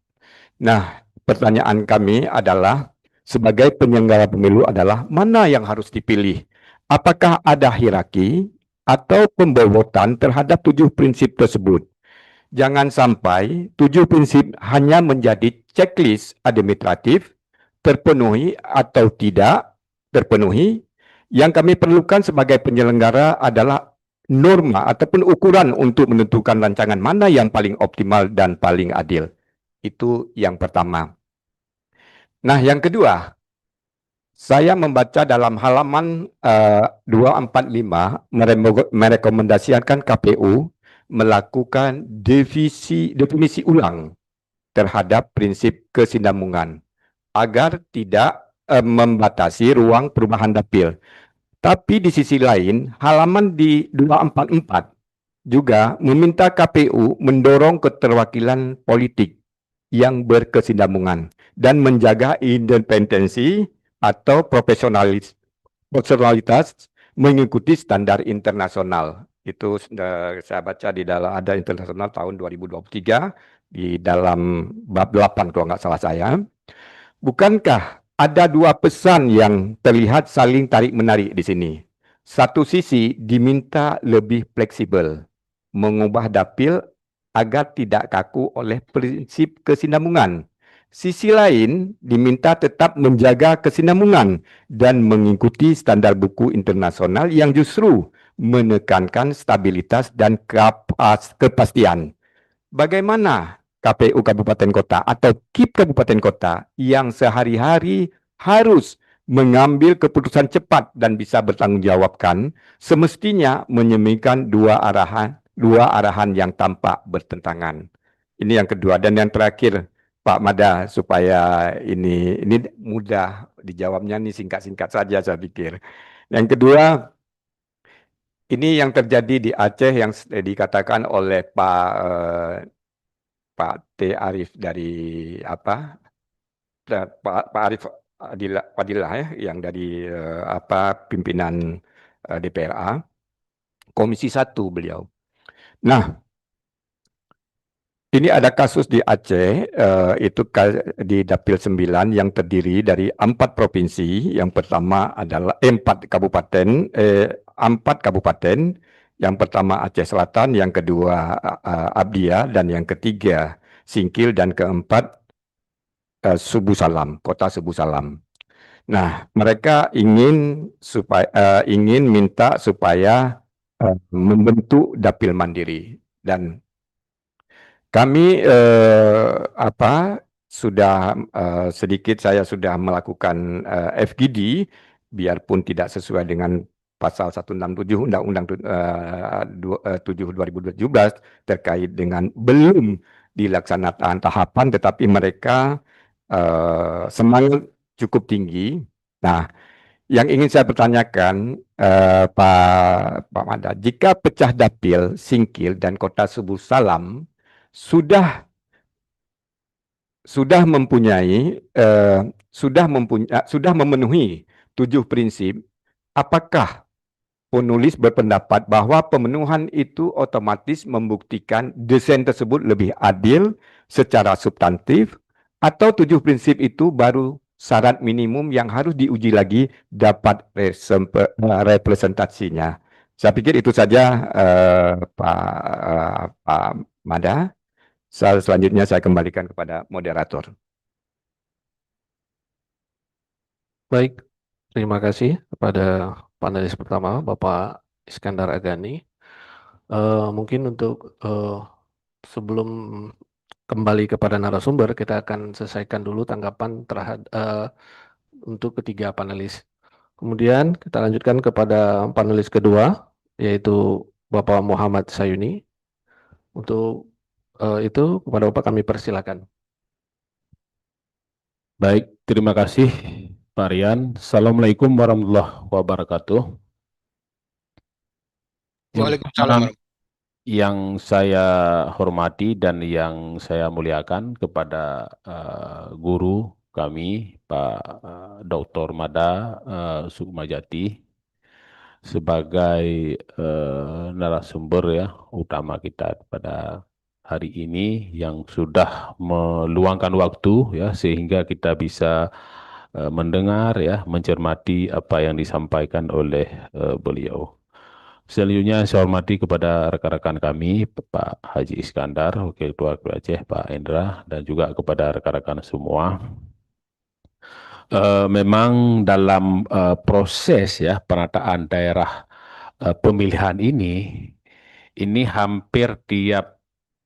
Nah, pertanyaan kami adalah, sebagai penyelenggara pemilu adalah mana yang harus dipilih? Apakah ada hierarki atau pembobotan terhadap 7 prinsip tersebut? Jangan sampai 7 prinsip hanya menjadi checklist administratif, terpenuhi atau tidak terpenuhi. Yang kami perlukan sebagai penyelenggara adalah norma ataupun ukuran untuk menentukan rancangan mana yang paling optimal dan paling adil. Itu yang pertama. Nah, yang kedua, saya membaca dalam halaman 245 merekomendasikan KPU melakukan definisi ulang terhadap prinsip kesinambungan agar tidak membatasi ruang perubahan dapil. Tapi di sisi lain, halaman di 244 juga meminta KPU mendorong keterwakilan politik yang berkesinambungan dan menjaga independensi atau profesionalitas mengikuti standar internasional. Itu saya baca di dalam ada internasional tahun 2023 di dalam bab 8 kalau nggak salah saya. Bukankah ada 2 pesan yang terlihat saling tarik-menarik di sini? Satu sisi diminta lebih fleksibel, mengubah dapil agar tidak kaku oleh prinsip kesinambungan. Sisi lain diminta tetap menjaga kesinambungan dan mengikuti standar buku internasional yang justru menekankan stabilitas dan kepastian. Bagaimana KPU Kabupaten Kota atau KIP Kabupaten Kota yang sehari-hari harus mengambil keputusan cepat dan bisa bertanggung jawabkan, semestinya menyemikan dua arahan yang tampak bertentangan. Ini yang kedua. Dan yang terakhir, Pak Mada, supaya ini mudah dijawabnya, ini singkat-singkat saja saya pikir. Yang kedua, ini yang terjadi di Aceh yang dikatakan oleh Pak T. Arif dari Pak Arif Fadilah ya, yang dari pimpinan DPRA, Komisi 1 beliau. Nah, ini ada kasus di Aceh, itu di Dapil 9 yang terdiri dari 4 provinsi. Yang pertama adalah 4 kabupaten, 4 kabupaten. Yang pertama Aceh Selatan, yang kedua Abdia, dan yang ketiga Singkil, dan keempat Subu Salam, kota Subu Salam. Nah, mereka ingin minta supaya membentuk dapil mandiri, dan kami saya sudah melakukan FGD, biarpun tidak sesuai dengan pasal 167 Undang-Undang 7/2017 terkait dengan belum dilaksanakan tahapan, tetapi mereka semangat cukup tinggi. Nah, yang ingin saya pertanyakan, Pak Mada, jika pecah dapil Singkil dan kota Subu Salam sudah memenuhi 7 prinsip, apakah penulis berpendapat bahwa pemenuhan itu otomatis membuktikan desain tersebut lebih adil secara substantif, atau 7 prinsip itu baru syarat minimum yang harus diuji lagi dapat representasinya? Saya pikir itu saja, Pak Mada. Selanjutnya saya kembalikan kepada moderator. Baik, terima kasih kepada panelis pertama, Bapak Iskandar Agani. Mungkin untuk sebelum kembali kepada narasumber, kita akan selesaikan dulu tanggapan terhadap untuk ketiga panelis. Kemudian kita lanjutkan kepada panelis kedua, yaitu Bapak Muhammad Sayuni. Untuk itu kepada Bapak kami persilakan. Baik, terima kasih Pak Rian. Assalamualaikum warahmatullahi wabarakatuh. Waalaikumsalam. Yang saya hormati dan yang saya muliakan kepada guru kami, Pak Dr. Mada Sukmajati, sebagai narasumber ya utama kita pada hari ini yang sudah meluangkan waktu ya sehingga kita bisa mendengar ya, mencermati apa yang disampaikan oleh beliau. Selanjutnya saya hormati kepada rekan-rekan kami, Pak Haji Iskandar, Wakil Ketua KIP Aceh, Pak Endra, dan juga kepada rekan-rekan semua. Memang dalam proses ya penataan daerah pemilihan ini hampir tiap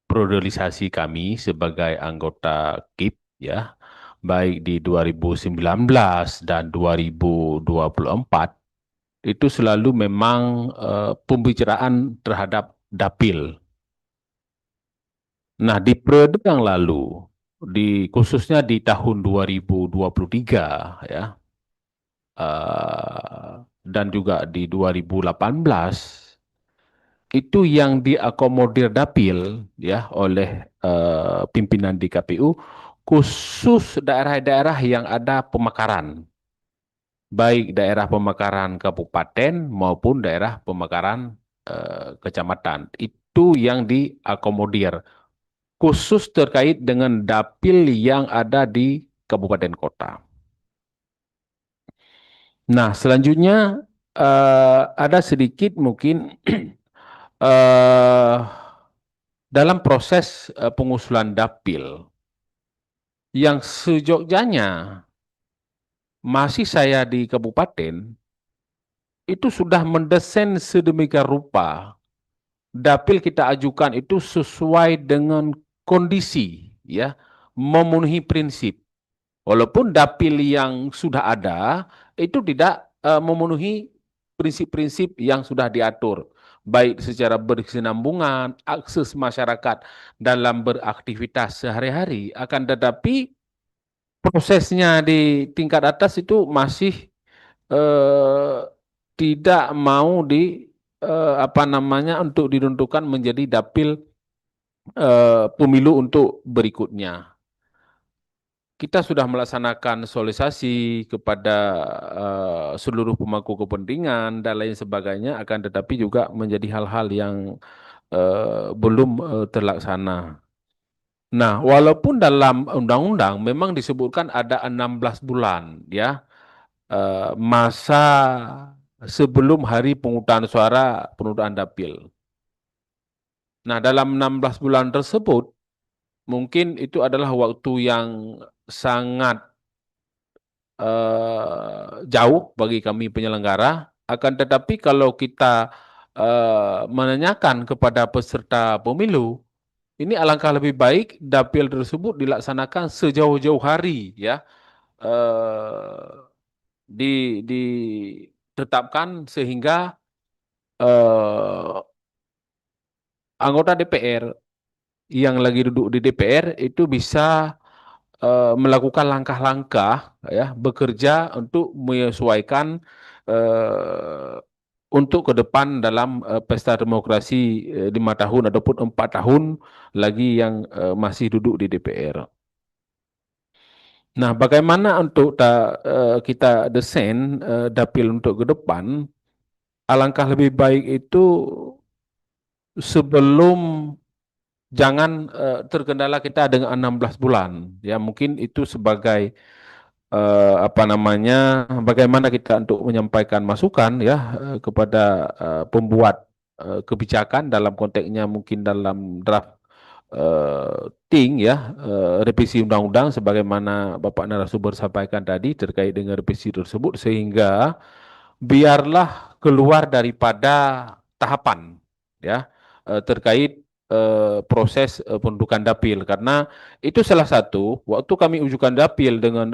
priorisasi kami sebagai anggota KIP ya, baik di 2019 dan 2024 itu selalu memang pembicaraan terhadap dapil. Nah, di periode yang lalu, khususnya di tahun 2023 ya, dan juga di 2018, itu yang diakomodir dapil ya oleh pimpinan di KPU, khusus daerah-daerah yang ada pemekaran. Baik daerah pemekaran kabupaten maupun daerah pemekaran kecamatan. Itu yang diakomodir khusus terkait dengan dapil yang ada di kabupaten kota. Nah, selanjutnya ada sedikit mungkin dalam proses pengusulan dapil yang sejogjanya masih saya di kabupaten itu sudah mendesain sedemikian rupa dapil kita ajukan itu sesuai dengan kondisi ya, memenuhi prinsip. Walaupun dapil yang sudah ada itu tidak memenuhi prinsip-prinsip yang sudah diatur, baik secara berkesinambungan, akses masyarakat dalam beraktivitas sehari-hari, akan tetapi prosesnya di tingkat atas itu masih tidak mau untuk ditentukan menjadi dapil pemilu untuk berikutnya. Kita sudah melaksanakan sosialisasi kepada seluruh pemangku kepentingan dan lain sebagainya, akan tetapi juga menjadi hal-hal yang belum terlaksana. Nah, walaupun dalam undang-undang memang disebutkan ada 16 bulan ya masa sebelum hari pemungutan suara penundaan dapil. Nah, dalam 16 bulan tersebut mungkin itu adalah waktu yang sangat jauh bagi kami penyelenggara, akan tetapi kalau kita menanyakan kepada peserta pemilu, ini alangkah lebih baik dapil tersebut dilaksanakan sejauh-jauh hari ya, ditetapkan sehingga anggota DPR yang lagi duduk di DPR itu bisa melakukan langkah-langkah ya, bekerja untuk menyesuaikan untuk ke depan dalam pesta demokrasi 5 tahun ataupun 4 tahun lagi yang masih duduk di DPR. Nah, bagaimana untuk kita desain dapil untuk ke depan? Alangkah lebih baik itu sebelum jangan terkendala kita dengan 16 bulan. Ya, mungkin itu sebagai bagaimana kita untuk menyampaikan masukan ya kepada pembuat kebijakan, dalam konteksnya mungkin dalam draft ting ya, revisi undang-undang sebagaimana Bapak narasumber sampaikan tadi terkait dengan revisi tersebut, sehingga biarlah keluar daripada tahapan ya terkait proses pendudukan dapil, karena itu salah satu waktu kami ujukan dapil dengan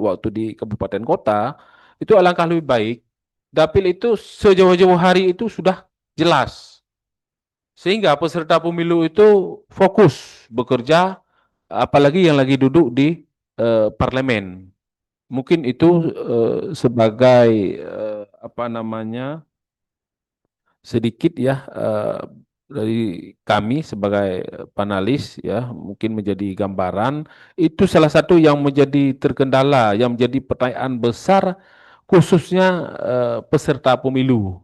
waktu di kabupaten kota, itu alangkah lebih baik dapil itu sejauh-jauh hari itu sudah jelas, sehingga peserta pemilu itu fokus bekerja, apalagi yang lagi duduk di parlemen. Mungkin itu sebagai sedikit ya dari kami sebagai panelis ya mungkin menjadi gambaran itu salah satu yang menjadi terkendala, yang menjadi pertanyaan besar khususnya peserta pemilu.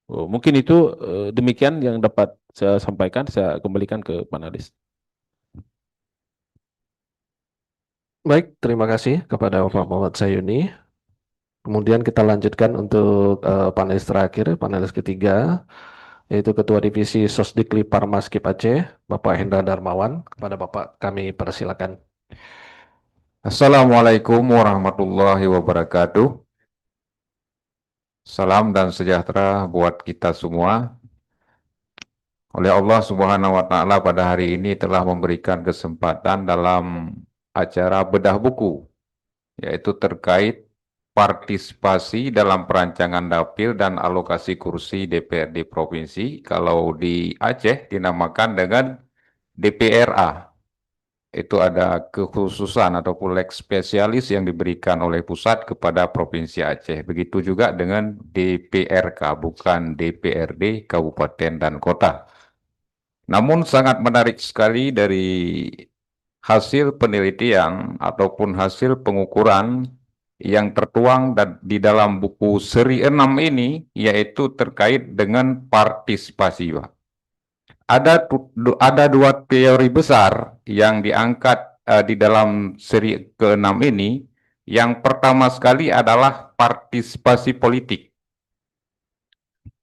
Mungkin itu demikian yang dapat saya sampaikan, saya kembalikan ke panelis. Baik, terima kasih kepada Bapak Muhammad Sayuni. Kemudian kita lanjutkan untuk panelis terakhir, panelis ketiga, yaitu Ketua Divisi Sosdikli Parmas KIP Aceh, Bapak Hendra Darmawan. Kepada Bapak kami persilakan. Assalamualaikum warahmatullahi wabarakatuh. Salam dan sejahtera buat kita semua. Oleh Allah Subhanahu wa Ta'ala pada hari ini telah memberikan kesempatan dalam acara bedah buku, yaitu terkait partisipasi dalam perancangan dapil dan alokasi kursi DPRD provinsi. Kalau di Aceh dinamakan dengan DPRA. Itu ada kekhususan ataupun leg spesialis yang diberikan oleh pusat kepada Provinsi Aceh. Begitu juga dengan DPRK, bukan DPRD Kabupaten dan Kota. Namun sangat menarik sekali dari hasil penelitian ataupun hasil pengukuran yang tertuang di dalam buku seri 6 ini, yaitu terkait dengan partisipasi, Pak. Ada dua teori besar yang diangkat di dalam seri ke-6 ini. Yang pertama sekali adalah partisipasi politik,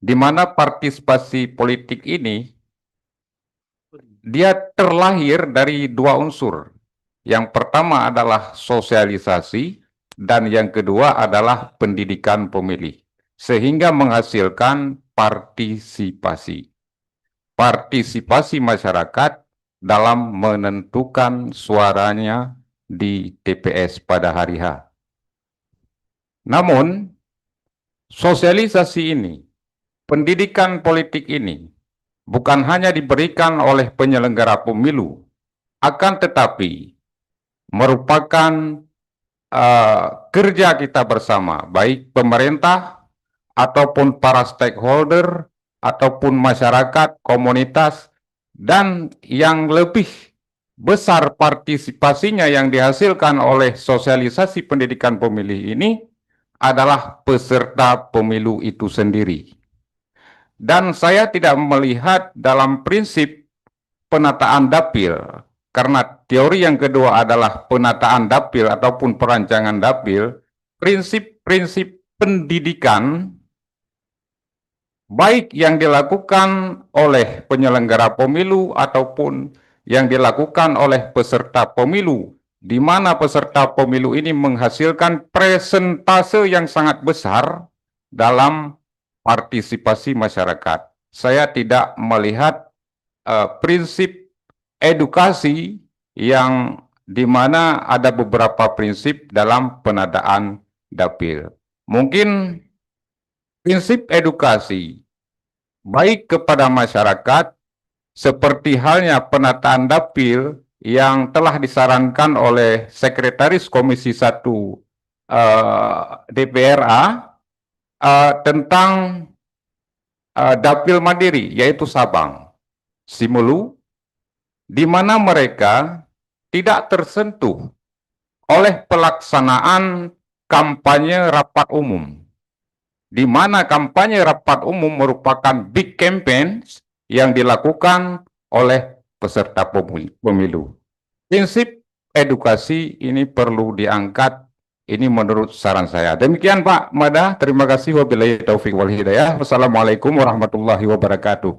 di mana partisipasi politik ini dia terlahir dari dua unsur. Yang pertama adalah sosialisasi dan yang kedua adalah pendidikan pemilih, sehingga menghasilkan partisipasi. Partisipasi masyarakat dalam menentukan suaranya di TPS pada hari H. Namun, sosialisasi ini, pendidikan politik ini, bukan hanya diberikan oleh penyelenggara pemilu, akan tetapi merupakan kerja kita bersama, baik pemerintah ataupun para stakeholder, ataupun masyarakat, komunitas, dan yang lebih besar partisipasinya yang dihasilkan oleh sosialisasi pendidikan pemilih ini adalah peserta pemilu itu sendiri. Dan saya tidak melihat dalam prinsip penataan dapil, karena teori yang kedua adalah penataan dapil ataupun perancangan dapil, prinsip-prinsip pendidikan baik yang dilakukan oleh penyelenggara pemilu ataupun yang dilakukan oleh peserta pemilu, di mana peserta pemilu ini menghasilkan presentase yang sangat besar dalam partisipasi masyarakat. Saya tidak melihat prinsip edukasi yang di mana ada beberapa prinsip dalam penadaan dapil. Mungkin prinsip edukasi baik kepada masyarakat seperti halnya penataan dapil yang telah disarankan oleh Sekretaris Komisi 1 DPRA tentang dapil mandiri, yaitu Sabang, Simelu, di mana mereka tidak tersentuh oleh pelaksanaan kampanye rapat umum, di mana kampanye rapat umum merupakan big campaign yang dilakukan oleh peserta pemilu. Prinsip edukasi ini perlu diangkat, ini menurut saran saya. Demikian Pak Mada, terima kasih. Wabillahi taufiq wal hidayah. Wassalamualaikum warahmatullahi wabarakatuh.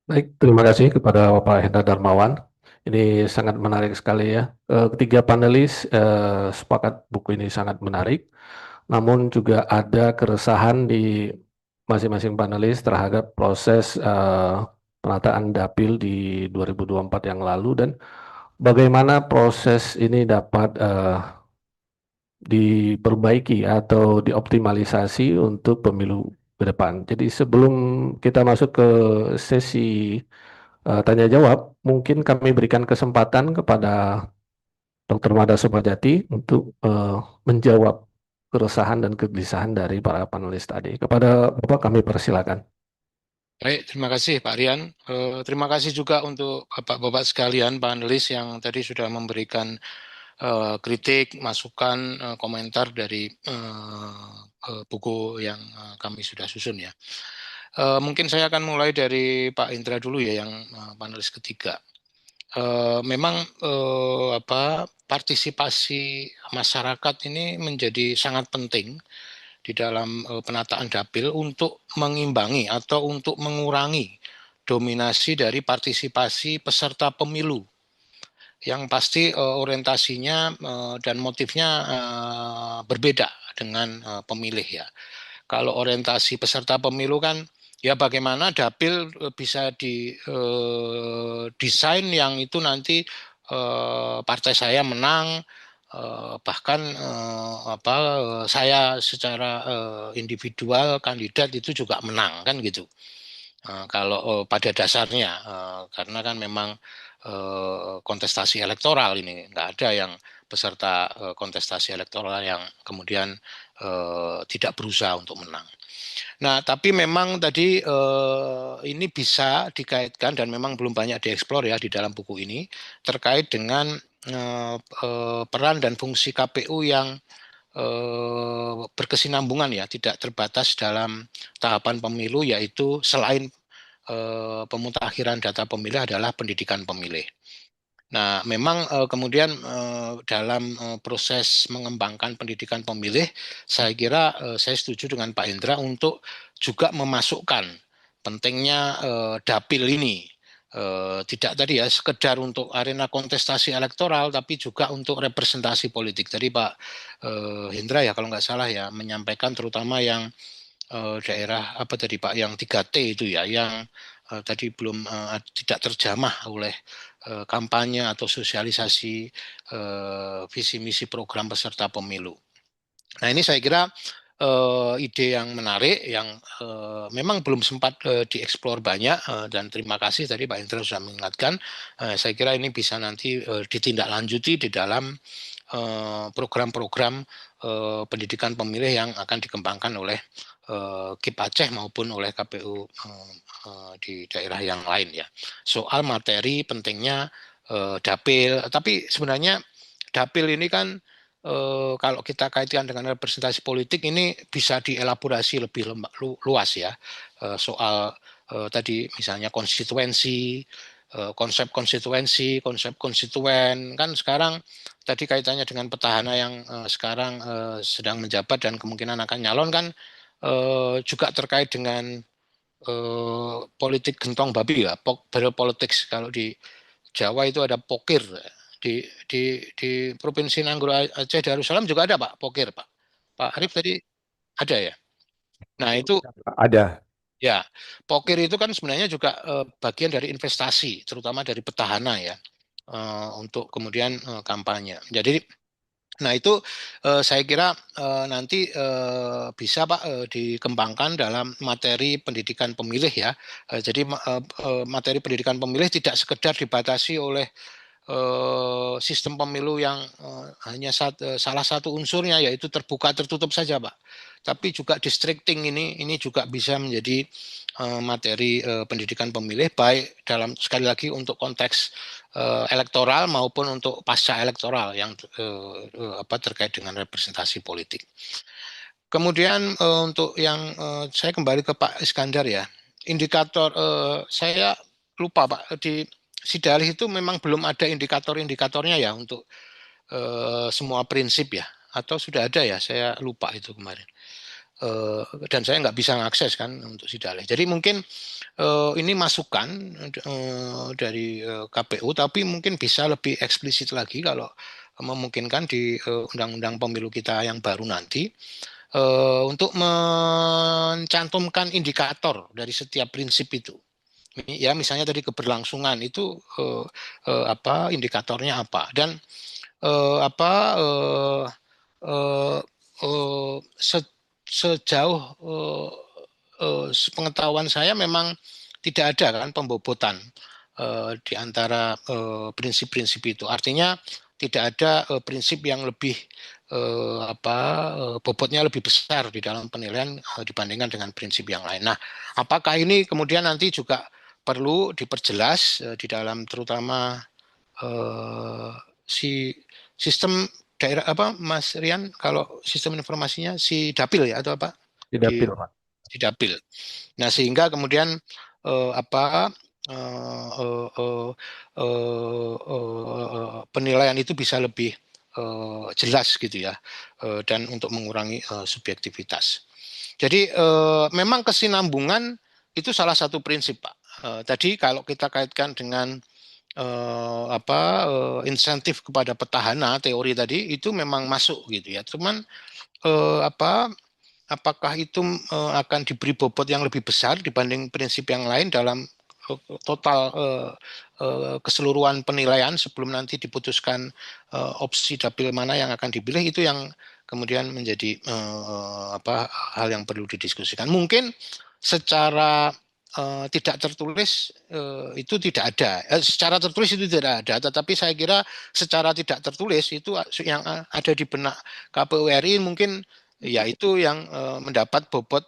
Baik, terima kasih kepada Bapak Hendra Darmawan. Ini sangat menarik sekali ya. Ketiga panelis sepakat buku ini sangat menarik. Namun juga ada keresahan di masing-masing panelis terhadap proses penataan dapil di 2024 yang lalu dan bagaimana proses ini dapat diperbaiki atau dioptimalisasi untuk pemilu ke depan. Jadi sebelum kita masuk ke sesi tanya jawab, mungkin kami berikan kesempatan kepada Dr. Mada Supajati untuk menjawab keresahan dan kegelisahan dari para panelis tadi. Kepada Bapak kami persilakan. Baik, terima kasih Pak Rian. Terima kasih juga untuk Bapak-Bapak sekalian panelis yang tadi sudah memberikan kritik, masukan, komentar dari buku yang kami sudah susun ya. Mungkin saya akan mulai dari Pak Indra dulu ya, yang panelis ketiga. Memang partisipasi masyarakat ini menjadi sangat penting di dalam penataan dapil untuk mengimbangi atau untuk mengurangi dominasi dari partisipasi peserta pemilu yang pasti orientasinya dan motifnya berbeda dengan pemilih ya. Kalau orientasi peserta pemilu kan ya bagaimana dapil bisa didesain yang itu nanti partai saya menang, bahkan saya secara individual kandidat itu juga menang kan gitu. Kalau pada dasarnya karena kan memang kontestasi elektoral ini nggak ada yang peserta kontestasi elektoral yang kemudian tidak berusaha untuk menang. Nah, tapi memang tadi ini bisa dikaitkan dan memang belum banyak dieksplor ya di dalam buku ini terkait dengan peran dan fungsi KPU yang berkesinambungan ya, tidak terbatas dalam tahapan pemilu, yaitu selain pemutakhiran data pemilih adalah pendidikan pemilih. Nah, memang kemudian dalam proses mengembangkan pendidikan pemilih, saya kira saya setuju dengan Pak Indra untuk juga memasukkan pentingnya dapil ini. Tidak tadi ya sekedar untuk arena kontestasi elektoral, tapi juga untuk representasi politik. Tadi Pak Hendra ya kalau nggak salah ya menyampaikan terutama yang daerah apa tadi Pak yang 3T itu ya, yang tadi belum tidak terjamah oleh kampanye atau sosialisasi visi misi program peserta pemilu. Nah ini saya kira ide yang menarik yang memang belum sempat dieksplor banyak dan terima kasih tadi Pak Indra sudah mengingatkan. Saya kira ini bisa nanti ditindaklanjuti di dalam program-program pendidikan pemilih yang akan dikembangkan oleh KIP Aceh maupun oleh KPU di daerah yang lain ya. Soal materi pentingnya dapil, tapi sebenarnya dapil ini kan kalau kita kaitkan dengan representasi politik ini bisa dielaborasi lebih luas ya, soal tadi misalnya konstituensi, konsep konstituensi, konsep konstituen kan sekarang tadi kaitannya dengan petahana yang sekarang sedang menjabat dan kemungkinan akan nyalon kan juga terkait dengan politik gentong babi ya, barrel politics kalau di Jawa itu ada pokir. Di Provinsi Nanggro Aceh Darussalam juga ada Pak pokir Pak. Pak Arif tadi ada ya. Nah itu Ada. ya pokir itu kan sebenarnya juga bagian dari investasi terutama dari petahana ya untuk kemudian kampanye. Jadi nah itu saya kira nanti bisa Pak dikembangkan dalam materi pendidikan pemilih ya. Jadi materi pendidikan pemilih tidak sekedar dibatasi oleh sistem pemilu yang hanya salah satu unsurnya yaitu terbuka tertutup saja Pak. Tapi juga districting ini juga bisa menjadi materi pendidikan pemilih baik dalam sekali lagi untuk konteks elektoral maupun untuk pasca elektoral yang terkait dengan representasi politik. Kemudian untuk yang saya kembali ke Pak Iskandar ya, indikator saya lupa Pak di Sidalih itu memang belum ada indikator-indikatornya ya untuk semua prinsip ya, atau sudah ada ya, saya lupa itu kemarin. Dan saya nggak bisa mengakses kan untuk Sidalih. Jadi mungkin ini masukan dari KPU, tapi mungkin bisa lebih eksplisit lagi kalau memungkinkan di undang-undang pemilu kita yang baru nanti untuk mencantumkan indikator dari setiap prinsip itu. Ya misalnya tadi keberlangsungan itu indikatornya apa dan sejauh pengetahuan saya memang tidak ada kan pembobotan di antara prinsip-prinsip itu. Artinya tidak ada prinsip yang lebih bobotnya lebih besar di dalam penilaian dibandingkan dengan prinsip yang lain. Nah, apakah ini kemudian nanti juga perlu diperjelas di dalam terutama si sistem daerah apa Mas Rian, kalau sistem informasinya si dapil ya atau apa? Tidak Di, pil. di dapil. Nah, sehingga kemudian penilaian itu bisa lebih jelas gitu ya, dan untuk mengurangi subjektivitas. Jadi memang kesinambungan itu salah satu prinsip, Pak. Tadi kalau kita kaitkan dengan insentif kepada petahana, teori tadi itu memang masuk gitu ya. Cuman apakah itu akan diberi bobot yang lebih besar dibanding prinsip yang lain dalam total keseluruhan penilaian sebelum nanti diputuskan opsi dapil mana yang akan dipilih, itu yang kemudian menjadi hal yang perlu didiskusikan. Mungkin secara tidak tertulis itu tidak ada, secara tertulis itu tidak ada, tetapi saya kira secara tidak tertulis itu yang ada di benak KPU RI mungkin ya itu yang mendapat bobot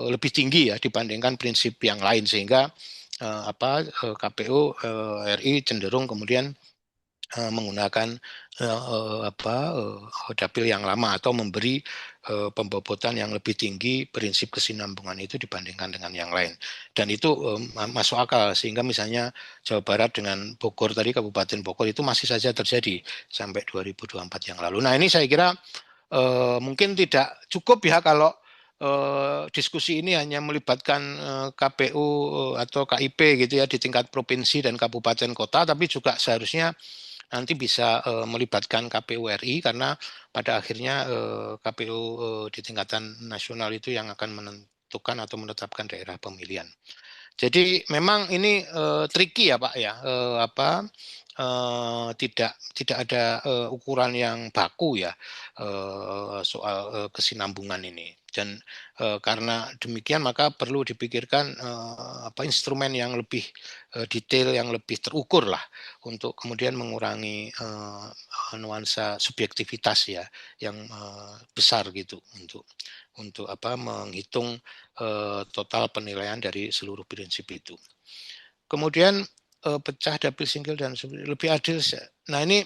lebih tinggi ya dibandingkan prinsip yang lain, sehingga KPU RI cenderung kemudian menggunakan dapil yang lama atau memberi pembobotan yang lebih tinggi prinsip kesinambungan itu dibandingkan dengan yang lain, dan itu masuk akal, sehingga misalnya Jawa Barat dengan Bogor tadi, Kabupaten Bogor itu masih saja terjadi sampai 2024 yang lalu. Nah, ini saya kira mungkin tidak cukup ya kalau diskusi ini hanya melibatkan KPU atau KIP gitu ya di tingkat provinsi dan kabupaten kota, tapi juga seharusnya nanti bisa melibatkan KPU RI, karena pada akhirnya KPU di tingkatan nasional itu yang akan menentukan atau menetapkan daerah pemilihan. Jadi memang ini tricky ya Pak ya, tidak ada ukuran yang baku ya soal kesinambungan ini, dan karena demikian maka perlu dipikirkan instrumen yang lebih detail, yang lebih terukur lah untuk kemudian mengurangi nuansa subjektivitas ya yang besar gitu untuk menghitung total penilaian dari seluruh prinsip itu. Kemudian pecah dapil single dan lebih adil. Nah, ini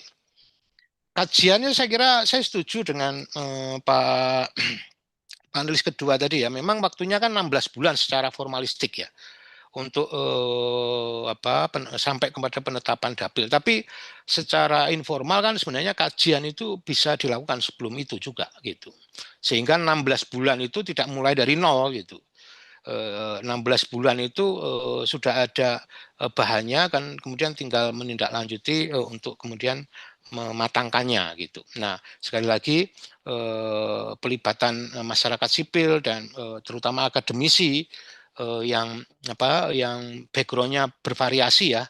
kajiannya saya kira saya setuju dengan Pak panelis kedua tadi ya. Memang waktunya kan 16 bulan secara formalistik ya untuk sampai kepada penetapan dapil. Tapi secara informal kan sebenarnya kajian itu bisa dilakukan sebelum itu juga gitu. Sehingga 16 bulan itu tidak mulai dari nol gitu. 16 bulan itu sudah ada bahannya, kan kemudian tinggal menindaklanjuti untuk kemudian mematangkannya gitu. Nah, sekali lagi pelibatan masyarakat sipil dan terutama akademisi yang backgroundnya bervariasi ya,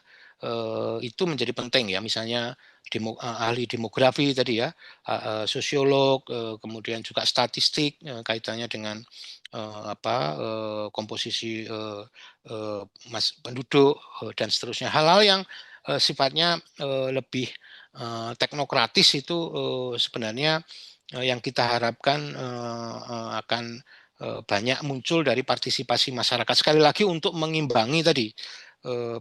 itu menjadi penting ya. Misalnya ahli demografi tadi ya, sosiolog, kemudian juga statistik kaitannya dengan komposisi penduduk dan seterusnya. Hal-hal yang sifatnya lebih teknokratis itu sebenarnya yang kita harapkan akan banyak muncul dari partisipasi masyarakat. Sekali lagi untuk mengimbangi tadi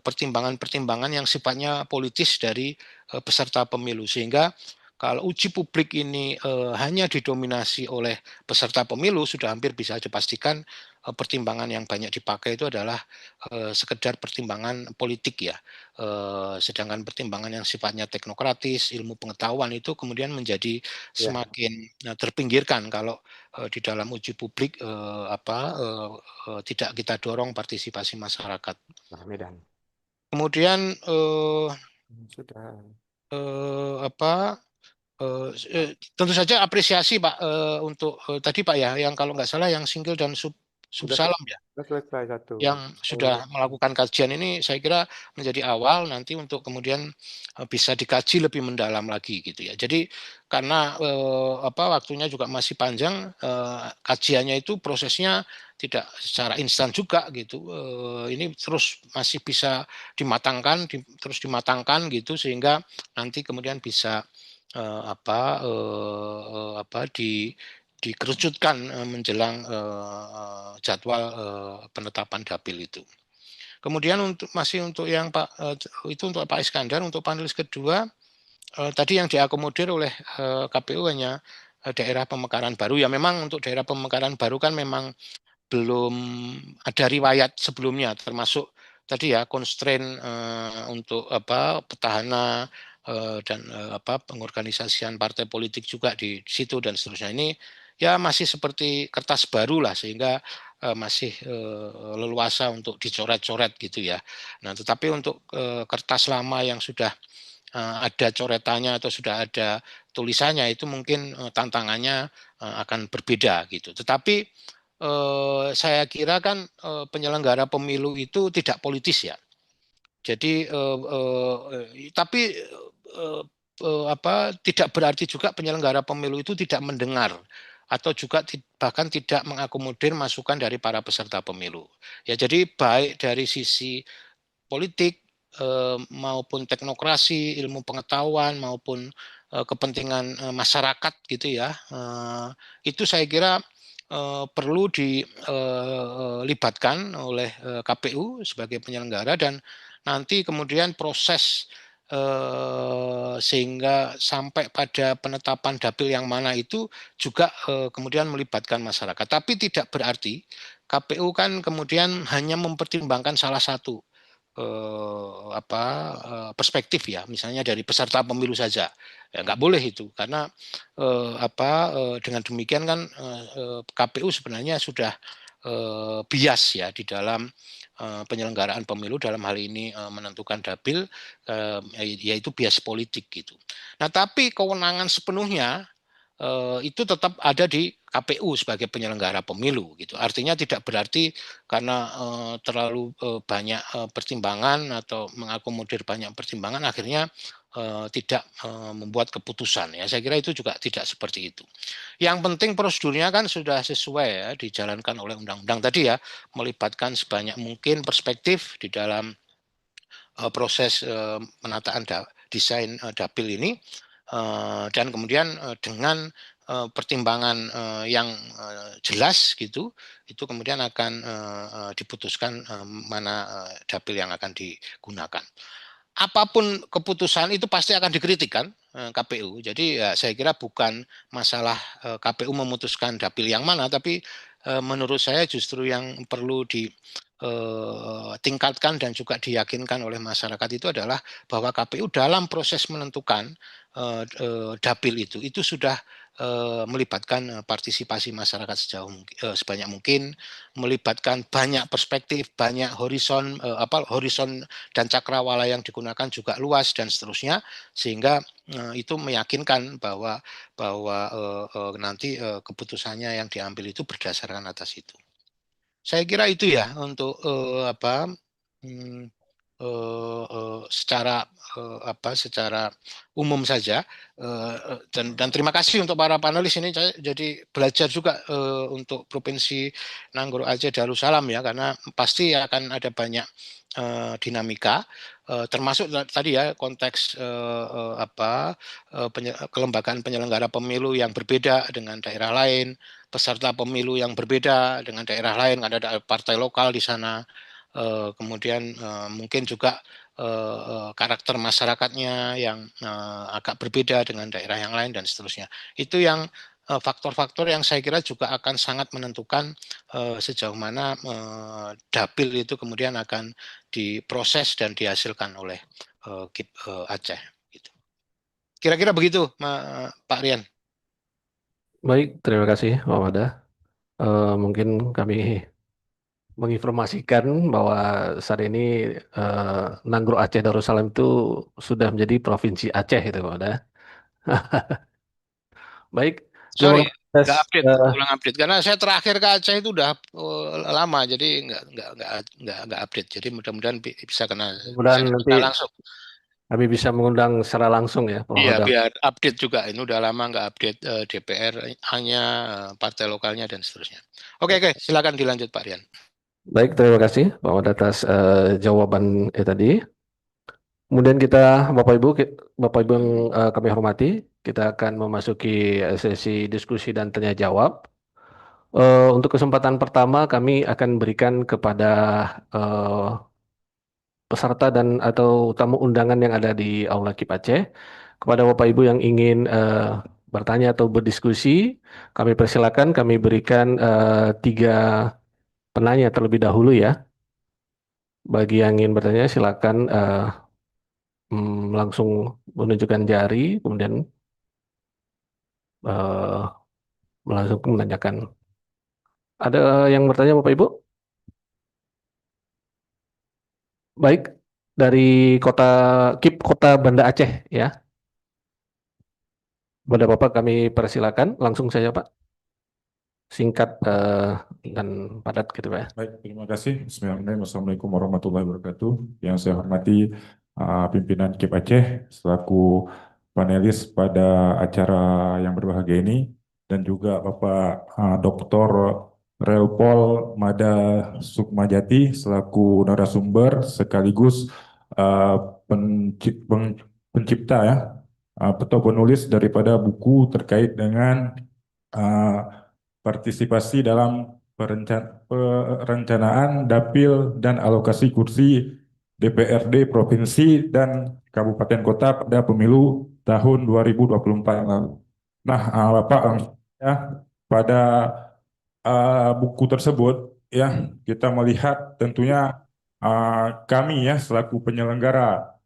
pertimbangan-pertimbangan yang sifatnya politis dari peserta pemilu, sehingga kalau uji publik ini hanya didominasi oleh peserta pemilu, sudah hampir bisa dipastikan pertimbangan yang banyak dipakai itu adalah sekedar pertimbangan politik ya. Sedangkan pertimbangan yang sifatnya teknokratis, ilmu pengetahuan itu kemudian menjadi semakin terpinggirkan kalau di dalam uji publik tidak kita dorong partisipasi masyarakat. Medan. Kemudian Sudah. tentu saja apresiasi Pak untuk tadi Pak ya, yang kalau nggak salah yang single dan subsalam ya, Selesai satu. yang sudah melakukan kajian ini, saya kira menjadi awal nanti untuk kemudian bisa dikaji lebih mendalam lagi gitu ya. Jadi karena waktunya juga masih panjang, kajiannya itu prosesnya tidak secara instan juga gitu. Ini terus masih bisa dimatangkan, terus dimatangkan gitu, sehingga nanti kemudian bisa dikerucutkan menjelang jadwal penetapan dapil itu. Kemudian untuk yang itu untuk Pak Iskandar, untuk panelis kedua tadi yang diakomodir oleh KPU hanya daerah pemekaran baru. Ya memang untuk daerah pemekaran baru kan memang belum ada riwayat sebelumnya, termasuk tadi ya constraint untuk petahana dan pengorganisasian partai politik juga di situ dan seterusnya. Ini ya masih seperti kertas baru lah, sehingga masih leluasa untuk dicoret-coret gitu ya. Nah, tetapi untuk kertas lama yang sudah ada coretannya atau sudah ada tulisannya, itu mungkin tantangannya akan berbeda gitu. Tetapi saya kira kan penyelenggara pemilu itu tidak politis ya. Jadi tapi tidak berarti juga penyelenggara pemilu itu tidak mendengar atau juga bahkan tidak mengakomodir masukan dari para peserta pemilu. Ya, jadi baik dari sisi politik maupun teknokrasi, ilmu pengetahuan maupun kepentingan masyarakat gitu ya, itu saya kira perlu dilibatkan oleh KPU sebagai penyelenggara, dan nanti kemudian proses sehingga sampai pada penetapan dapil yang mana itu juga kemudian melibatkan masyarakat. Tapi tidak berarti KPU kan kemudian hanya mempertimbangkan salah satu perspektif ya, misalnya dari peserta pemilu saja. Ya, nggak boleh itu, karena dengan demikian kan KPU sebenarnya sudah bias ya di dalam penyelenggaraan pemilu, dalam hal ini menentukan dapil, yaitu bias politik gitu. Nah, tapi kewenangan sepenuhnya itu tetap ada di KPU sebagai penyelenggara pemilu gitu. Artinya tidak berarti karena terlalu banyak pertimbangan atau mengakomodir banyak pertimbangan akhirnya tidak membuat keputusan ya. Saya kira itu juga tidak seperti itu. Yang penting prosedurnya kan sudah sesuai ya, dijalankan oleh undang-undang tadi ya, melibatkan sebanyak mungkin perspektif di dalam proses penataan desain dapil ini, dan kemudian dengan pertimbangan yang jelas gitu, itu kemudian akan diputuskan mana dapil yang akan digunakan. Apapun keputusan itu pasti akan dikritik kan KPU. Jadi ya saya kira bukan masalah KPU memutuskan dapil yang mana, tapi menurut saya justru yang perlu ditingkatkan dan juga diyakinkan oleh masyarakat itu adalah bahwa KPU dalam proses menentukan dapil itu sudah melibatkan partisipasi masyarakat sebanyak mungkin, melibatkan banyak perspektif, banyak horizon dan cakrawala yang digunakan juga luas dan seterusnya, sehingga itu meyakinkan bahwa nanti keputusannya yang diambil itu berdasarkan atas itu. Saya kira itu ya untuk secara umum saja, dan terima kasih untuk para panelis ini. Saya jadi belajar juga untuk Provinsi Nanggro Aceh Darussalam ya, karena pasti akan ada banyak dinamika, termasuk tadi ya konteks kelembagaan penyelenggara pemilu yang berbeda dengan daerah lain, peserta pemilu yang berbeda dengan daerah lain, ada partai lokal di sana. Kemudian mungkin juga karakter masyarakatnya yang agak berbeda dengan daerah yang lain dan seterusnya. Itu yang faktor-faktor yang saya kira juga akan sangat menentukan sejauh mana dapil itu kemudian akan diproses dan dihasilkan oleh KIP Aceh. Kira-kira begitu, Pak Rian. Baik, terima kasih Pak Mada. Mungkin kami menginformasikan bahwa saat ini Nanggro Aceh Darussalam itu sudah menjadi Provinsi Aceh itu Pak Mada. Baik, terima Sorry, kasih nggak update, ulang update. Karena saya terakhir ke Aceh itu udah lama, jadi nggak update. Jadi mudah-mudahan bisa nanti langsung. kami bisa mengundang secara langsung ya, Pak Iya, Hodam. biar update juga. Ini udah lama nggak update DPR, hanya partai lokalnya dan seterusnya. Oke, silakan dilanjut Pak Rian. Baik, terima kasih Pak Wad atas jawaban tadi. Kemudian kita Bapak Ibu yang kami hormati, kita akan memasuki sesi diskusi dan tanya jawab. Untuk kesempatan pertama kami akan berikan kepada peserta dan atau tamu undangan yang ada di Aula KIP Aceh. Kepada Bapak Ibu yang ingin bertanya atau berdiskusi, kami persilakan, kami berikan 3 penanya terlebih dahulu ya. Bagi yang ingin bertanya silakan langsung menunjukkan jari, kemudian langsung menanyakan. Ada yang bertanya Bapak Ibu? Baik, dari KIP Kota Banda Aceh ya. Kepada Bapak kami persilakan, langsung saja Pak. Singkat dan padat gitu Pak. Baik, terima kasih. Bismillahirrahmanirrahim. Assalamualaikum warahmatullahi wabarakatuh. Yang saya hormati pimpinan KIP Aceh selaku panelis pada acara yang berbahagia ini dan juga Bapak Dr. Relpol Mada Sukmajati selaku narasumber sekaligus pencipta ya atau penulis daripada buku terkait dengan partisipasi dalam perencanaan dapil dan alokasi kursi DPRD provinsi dan kabupaten kota pada pemilu tahun 2024 yang lalu. Nah, Bapak ya pada buku tersebut ya kita melihat tentunya kami ya selaku penyelenggara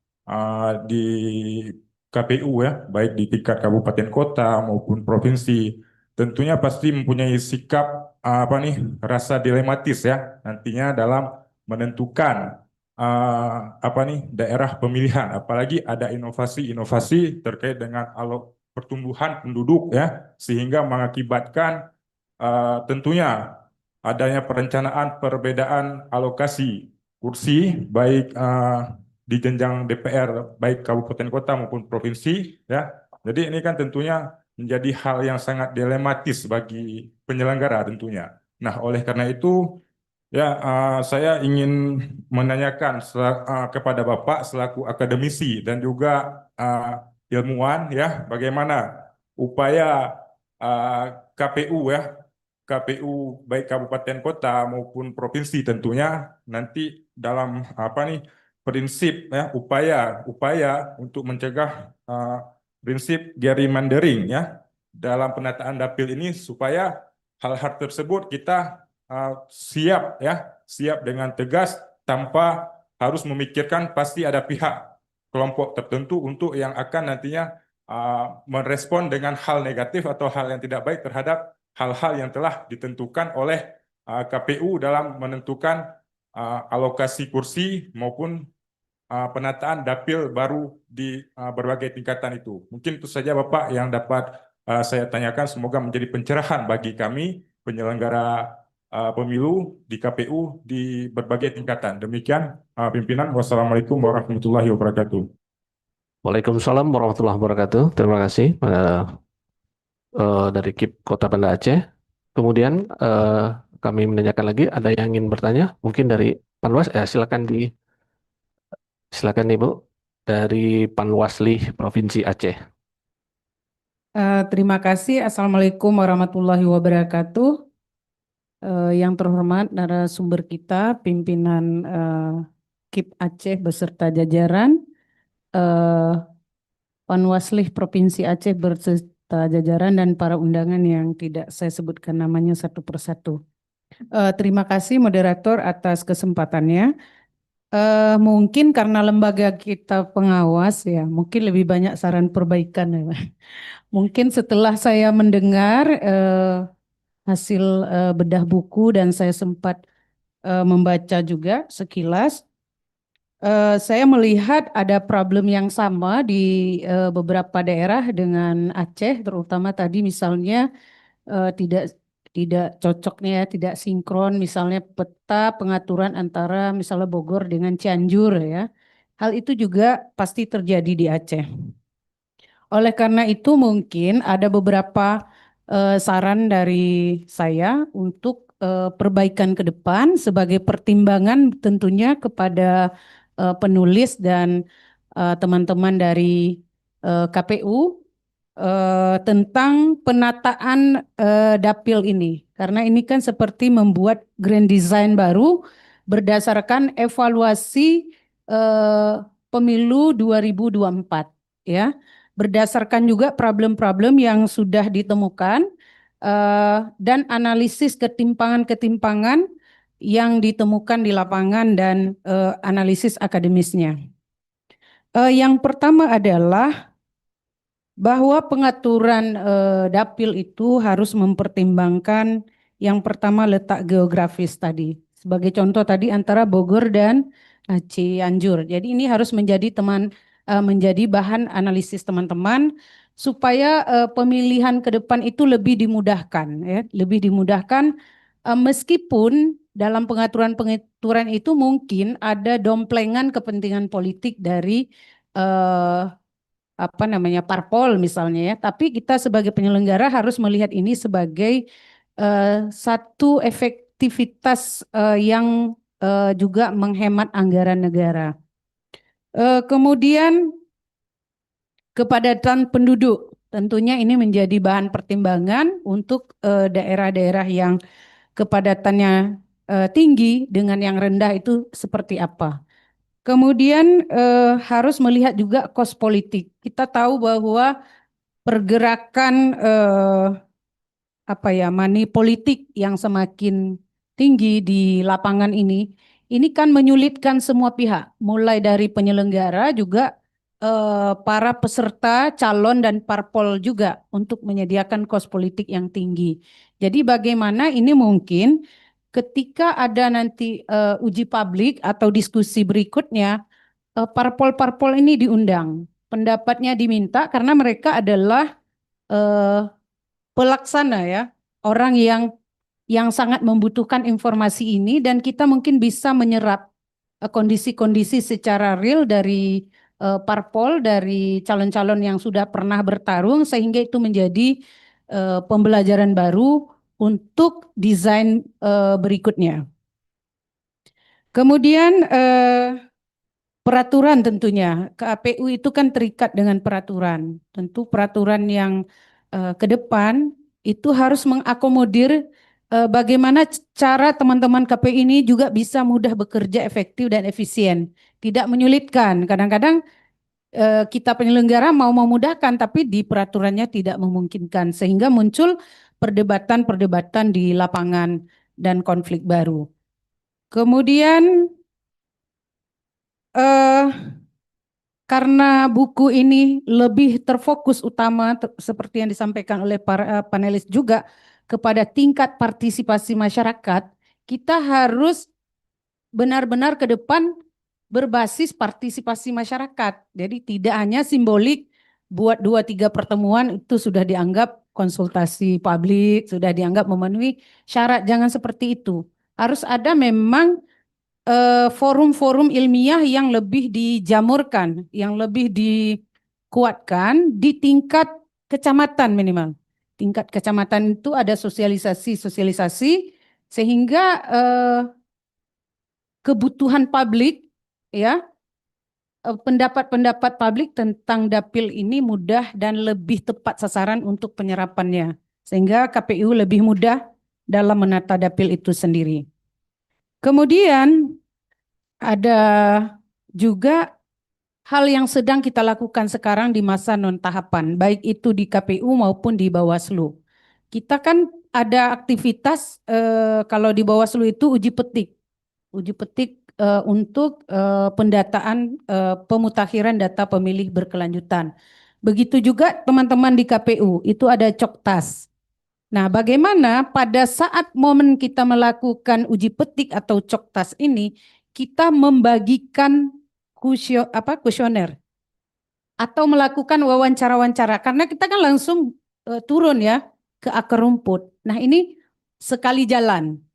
di KPU ya baik di tingkat kabupaten kota maupun provinsi tentunya pasti mempunyai sikap rasa dilematis ya nantinya dalam menentukan daerah pemilihan apalagi ada inovasi-inovasi terkait dengan pertumbuhan penduduk ya sehingga mengakibatkan tentunya adanya perencanaan perbedaan alokasi kursi baik di jenjang DPR baik kabupaten kota maupun provinsi ya. Jadi ini kan tentunya menjadi hal yang sangat dilematis bagi penyelenggara tentunya. Nah, oleh karena itu ya saya ingin menanyakan kepada Bapak selaku akademisi dan juga ilmuwan ya bagaimana upaya KPU ya KPU baik kabupaten kota maupun provinsi tentunya nanti dalam prinsip ya upaya untuk mencegah prinsip gerrymandering ya dalam penataan dapil ini supaya hal-hal tersebut kita siap dengan tegas tanpa harus memikirkan pasti ada pihak kelompok tertentu untuk yang akan nantinya merespon dengan hal negatif atau hal yang tidak baik terhadap hal-hal yang telah ditentukan oleh KPU dalam menentukan alokasi kursi maupun penataan dapil baru di berbagai tingkatan itu. Mungkin itu saja Bapak yang dapat saya tanyakan. Semoga menjadi pencerahan bagi kami penyelenggara pemilu di KPU di berbagai tingkatan. Demikian pimpinan. Wassalamualaikum warahmatullahi wabarakatuh. Waalaikumsalam warahmatullahi wabarakatuh. Terima kasih dari KIP Kota Banda Aceh. Kemudian kami menanyakan lagi, ada yang ingin bertanya? Mungkin dari Panwas, silakan Ibu dari Panwasli Provinsi Aceh. Terima kasih. Assalamualaikum warahmatullahi wabarakatuh. Yang terhormat narasumber kita, pimpinan KIP Aceh beserta jajaran, Panwasli Provinsi Aceh beserta jajaran dan para undangan yang tidak saya sebutkan namanya satu persatu. Terima kasih moderator atas kesempatannya. Mungkin karena lembaga kita pengawas ya, mungkin lebih banyak saran perbaikan ya. Mungkin setelah saya mendengar hasil bedah buku dan saya sempat membaca juga sekilas, saya melihat ada problem yang sama di beberapa daerah dengan Aceh, terutama tadi misalnya tidak cocoknya, tidak sinkron, misalnya peta pengaturan antara misalnya Bogor dengan Cianjur ya. Hal itu juga pasti terjadi di Aceh. Oleh karena itu mungkin ada beberapa saran dari saya untuk perbaikan ke depan sebagai pertimbangan tentunya kepada penulis dan teman-teman dari KPU tentang penataan dapil ini. Karena ini kan seperti membuat grand design baru berdasarkan evaluasi pemilu 2024 ya. Berdasarkan juga problem-problem yang sudah ditemukan dan analisis ketimpangan-ketimpangan yang ditemukan di lapangan dan analisis akademisnya. Yang pertama adalah bahwa pengaturan dapil itu harus mempertimbangkan yang pertama letak geografis tadi. Sebagai contoh tadi antara Bogor dan Cianjur. Jadi ini harus menjadi menjadi bahan analisis teman-teman supaya pemilihan ke depan itu lebih dimudahkan ya, lebih dimudahkan meskipun dalam pengaturan itu mungkin ada domplengan kepentingan politik dari parpol misalnya ya, tapi kita sebagai penyelenggara harus melihat ini sebagai satu efektivitas yang juga menghemat anggaran negara. Kemudian kepadatan penduduk, tentunya ini menjadi bahan pertimbangan untuk daerah-daerah yang kepadatannya tinggi dengan yang rendah itu seperti apa. Kemudian harus melihat juga kos politik. Kita tahu bahwa pergerakan money politik yang semakin tinggi di lapangan ini kan menyulitkan semua pihak, mulai dari penyelenggara juga para peserta calon dan parpol juga untuk menyediakan kos politik yang tinggi. Jadi bagaimana ini mungkin ketika ada nanti uji publik atau diskusi berikutnya, parpol-parpol ini diundang, pendapatnya diminta karena mereka adalah pelaksana ya, orang yang sangat membutuhkan informasi ini dan kita mungkin bisa menyerap kondisi-kondisi secara real dari parpol, dari calon-calon yang sudah pernah bertarung sehingga itu menjadi pembelajaran baru untuk desain berikutnya. Kemudian peraturan tentunya, KPU itu kan terikat dengan peraturan. Tentu peraturan yang ke depan itu harus mengakomodir bagaimana cara teman-teman KPU ini juga bisa mudah bekerja efektif dan efisien. Tidak menyulitkan, kadang-kadang kita penyelenggara mau memudahkan tapi di peraturannya tidak memungkinkan sehingga muncul perdebatan-perdebatan di lapangan dan konflik baru. Kemudian karena buku ini lebih terfokus utama seperti yang disampaikan oleh para panelis juga kepada tingkat partisipasi masyarakat, kita harus benar-benar ke depan berbasis partisipasi masyarakat. Jadi tidak hanya simbolik buat 2-3 pertemuan itu sudah dianggap konsultasi publik, sudah dianggap memenuhi syarat, jangan seperti itu. Harus ada memang forum-forum ilmiah yang lebih dijamurkan, yang lebih dikuatkan di tingkat kecamatan minimal. Tingkat kecamatan itu ada sosialisasi sehingga kebutuhan publik ya, pendapat-pendapat publik tentang dapil ini mudah dan lebih tepat sasaran untuk penyerapannya. Sehingga KPU lebih mudah dalam menata dapil itu sendiri. Kemudian ada juga hal yang sedang kita lakukan sekarang di masa non-tahapan, baik itu di KPU maupun di Bawaslu. Kita kan ada aktivitas kalau di Bawaslu itu uji petik untuk pendataan pemutakhiran data pemilih berkelanjutan. Begitu juga teman-teman di KPU itu ada Coktas. Nah, bagaimana pada saat momen kita melakukan uji petik atau Coktas ini, kita membagikan kuesioner atau melakukan wawancara-wawancara karena kita kan langsung turun ya ke akar rumput. Nah, ini sekali jalan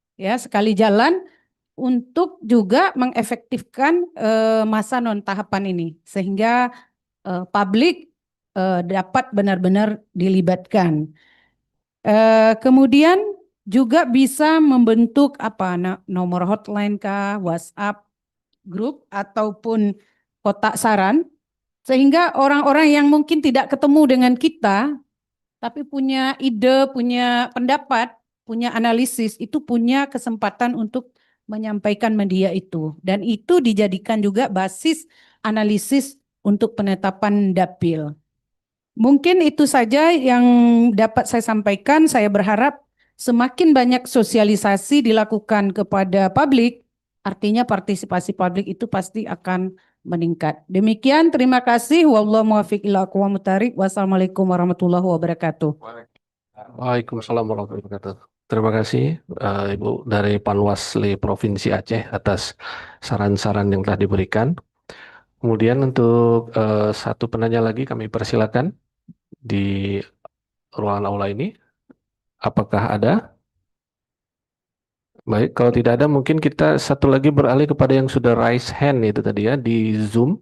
untuk juga mengefektifkan masa non tahapan ini sehingga publik dapat benar-benar dilibatkan. Kemudian juga bisa membentuk nomor hotline kah, WhatsApp, grup ataupun kotak saran Sehingga orang-orang yang mungkin tidak ketemu dengan kita, tapi punya ide, punya pendapat, punya analisis, itu punya kesempatan untuk menyampaikan media itu. Dan itu dijadikan juga basis analisis untuk penetapan dapil. Mungkin itu saja yang dapat saya sampaikan. Saya berharap semakin banyak sosialisasi dilakukan kepada publik, artinya partisipasi publik itu pasti akan meningkat. Demikian, terima kasih. Wallahu muwaffiq ila aqwamit thoriq. Wassalamualaikum warahmatullahi wabarakatuh. Waalaikumsalam warahmatullahi wabarakatuh. Terima kasih Ibu dari Panwasli Provinsi Aceh atas saran-saran yang telah diberikan. Kemudian untuk satu penanya lagi kami persilakan di ruangan aula ini. Apakah ada? Baik, kalau tidak ada mungkin kita satu lagi beralih kepada yang sudah raise hand itu tadi ya di Zoom.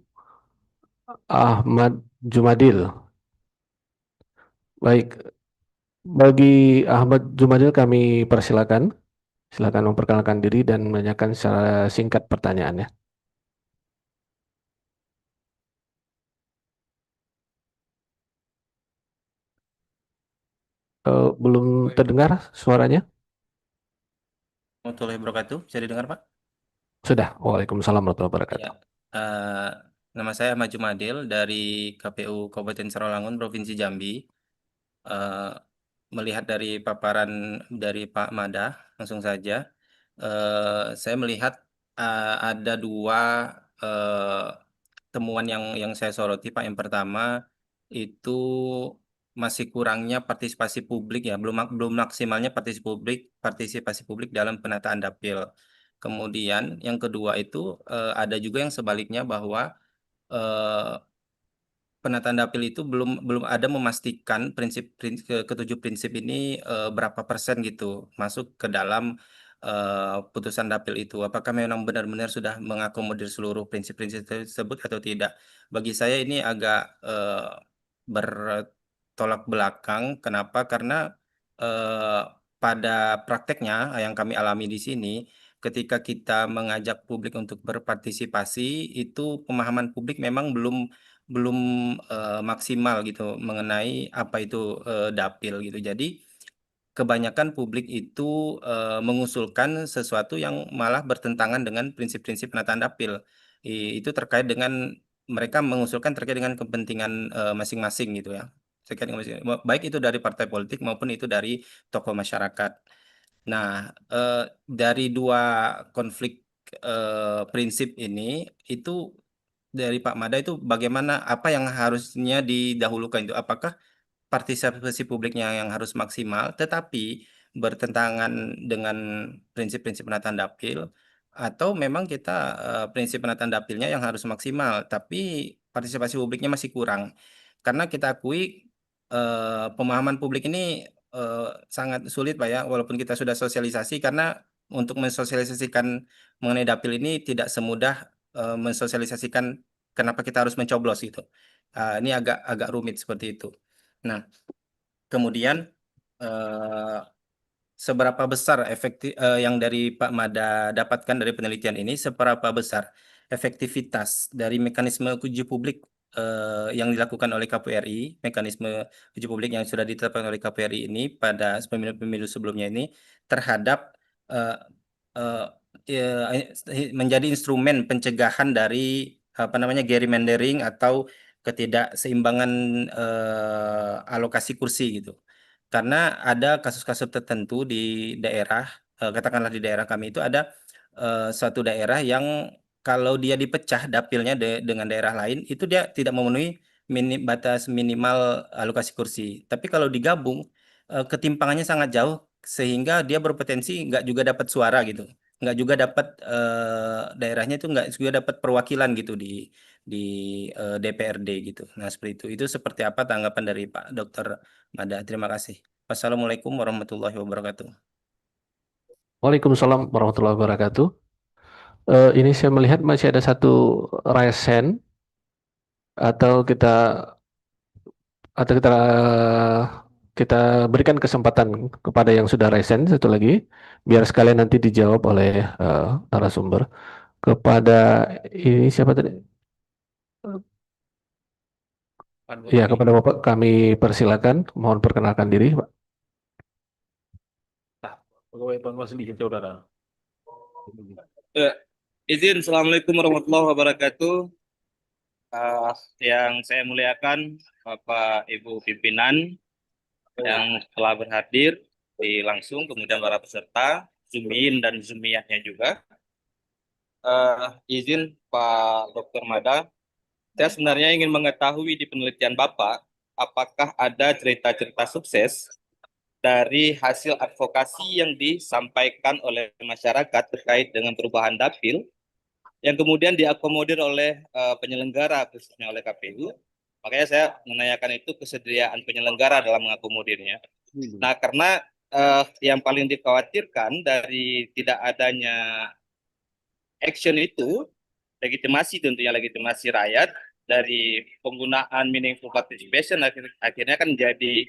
Ahmad Jumadil. Baik, bagi Ahmad Jumadil kami persilakan. Silakan memperkenalkan diri dan menanyakan secara singkat pertanyaannya. Belum terdengar suaranya? Warahmatullahi wabarakatuh. Bisa didengar, Pak? Sudah. Waalaikumsalam warahmatullahi Ya. wabarakatuh. Nama saya Ahmad Jumadil dari KPU Kabupaten Sarawangun, Provinsi Jambi. Eh, Melihat dari paparan dari Pak Mada, langsung saja. Saya melihat ada dua temuan yang saya soroti, Pak. Yang pertama itu masih kurangnya partisipasi publik ya, belum maksimalnya partisipasi publik dalam penataan dapil. Kemudian yang kedua itu ada juga yang sebaliknya bahwa eh, penataan dapil itu belum ada memastikan ketujuh prinsip ini berapa persen gitu masuk ke dalam putusan dapil itu. Apakah memang benar-benar sudah mengakomodir seluruh prinsip-prinsip tersebut atau tidak? Bagi saya ini agak bertolak belakang. Kenapa? Karena eh, pada prakteknya yang kami alami di sini, ketika kita mengajak publik untuk berpartisipasi, itu pemahaman publik memang belum maksimal gitu mengenai apa itu dapil gitu. Jadi kebanyakan publik itu mengusulkan sesuatu yang malah bertentangan dengan prinsip-prinsip penataan dapil. Itu terkait dengan mereka mengusulkan terkait dengan kepentingan masing-masing gitu ya. Terkait dengan baik itu dari partai politik maupun itu dari tokoh masyarakat. Nah, dari dua konflik prinsip ini itu dari Pak Mada itu bagaimana apa yang harusnya didahulukan itu? Apakah partisipasi publiknya yang harus maksimal, tetapi bertentangan dengan prinsip-prinsip penataan dapil, atau memang kita prinsip penataan dapilnya yang harus maksimal, tapi partisipasi publiknya masih kurang. Karena kita akui pemahaman publik ini sangat sulit, Pak ya, walaupun kita sudah sosialisasi, karena untuk mensosialisasikan mengenai dapil ini tidak semudah mensosialisasikan kenapa kita harus mencoblos gitu. Ini agak rumit seperti itu. Nah, kemudian seberapa besar yang dari Pak Mada dapatkan dari penelitian ini, seberapa besar efektivitas dari mekanisme uji publik yang dilakukan oleh KPRI, mekanisme uji publik yang sudah ditetapkan oleh KPRI ini pada pemilu-pemilu sebelumnya ini terhadap eh, eh, menjadi instrumen pencegahan dari apa namanya gerrymandering atau ketidakseimbangan alokasi kursi gitu. Karena ada kasus-kasus tertentu di daerah, katakanlah di daerah kami itu ada suatu daerah yang kalau dia dipecah dapilnya dengan daerah lain, itu dia tidak memenuhi batas minimal alokasi kursi. Tapi kalau digabung, ketimpangannya sangat jauh, sehingga dia berpotensi nggak juga dapat suara gitu. Nggak juga dapat, daerahnya itu nggak juga dapat perwakilan gitu di DPRD gitu. Nah, seperti itu. Itu seperti apa tanggapan dari Pak Dr. Mada? Terima kasih. Wassalamualaikum warahmatullahi wabarakatuh. Waalaikumsalam warahmatullahi wabarakatuh. Ini saya melihat masih ada satu raise hand atau kita berikan kesempatan kepada yang sudah raise hand satu lagi biar sekalian nanti dijawab oleh narasumber. Kepada ini siapa tadi? Ya, kepada Bapak kami persilakan, mohon perkenalkan diri, Pak. Pegawai Panwasli, saudara. Izin, Assalamualaikum warahmatullahi wabarakatuh. Yang saya muliakan Bapak Ibu pimpinan yang telah berhadir di langsung, kemudian para peserta, Zumin dan Zumiyahnya juga. Izin Pak Dr. Mada, saya sebenarnya ingin mengetahui di penelitian Bapak, apakah ada cerita-cerita sukses dari hasil advokasi yang disampaikan oleh masyarakat terkait dengan perubahan dapil yang kemudian diakomodir oleh penyelenggara, khususnya oleh KPU. Makanya saya menanyakan itu kesediaan penyelenggara dalam mengakomodirnya. Nah, karena yang paling dikhawatirkan dari tidak adanya action itu, legitimasi tentunya legitimasi rakyat dari penggunaan meaningful participation akhirnya kan jadi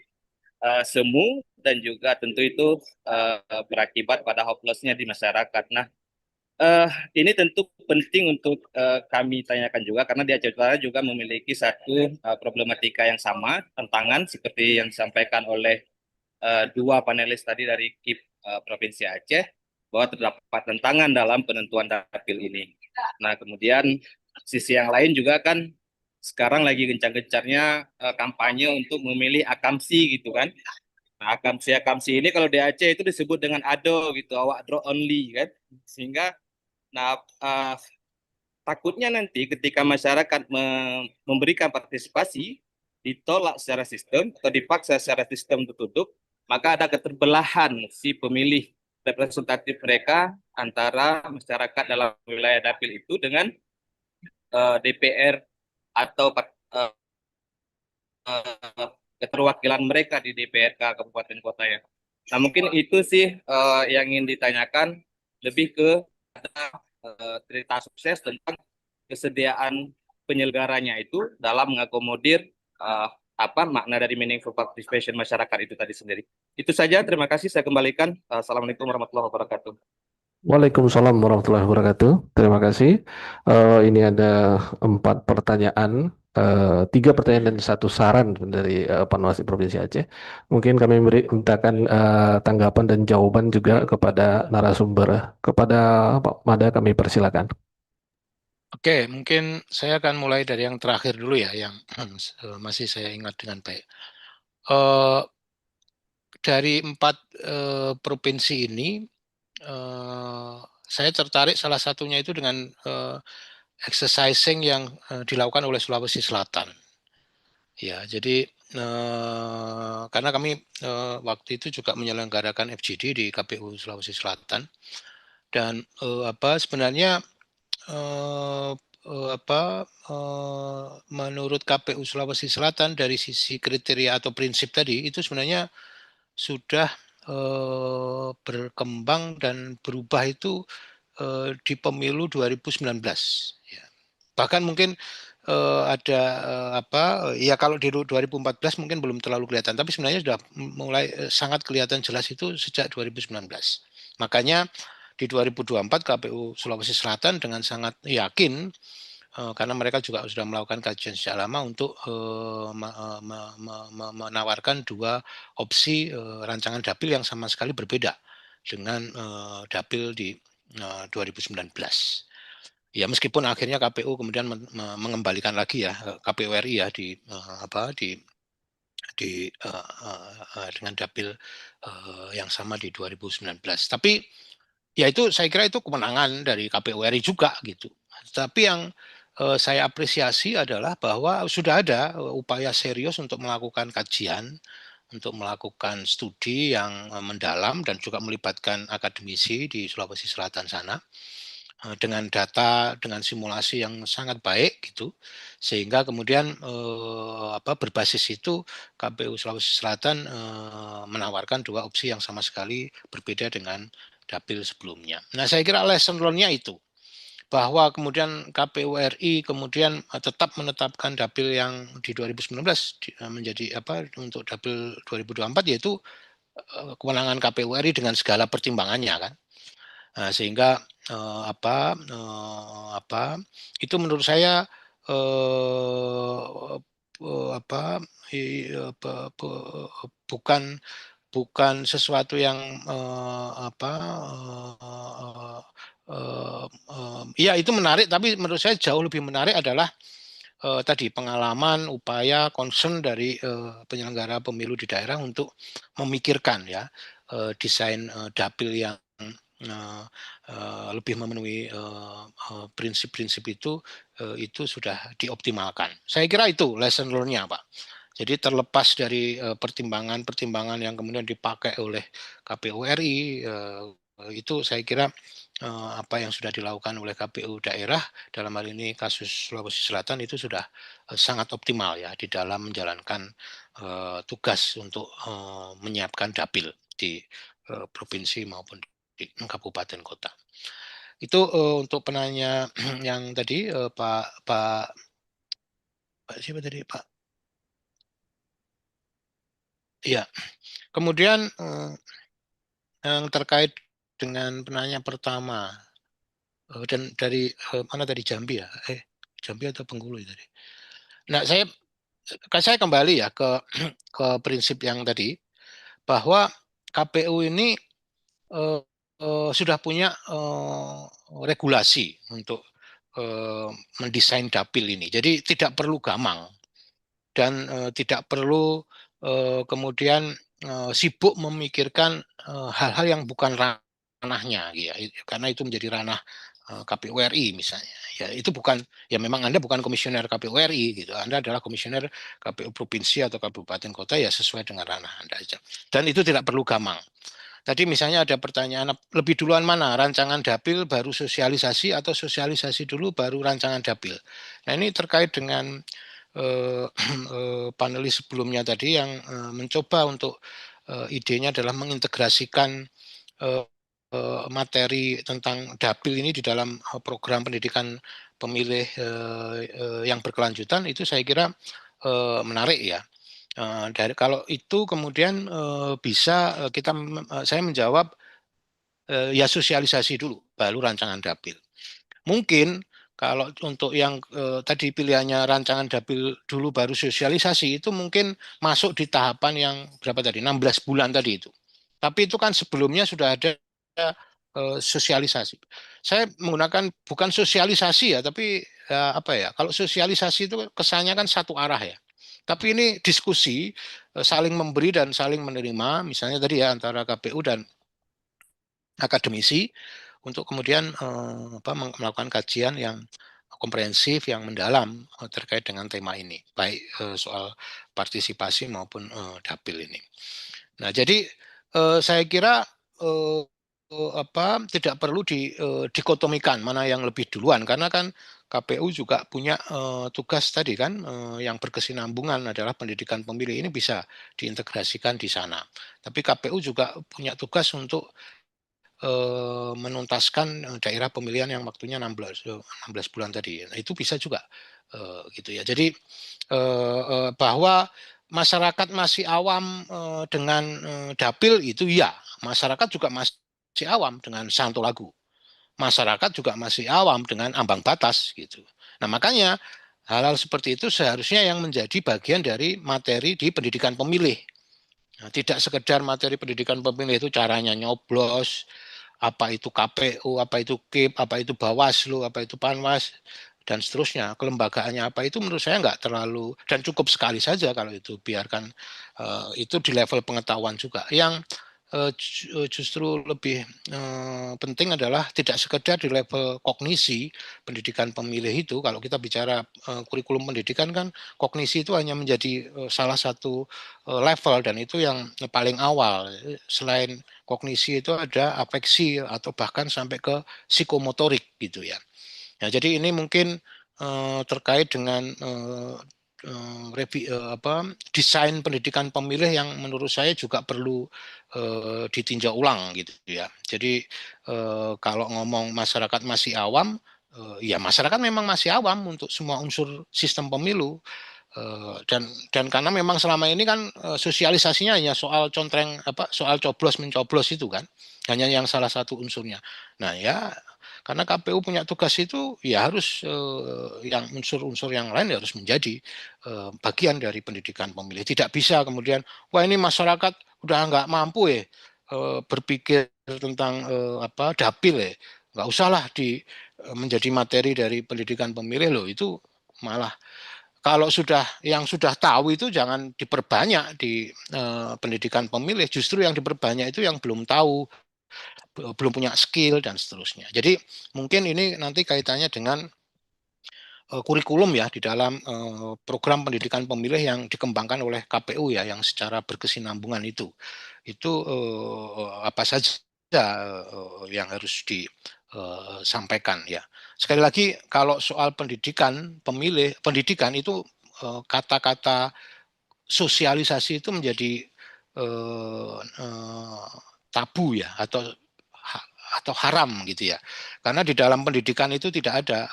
semu dan juga tentu itu berakibat pada hopelessnya di masyarakat. Nah, ini tentu penting untuk kami tanyakan juga karena di Aceh Utara juga memiliki satu problematika yang sama, tantangan seperti yang disampaikan oleh dua panelis tadi dari KIP Provinsi Aceh, bahwa terdapat tantangan dalam penentuan dapil ini. Nah, kemudian sisi yang lain juga kan sekarang lagi gencar-gencarnya kampanye untuk memilih akamsi gitu kan. Nah, akamsi ini kalau di Aceh itu disebut dengan ado gitu, awak draw only kan. Sehingga takutnya nanti ketika masyarakat memberikan partisipasi ditolak secara sistem atau dipaksa secara sistem tertutup, maka ada keterbelahan si pemilih representatif mereka antara masyarakat dalam wilayah dapil itu dengan DPR atau keterwakilan mereka di DPRK kabupaten kota ya. Nah, mungkin itu sih yang ingin ditanyakan, lebih ke cerita sukses tentang kesediaan penyelenggaranya itu dalam mengakomodir makna dari meaningful participation masyarakat itu tadi sendiri. Itu saja, terima kasih, saya kembalikan. Assalamualaikum warahmatullahi wabarakatuh. Waalaikumsalam warahmatullahi wabarakatuh. Terima kasih. Ini ada 4 pertanyaan, 3 pertanyaan dan 1 saran dari Panwasli Provinsi Aceh. Mungkin kami mintakan tanggapan dan jawaban juga kepada narasumber. Kepada Pak Mada kami persilakan. Oke, mungkin saya akan mulai dari yang terakhir dulu ya, yang masih saya ingat dengan baik. Dari 4 provinsi ini, saya tertarik salah satunya itu dengan exercising yang dilakukan oleh Sulawesi Selatan. Ya, jadi karena kami waktu itu juga menyelenggarakan FGD di KPU Sulawesi Selatan, dan sebenarnya menurut KPU Sulawesi Selatan dari sisi kriteria atau prinsip tadi itu sebenarnya sudah berkembang dan berubah itu di pemilu 2019. Ya. Bahkan mungkin ada ya kalau di 2014 mungkin belum terlalu kelihatan, tapi sebenarnya sudah mulai sangat kelihatan jelas itu sejak 2019. Makanya di 2024 KPU Sulawesi Selatan dengan sangat yakin, karena mereka juga sudah melakukan kajian sejak lama untuk menawarkan 2 opsi rancangan dapil yang sama sekali berbeda dengan dapil di 2019. Ya, meskipun akhirnya KPU kemudian mengembalikan lagi ya KPU RI ya dengan dapil yang sama di 2019. Tapi ya itu saya kira itu kemenangan dari KPU RI juga gitu. Tapi yang saya apresiasi adalah bahwa sudah ada upaya serius untuk melakukan kajian, untuk melakukan studi yang mendalam dan juga melibatkan akademisi di Sulawesi Selatan sana dengan data, dengan simulasi yang sangat baik gitu, sehingga kemudian berbasis itu KPU Sulawesi Selatan menawarkan 2 opsi yang sama sekali berbeda dengan dapil sebelumnya. Nah, saya kira lesson learn-nya itu, bahwa kemudian KPU RI kemudian tetap menetapkan dapil yang di 2019 menjadi untuk dapil 2024, yaitu kewenangan KPU RI dengan segala pertimbangannya kan. Sehingga itu menurut saya bukan sesuatu yang ya itu menarik, tapi menurut saya jauh lebih menarik adalah tadi pengalaman, upaya, concern dari penyelenggara pemilu di daerah untuk memikirkan ya desain dapil yang lebih memenuhi prinsip-prinsip itu sudah dioptimalkan. Saya kira itu lesson learn-nya, Pak. Jadi terlepas dari pertimbangan-pertimbangan yang kemudian dipakai oleh KPU RI, itu saya kira apa yang sudah dilakukan oleh KPU daerah dalam hal ini kasus Sulawesi Selatan itu sudah sangat optimal ya di dalam menjalankan tugas untuk menyiapkan dapil di provinsi maupun di kabupaten kota. Itu untuk penanya yang tadi Pak siapa tadi Pak? Ya, kemudian yang terkait dengan penanya pertama dan dari mana tadi Jambi ya? Jambi atau Bengkulu tadi? Nah, saya kembali ya ke prinsip yang tadi bahwa KPU ini sudah punya regulasi untuk mendesain dapil ini. Jadi tidak perlu gamang dan tidak perlu kemudian sibuk memikirkan hal-hal yang bukan ranahnya, ya, karena itu menjadi ranah KPU RI misalnya. Ya itu bukan, ya memang Anda bukan komisioner KPU RI gitu. Anda adalah komisioner KPU provinsi atau kabupaten kota, ya sesuai dengan ranah Anda aja. Dan itu tidak perlu gamang. Tadi misalnya ada pertanyaan, lebih duluan mana, rancangan dapil baru sosialisasi atau sosialisasi dulu baru rancangan dapil. Nah ini terkait dengan panelis sebelumnya tadi yang mencoba untuk idenya adalah mengintegrasikan materi tentang dapil ini di dalam program pendidikan pemilih yang berkelanjutan, itu saya kira menarik ya. Kalau itu kemudian bisa saya menjawab ya sosialisasi dulu baru rancangan dapil. Mungkin kalau untuk yang tadi pilihannya rancangan dapil dulu baru sosialisasi, itu mungkin masuk di tahapan yang berapa tadi, 16 bulan tadi itu. Tapi itu kan sebelumnya sudah ada sosialisasi. Saya menggunakan bukan sosialisasi ya, tapi apa ya, kalau sosialisasi itu kesannya kan satu arah ya. Tapi ini diskusi, saling memberi dan saling menerima, misalnya tadi ya antara KPU dan akademisi, untuk kemudian melakukan kajian yang komprehensif, yang mendalam terkait dengan tema ini, baik soal partisipasi maupun dapil ini. Nah, jadi saya kira tidak perlu dikotomikan mana yang lebih duluan, karena kan KPU juga punya tugas tadi kan yang berkesinambungan adalah pendidikan pemilih, ini bisa diintegrasikan di sana. Tapi KPU juga punya tugas untuk menuntaskan daerah pemilihan yang waktunya 16 bulan tadi. Nah, itu bisa juga gitu ya. Jadi bahwa masyarakat masih awam dengan dapil itu ya, masyarakat juga masih awam dengan Santolagu. Masyarakat juga masih awam dengan ambang batas gitu. Nah, makanya hal-hal seperti itu seharusnya yang menjadi bagian dari materi di pendidikan pemilih. Nah, tidak sekedar materi pendidikan pemilih itu caranya nyoblos, apa itu KPU, apa itu KIP, apa itu Bawaslu, apa itu Panwas, dan seterusnya. Kelembagaannya apa itu menurut saya nggak terlalu, dan cukup sekali saja kalau itu, biarkan itu di level pengetahuan juga. Yang justru lebih penting adalah tidak sekedar di level kognisi pendidikan pemilih itu. Kalau kita bicara kurikulum pendidikan kan kognisi itu hanya menjadi salah satu level, dan itu yang paling awal. Selain kognisi itu ada afeksi atau bahkan sampai ke psikomotorik gitu ya. Nah, jadi ini mungkin terkait dengan desain pendidikan pemilih yang menurut saya juga perlu ditinjau ulang gitu ya. Jadi kalau ngomong masyarakat masih awam, ya masyarakat memang masih awam untuk semua unsur sistem pemilu. Dan karena memang selama ini kan sosialisasinya hanya soal soal coblos mencoblos itu kan, hanya yang salah satu unsurnya. Nah ya, Karena KPU punya tugas itu ya harus yang unsur-unsur yang lain harus menjadi bagian dari pendidikan pemilih. Tidak bisa kemudian, wah ini masyarakat udah nggak mampu ya berpikir tentang dapil ya, nggak usahlah menjadi materi dari pendidikan pemilih loh, itu malah kalau yang sudah tahu itu jangan diperbanyak di pendidikan pemilih, justru yang diperbanyak itu yang belum tahu, belum punya skill dan seterusnya. Jadi mungkin ini nanti kaitannya dengan kurikulum ya di dalam program pendidikan pemilih yang dikembangkan oleh KPU ya, yang secara berkesinambungan itu apa saja yang harus disampaikan ya. Sekali lagi kalau soal pendidikan pemilih, pendidikan itu kata-kata sosialisasi itu menjadi tabu ya, atau haram gitu ya, karena di dalam pendidikan itu tidak ada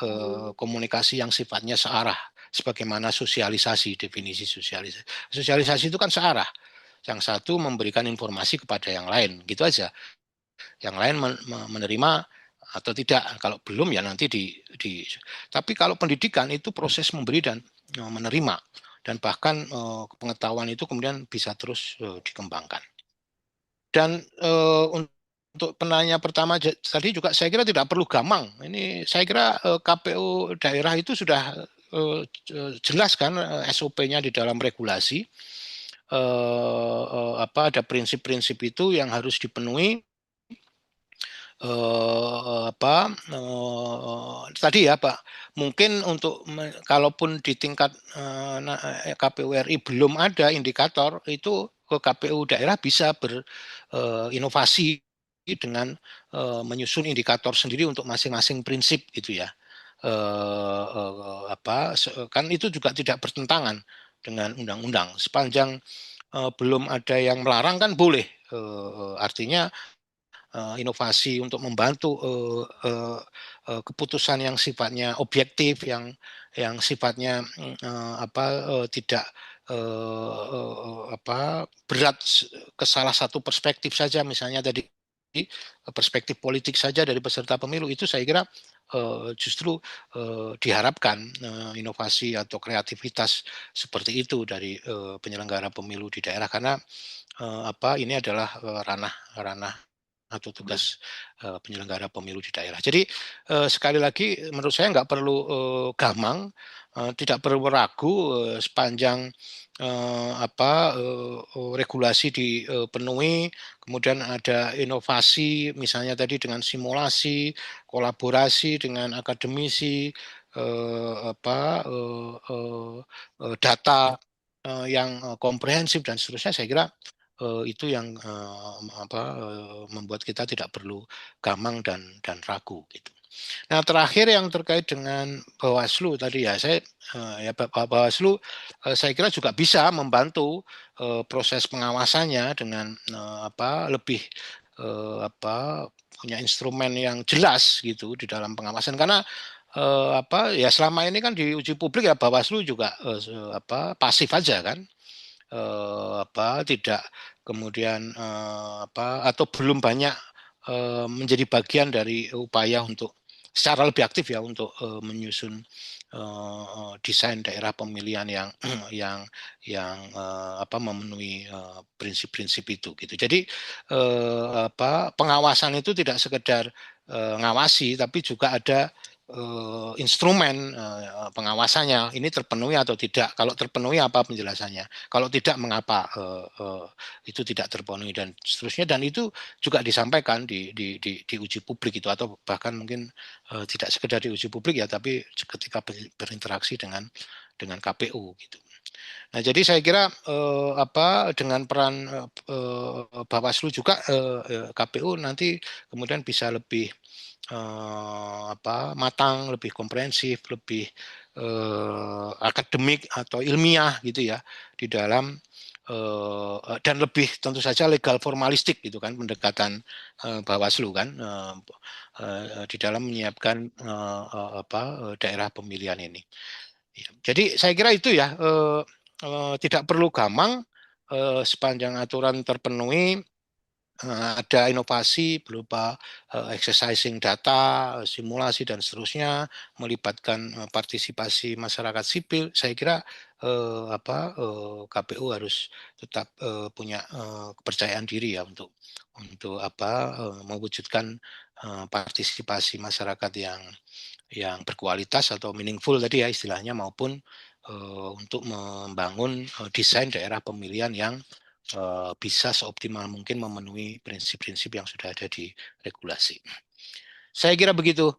komunikasi yang sifatnya searah sebagaimana sosialisasi. Definisi sosialisasi itu kan searah, yang satu memberikan informasi kepada yang lain gitu aja, yang lain menerima atau tidak, kalau belum ya nanti tapi kalau pendidikan itu proses memberi dan menerima, dan bahkan pengetahuan itu kemudian bisa terus dikembangkan. Dan untuk penanya pertama tadi juga saya kira tidak perlu gamang. Ini saya kira KPU daerah itu sudah jelas kan SOP-nya di dalam regulasi. Ada prinsip-prinsip itu yang harus dipenuhi. Tadi ya Pak, mungkin untuk kalaupun di tingkat KPU RI belum ada indikator, itu ke KPU daerah bisa berinovasi dengan menyusun indikator sendiri untuk masing-masing prinsip gitu ya. Kan itu juga tidak bertentangan dengan undang-undang, sepanjang belum ada yang melarang kan boleh. Artinya inovasi untuk membantu keputusan yang sifatnya objektif, yang sifatnya tidak berat ke salah satu perspektif saja, misalnya tadi perspektif politik saja dari peserta pemilu, itu saya kira justru diharapkan inovasi atau kreativitas seperti itu dari penyelenggara pemilu di daerah, karena ini adalah ranah atau tugas penyelenggara pemilu di daerah. Jadi sekali lagi menurut saya nggak perlu gamang, tidak perlu ragu sepanjang regulasi dipenuhi, kemudian ada inovasi, misalnya tadi dengan simulasi, kolaborasi dengan akademisi, data yang komprehensif dan seterusnya, saya kira itu yang membuat kita tidak perlu gamang dan ragu gitu. Nah, terakhir yang terkait dengan Bawaslu tadi ya, Bawaslu saya kira juga bisa membantu proses pengawasannya dengan lebih punya instrumen yang jelas gitu di dalam pengawasan, karena ya selama ini kan di uji publik ya Bawaslu juga pasif aja kan. Tidak kemudian atau belum banyak menjadi bagian dari upaya untuk secara lebih aktif ya untuk menyusun desain daerah pemilihan yang memenuhi prinsip-prinsip itu gitu. Jadi pengawasan itu tidak sekedar ngawasi, tapi juga ada instrumen pengawasannya, ini terpenuhi atau tidak. Kalau terpenuhi apa penjelasannya, kalau tidak mengapa itu tidak terpenuhi dan seterusnya, dan itu juga disampaikan di uji publik itu, atau bahkan mungkin tidak sekedar di uji publik ya, tapi ketika berinteraksi dengan KPU gitu. Nah, jadi saya kira dengan peran Bawaslu juga KPU nanti kemudian bisa lebih matang, lebih komprehensif, lebih akademik atau ilmiah gitu ya di dalam dan lebih tentu saja legal formalistik gitu kan pendekatan Bawaslu kan di dalam menyiapkan daerah pemilihan ini. Jadi saya kira itu ya, tidak perlu gamang sepanjang aturan terpenuhi, ada inovasi berupa exercising data, simulasi dan seterusnya, melibatkan partisipasi masyarakat sipil. Saya kira KPU harus tetap punya kepercayaan diri ya untuk mewujudkan partisipasi masyarakat yang berkualitas atau meaningful tadi ya istilahnya, maupun untuk membangun desain daerah pemilihan yang bisa seoptimal mungkin memenuhi prinsip-prinsip yang sudah ada di regulasi. Saya kira begitu,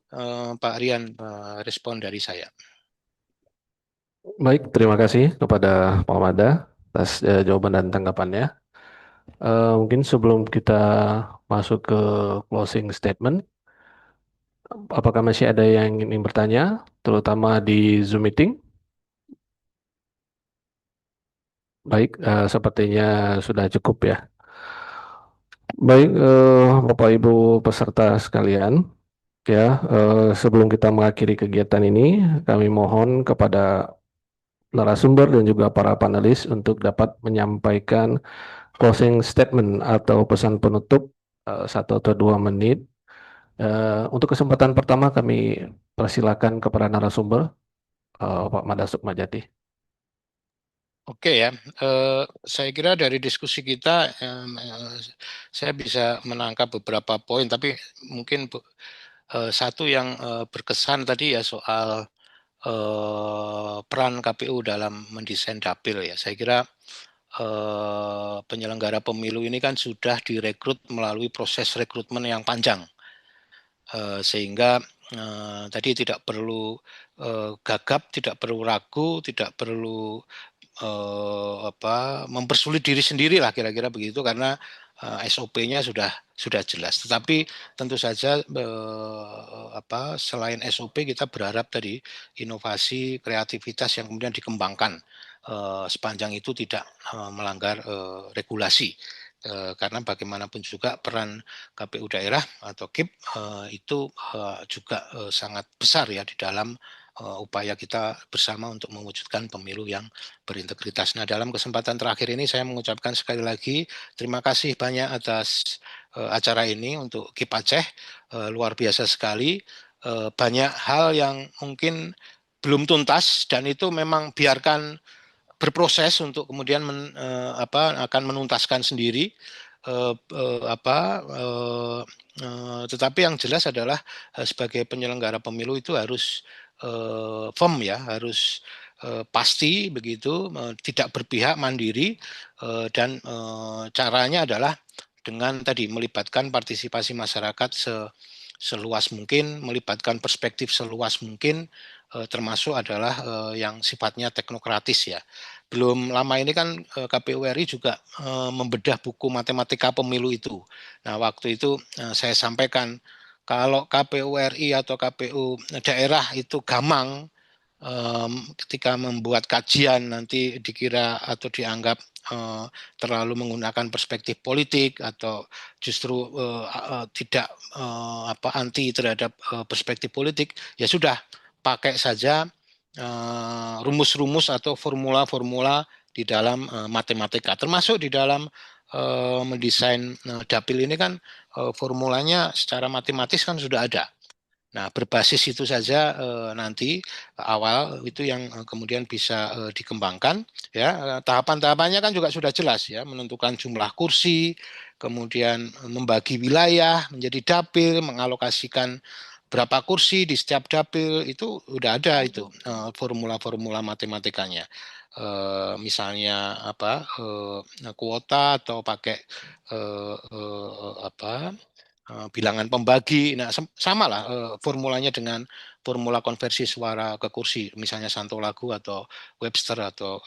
Pak Rian, respon dari saya. Baik, terima kasih kepada Pak Mada atas jawaban dan tanggapannya. Mungkin sebelum kita masuk ke closing statement, apakah masih ada yang ingin bertanya, terutama di Zoom meeting? Baik, sepertinya sudah cukup ya. Baik, Bapak Ibu peserta sekalian, ya, sebelum kita mengakhiri kegiatan ini, kami mohon kepada narasumber dan juga para panelis untuk dapat menyampaikan closing statement atau pesan penutup 1 atau 2 menit. Untuk kesempatan pertama kami persilakan kepada narasumber Pak Mada Sukmajati. Oke ya, saya kira dari diskusi kita saya bisa menangkap beberapa poin, tapi mungkin satu yang berkesan tadi ya soal peran KPU dalam mendesain dapil ya. Saya kira penyelenggara pemilu ini kan sudah direkrut melalui proses rekrutmen yang panjang, sehingga tadi tidak perlu gagap, tidak perlu ragu, tidak perlu mempersulit diri sendiri lah kira-kira begitu, karena SOP-nya sudah jelas. Tetapi tentu saja selain SOP kita berharap tadi inovasi, kreativitas yang kemudian dikembangkan sepanjang itu tidak melanggar regulasi. Karena bagaimanapun juga peran KPU daerah atau KIP itu juga sangat besar ya di dalam upaya kita bersama untuk mewujudkan pemilu yang berintegritas. Nah, dalam kesempatan terakhir ini saya mengucapkan sekali lagi terima kasih banyak atas acara ini untuk KIP Aceh, luar biasa sekali. Banyak hal yang mungkin belum tuntas dan itu memang biarkan berproses untuk kemudian akan menuntaskan sendiri. Tetapi yang jelas adalah sebagai penyelenggara pemilu itu harus firm ya, harus pasti begitu, tidak berpihak, mandiri, dan caranya adalah dengan tadi melibatkan partisipasi masyarakat seluas mungkin, melibatkan perspektif seluas mungkin, termasuk adalah yang sifatnya teknokratis ya. Belum lama ini kan KPU RI juga membedah buku matematika pemilu itu. Nah, waktu itu saya sampaikan kalau KPU RI atau KPU daerah itu gamang, ketika membuat kajian nanti dikira atau dianggap terlalu menggunakan perspektif politik atau justru tidak anti terhadap perspektif politik, ya sudah pakai saja rumus-rumus atau formula-formula di dalam matematika, termasuk di dalam mendesain dapil ini kan formulanya secara matematis kan sudah ada. Nah, berbasis itu saja nanti awal itu yang kemudian bisa dikembangkan ya. Tahapan-tahapannya kan juga sudah jelas ya, menentukan jumlah kursi, kemudian membagi wilayah menjadi dapil, mengalokasikan berapa kursi di setiap dapil, itu udah ada itu formula-formula matematikanya. Misalnya kuota atau pakai bilangan pembagi. Nah, sama lah formulanya dengan formula konversi suara ke kursi, misalnya Santolagu atau Webster atau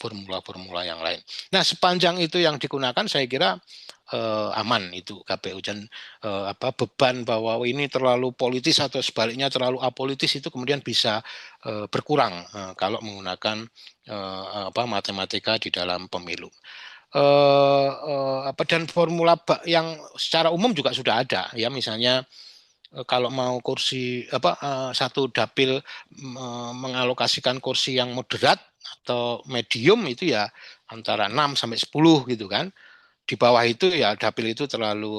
formula-formula yang lain. Nah, sepanjang itu yang digunakan, saya kira aman itu KPU, dan beban bahwa ini terlalu politis atau sebaliknya terlalu apolitis itu kemudian bisa berkurang kalau menggunakan matematika di dalam pemilu. Dan formula yang secara umum juga sudah ada ya, misalnya kalau mau kursi satu dapil mengalokasikan kursi yang moderat atau medium itu ya antara 6 sampai 10 gitu kan. di bawah itu ya dapil itu terlalu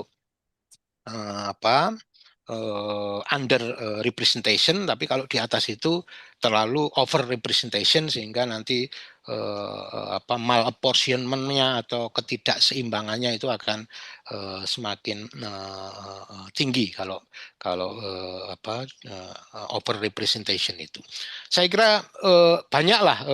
under representation, tapi kalau di atas itu terlalu over representation sehingga nanti malapportionment-nya atau ketidakseimbangannya itu akan semakin tinggi kalau over representation itu. Saya kira banyaklah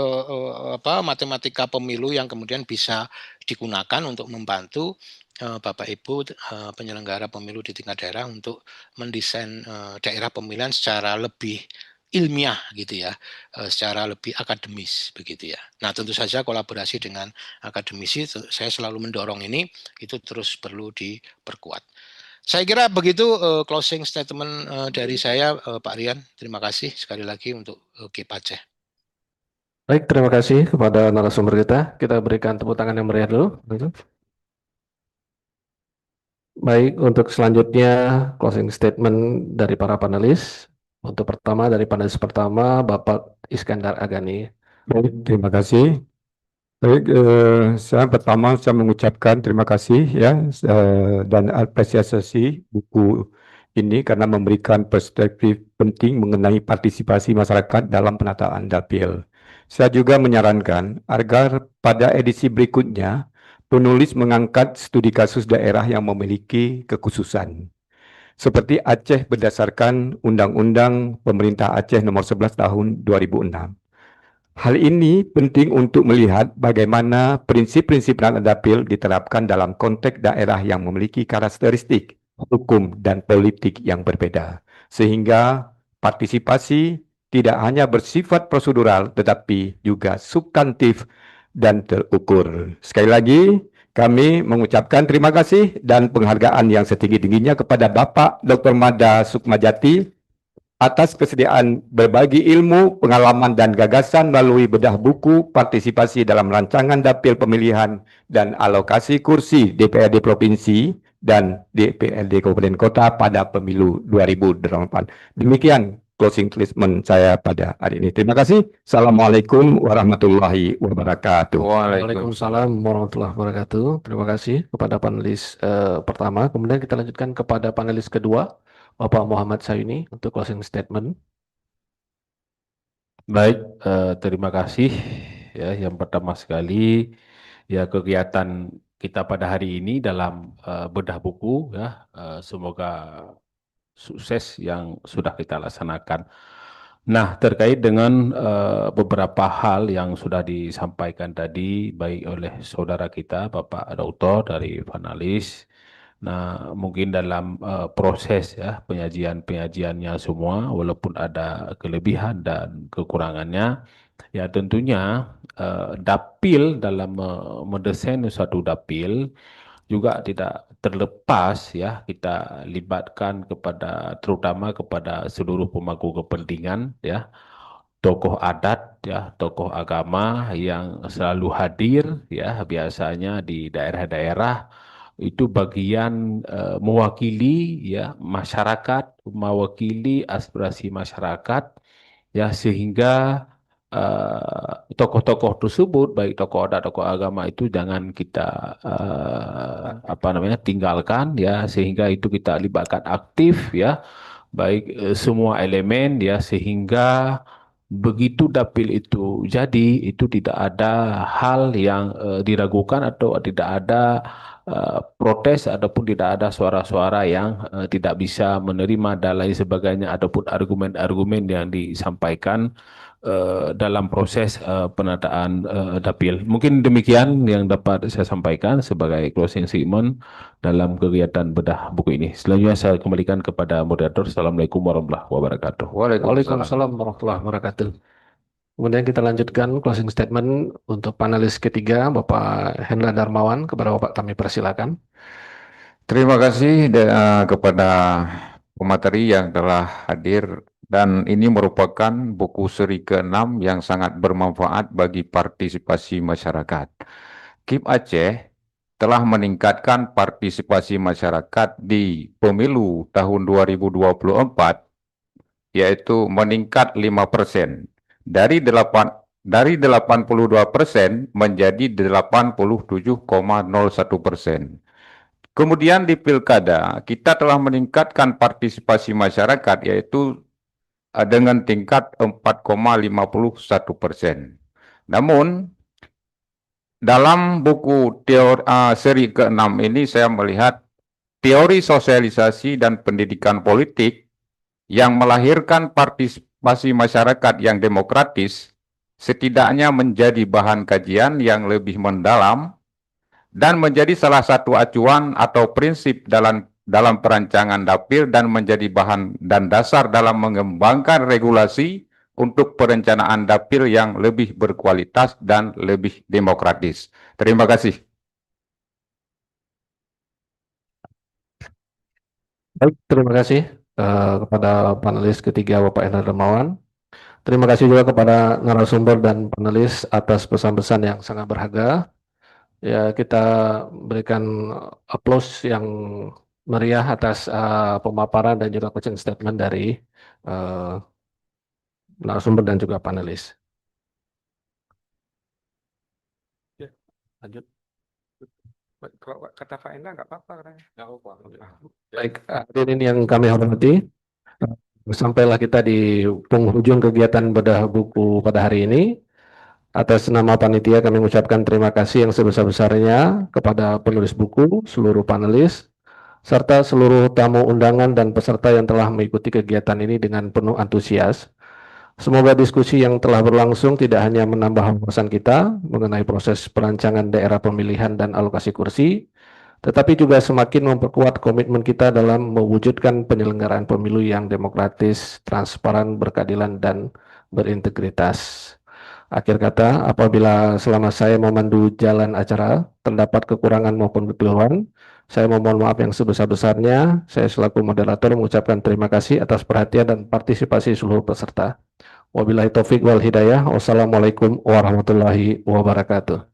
matematika pemilu yang kemudian bisa digunakan untuk membantu Bapak Ibu penyelenggara pemilu di tingkat daerah untuk mendesain daerah pemilihan secara lebih ilmiah gitu ya, secara lebih akademis begitu ya. Nah tentu saja kolaborasi dengan akademisi saya selalu mendorong ini itu terus perlu diperkuat. Saya kira begitu closing statement dari saya Pak Rian. Terima kasih sekali lagi untuk KIP Aceh. Baik, terima kasih kepada narasumber kita. Kita berikan tepuk tangan yang meriah dulu. Baik, untuk selanjutnya closing statement dari para panelis. Untuk pertama dari panelis pertama Bapak Iskandar Agani. Baik, terima kasih. Baik, saya mengucapkan terima kasih ya dan apresiasi buku ini karena memberikan perspektif penting mengenai partisipasi masyarakat dalam penataan dapil. Saya juga menyarankan agar pada edisi berikutnya penulis mengangkat studi kasus daerah yang memiliki kekhususan. Seperti Aceh berdasarkan Undang-Undang Pemerintah Aceh Nomor 11 Tahun 2006. Hal ini penting untuk melihat bagaimana prinsip-prinsip penataan dapil diterapkan dalam konteks daerah yang memiliki karakteristik hukum dan politik yang berbeda. Sehingga partisipasi tidak hanya bersifat prosedural tetapi juga substantif dan terukur. Sekali lagi, kami mengucapkan terima kasih dan penghargaan yang setinggi-tingginya kepada Bapak Dr. Mada Sukmajati atas kesediaan berbagi ilmu, pengalaman, dan gagasan melalui bedah buku partisipasi dalam rancangan dapil pemilihan dan alokasi kursi DPRD Provinsi dan DPRD Kabupaten Kota pada pemilu 2024. Demikian closing statement saya pada hari ini. Terima kasih. Assalamualaikum warahmatullahi wabarakatuh. Waalaikumsalam warahmatullahi wabarakatuh. Terima kasih kepada panelis pertama. Kemudian kita lanjutkan kepada panelis kedua, Bapak Muhammad Sayuni untuk closing statement. Baik, terima kasih. Ya, yang pertama sekali ya kegiatan kita pada hari ini dalam bedah buku ya, semoga sukses yang sudah kita laksanakan. Nah, terkait dengan beberapa hal yang sudah disampaikan tadi baik oleh saudara kita Bapak Dr. dari Panelis. Nah, mungkin dalam proses ya penyajiannya semua walaupun ada kelebihan dan kekurangannya ya tentunya dapil dalam mendesain suatu dapil juga tidak terlepas ya kita libatkan terutama kepada seluruh pemangku kepentingan ya, tokoh adat ya, tokoh agama yang selalu hadir ya biasanya di daerah-daerah itu bagian mewakili ya masyarakat, mewakili aspirasi masyarakat ya sehingga tokoh-tokoh tersebut baik tokoh adat tokoh agama itu jangan kita tinggalkan ya sehingga itu kita libatkan aktif ya baik semua elemen ya sehingga begitu dapil itu jadi itu tidak ada hal yang diragukan atau tidak ada protes ataupun tidak ada suara-suara yang tidak bisa menerima dan lain sebagainya ataupun argumen-argumen yang disampaikan dalam proses penataan dapil. Mungkin demikian yang dapat saya sampaikan sebagai closing statement dalam kegiatan bedah buku ini. Selanjutnya saya kembalikan kepada moderator. Assalamualaikum warahmatullahi wabarakatuh. Waalaikumsalam warahmatullahi wabarakatuh. Kemudian kita lanjutkan closing statement untuk panelis ketiga, Bapak Hendra Darmawan. Kepada Bapak kami persilakan. Terima kasih kepada pemateri yang telah hadir dan ini merupakan buku seri ke-6 yang sangat bermanfaat bagi partisipasi masyarakat. KIP Aceh telah meningkatkan partisipasi masyarakat di pemilu tahun 2024 yaitu meningkat 5%. Dari dari 82% menjadi 87,01%. Kemudian di pilkada, kita telah meningkatkan partisipasi masyarakat yaitu dengan tingkat 4,51%. Namun, dalam buku seri ke-6 ini saya melihat teori sosialisasi dan pendidikan politik yang melahirkan partisipasi masyarakat yang demokratis setidaknya menjadi bahan kajian yang lebih mendalam dan menjadi salah satu acuan atau prinsip dalam perancangan dapil dan menjadi bahan dan dasar dalam mengembangkan regulasi untuk perencanaan dapil yang lebih berkualitas dan lebih demokratis. Terima kasih. Baik, terima kasih kepada panelis ketiga Bapak Endra Darmawan. Terima kasih juga kepada narasumber dan panelis atas pesan-pesan yang sangat berharga. Ya, kita berikan aplaus yang meriah atas pemaparan dan juga closing statement dari narasumber dan juga panelis. Ya, lanjut. Kalau kata Pak Endra nggak apa-apa katanya. Nggak apa-apa. Baik, hadirin yang kami hormati, sampailah kita di penghujung kegiatan bedah buku pada hari ini. Atas nama panitia kami mengucapkan terima kasih yang sebesar-besarnya kepada penulis buku, seluruh panelis, serta seluruh tamu undangan dan peserta yang telah mengikuti kegiatan ini dengan penuh antusias. Semoga diskusi yang telah berlangsung tidak hanya menambah wawasan kita mengenai proses perancangan daerah pemilihan dan alokasi kursi, tetapi juga semakin memperkuat komitmen kita dalam mewujudkan penyelenggaraan pemilu yang demokratis, transparan, berkeadilan, dan berintegritas. Akhir kata, apabila selama saya memandu jalan acara, terdapat kekurangan maupun kekeliruan, saya memohon maaf yang sebesar-besarnya. Saya selaku moderator mengucapkan terima kasih atas perhatian dan partisipasi seluruh peserta. Wabillahi taufik wal hidayah. Wassalamualaikum warahmatullahi wabarakatuh.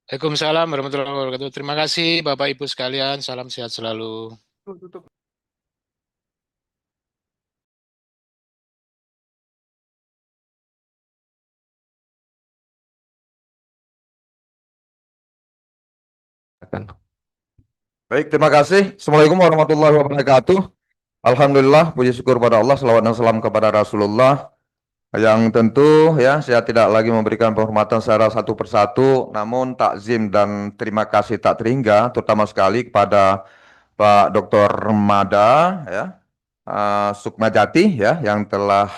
Waalaikumsalam warahmatullahi wabarakatuh. Terima kasih Bapak Ibu sekalian. Salam sehat selalu. Baik, terima kasih. Assalamualaikum warahmatullahi wabarakatuh. Alhamdulillah, puji syukur pada Allah, selawat dan salam kepada Rasulullah. Yang tentu ya, saya tidak lagi memberikan penghormatan secara satu persatu, namun takzim dan terima kasih tak terhingga, terutama sekali kepada Pak Dr. Mada, ya, Sukmajati, ya, yang telah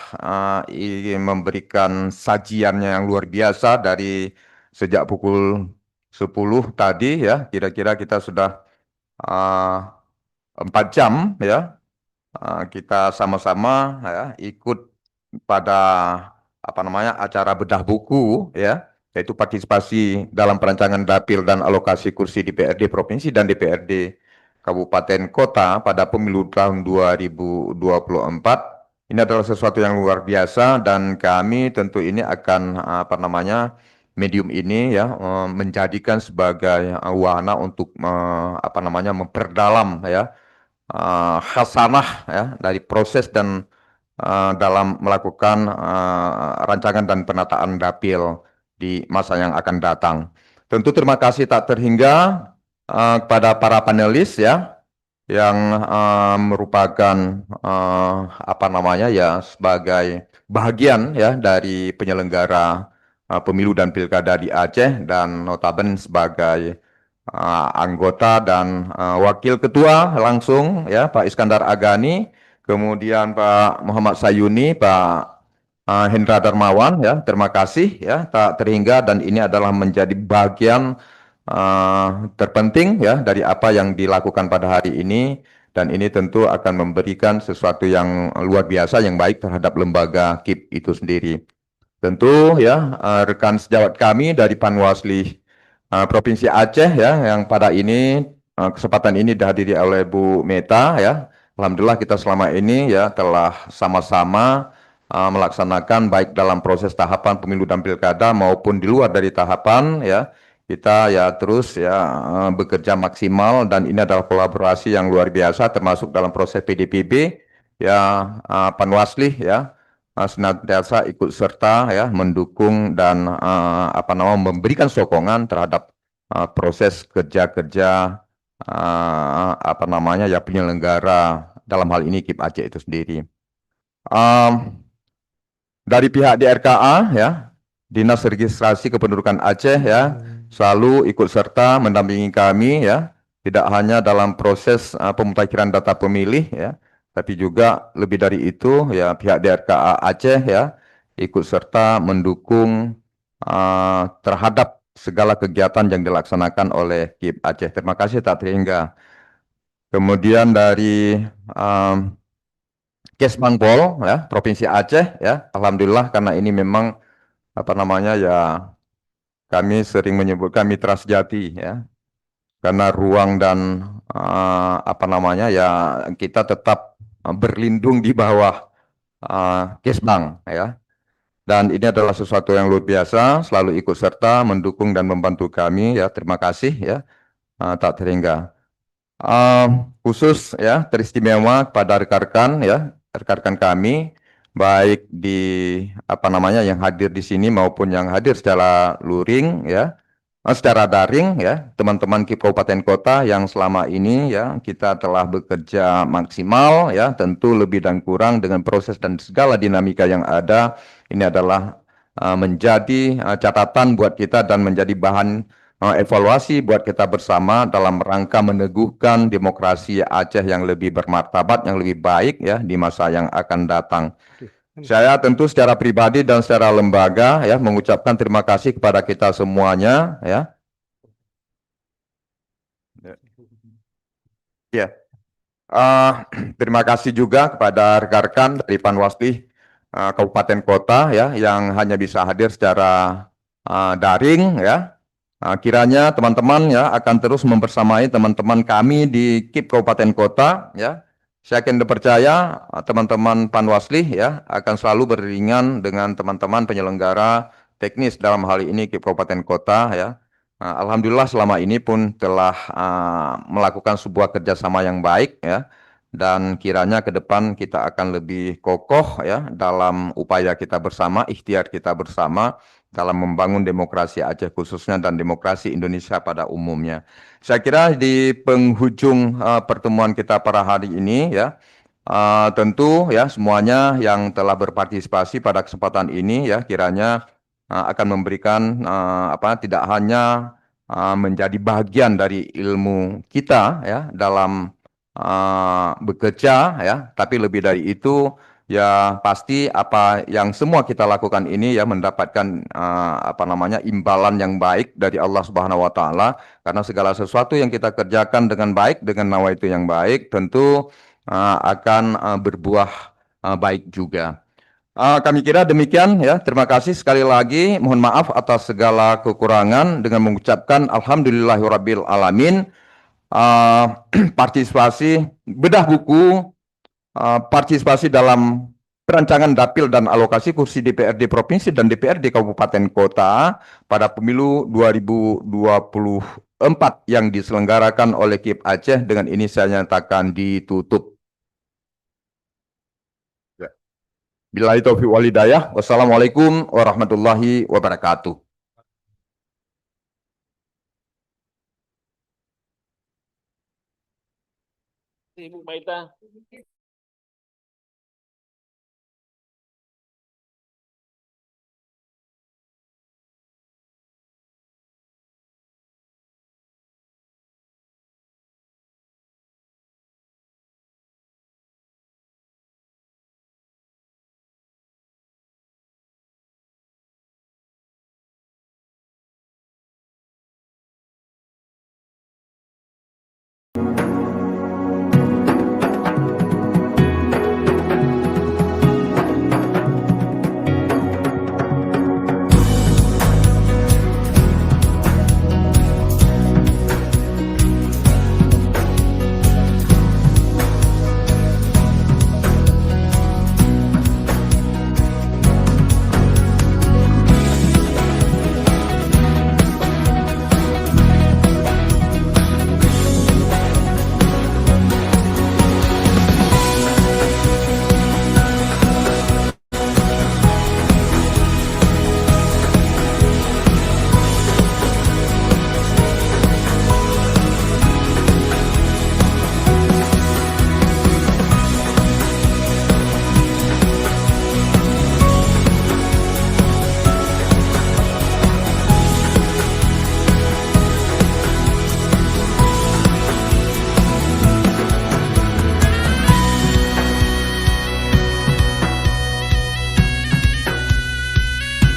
memberikan sajiannya yang luar biasa dari sejak pukul 10 tadi, ya, kira-kira kita sudah 4 jam, ya, kita sama-sama ya ikut pada acara bedah buku, ya, yaitu partisipasi dalam perancangan dapil dan alokasi kursi DPRD provinsi dan DPRD kabupaten kota pada pemilu tahun 2024. Ini adalah sesuatu yang luar biasa dan kami tentu ini akan medium ini ya menjadikan sebagai wahana untuk memperdalam ya khasanah ya dari proses dan dalam melakukan rancangan dan penataan dapil di masa yang akan datang. Tentu terima kasih tak terhingga kepada para panelis ya yang merupakan sebagai bagian ya dari penyelenggara pemilu dan pilkada di Aceh dan notabene sebagai anggota dan wakil ketua langsung ya Pak Iskandar Agani, kemudian Pak Muhammad Sayuni, Pak Hendra Darmawan ya, terima kasih ya tak terhingga dan ini adalah menjadi bagian terpenting ya dari apa yang dilakukan pada hari ini dan ini tentu akan memberikan sesuatu yang luar biasa yang baik terhadap lembaga KIP itu sendiri. Tentu ya rekan sejawat kami dari Panwasli Provinsi Aceh ya yang pada ini kesempatan ini dihadiri oleh Bu Meta ya. Alhamdulillah kita selama ini ya telah sama-sama melaksanakan baik dalam proses tahapan pemilu dan pilkada maupun di luar dari tahapan ya. Kita ya terus ya bekerja maksimal dan ini adalah kolaborasi yang luar biasa termasuk dalam proses PDPB ya Panwasli ya senantiasa ikut serta ya mendukung dan memberikan sokongan terhadap proses kerja-kerja penyelenggara dalam hal ini KIP Aceh itu sendiri. Dari pihak DRKA ya, Dinas Registrasi Kependudukan Aceh ya, selalu ikut serta mendampingi kami ya, tidak hanya dalam proses pemutakhiran data pemilih ya, tapi juga lebih dari itu ya pihak DRKA Aceh ya ikut serta mendukung terhadap segala kegiatan yang dilaksanakan oleh KIP Aceh. Terima kasih tak terhingga. Kemudian dari Kesbangpol ya Provinsi Aceh ya, alhamdulillah karena ini memang kami sering menyebutkan mitra sejati ya, karena ruang dan kita tetap berlindung di bawah Kesbang ya, dan ini adalah sesuatu yang luar biasa, selalu ikut serta mendukung dan membantu kami ya, terima kasih ya tak terhingga. Khusus ya teristimewa kepada rekan-rekan ya, rekan-rekan kami baik di yang hadir di sini maupun yang hadir secara luring ya, secara daring ya, teman-teman KIP Kabupaten Kota yang selama ini ya kita telah bekerja maksimal ya, tentu lebih dan kurang dengan proses dan segala dinamika yang ada, ini adalah menjadi catatan buat kita dan menjadi bahan evaluasi buat kita bersama dalam rangka meneguhkan demokrasi Aceh yang lebih bermartabat, yang lebih baik ya di masa yang akan datang. Saya tentu secara pribadi dan secara lembaga ya mengucapkan terima kasih kepada kita semuanya ya. Ya. Terima kasih juga kepada rekan-rekan dari Panwasli Kabupaten Kota ya yang hanya bisa hadir secara daring ya. Kiranya teman-teman ya akan terus membersamai teman-teman kami di KIP Kabupaten Kota ya. Saya yakin dan percaya teman-teman Panwasli ya akan selalu beriringan dengan teman-teman penyelenggara teknis dalam hal ini KIP Kabupaten Kota ya. Alhamdulillah selama ini pun telah melakukan sebuah kerjasama yang baik ya. Dan kiranya ke depan kita akan lebih kokoh ya dalam upaya kita bersama, ikhtiar kita bersama dalam membangun demokrasi Aceh khususnya dan demokrasi Indonesia pada umumnya. Saya kira di penghujung pertemuan kita pada hari ini ya, tentu ya semuanya yang telah berpartisipasi pada kesempatan ini ya kiranya akan memberikan tidak hanya menjadi bagian dari ilmu kita ya dalam bekerja ya, tapi lebih dari itu ya pasti apa yang semua kita lakukan ini ya mendapatkan imbalan yang baik dari Allah Subhanahu wa taala, karena segala sesuatu yang kita kerjakan dengan baik dengan nawaitu yang baik tentu akan berbuah baik juga. Kami kira demikian ya. Terima kasih sekali lagi. Mohon maaf atas segala kekurangan dengan mengucapkan alhamdulillahirabbil alamin. Partisipasi bedah buku, partisipasi dalam perancangan dapil dan alokasi kursi DPRD Provinsi dan DPRD Kabupaten Kota pada pemilu 2024 yang diselenggarakan oleh KIP Aceh dengan ini saya nyatakan ditutup. Billahi taufiq wal hidayah. Wassalamualaikum warahmatullahi wabarakatuh. Ibu Maita.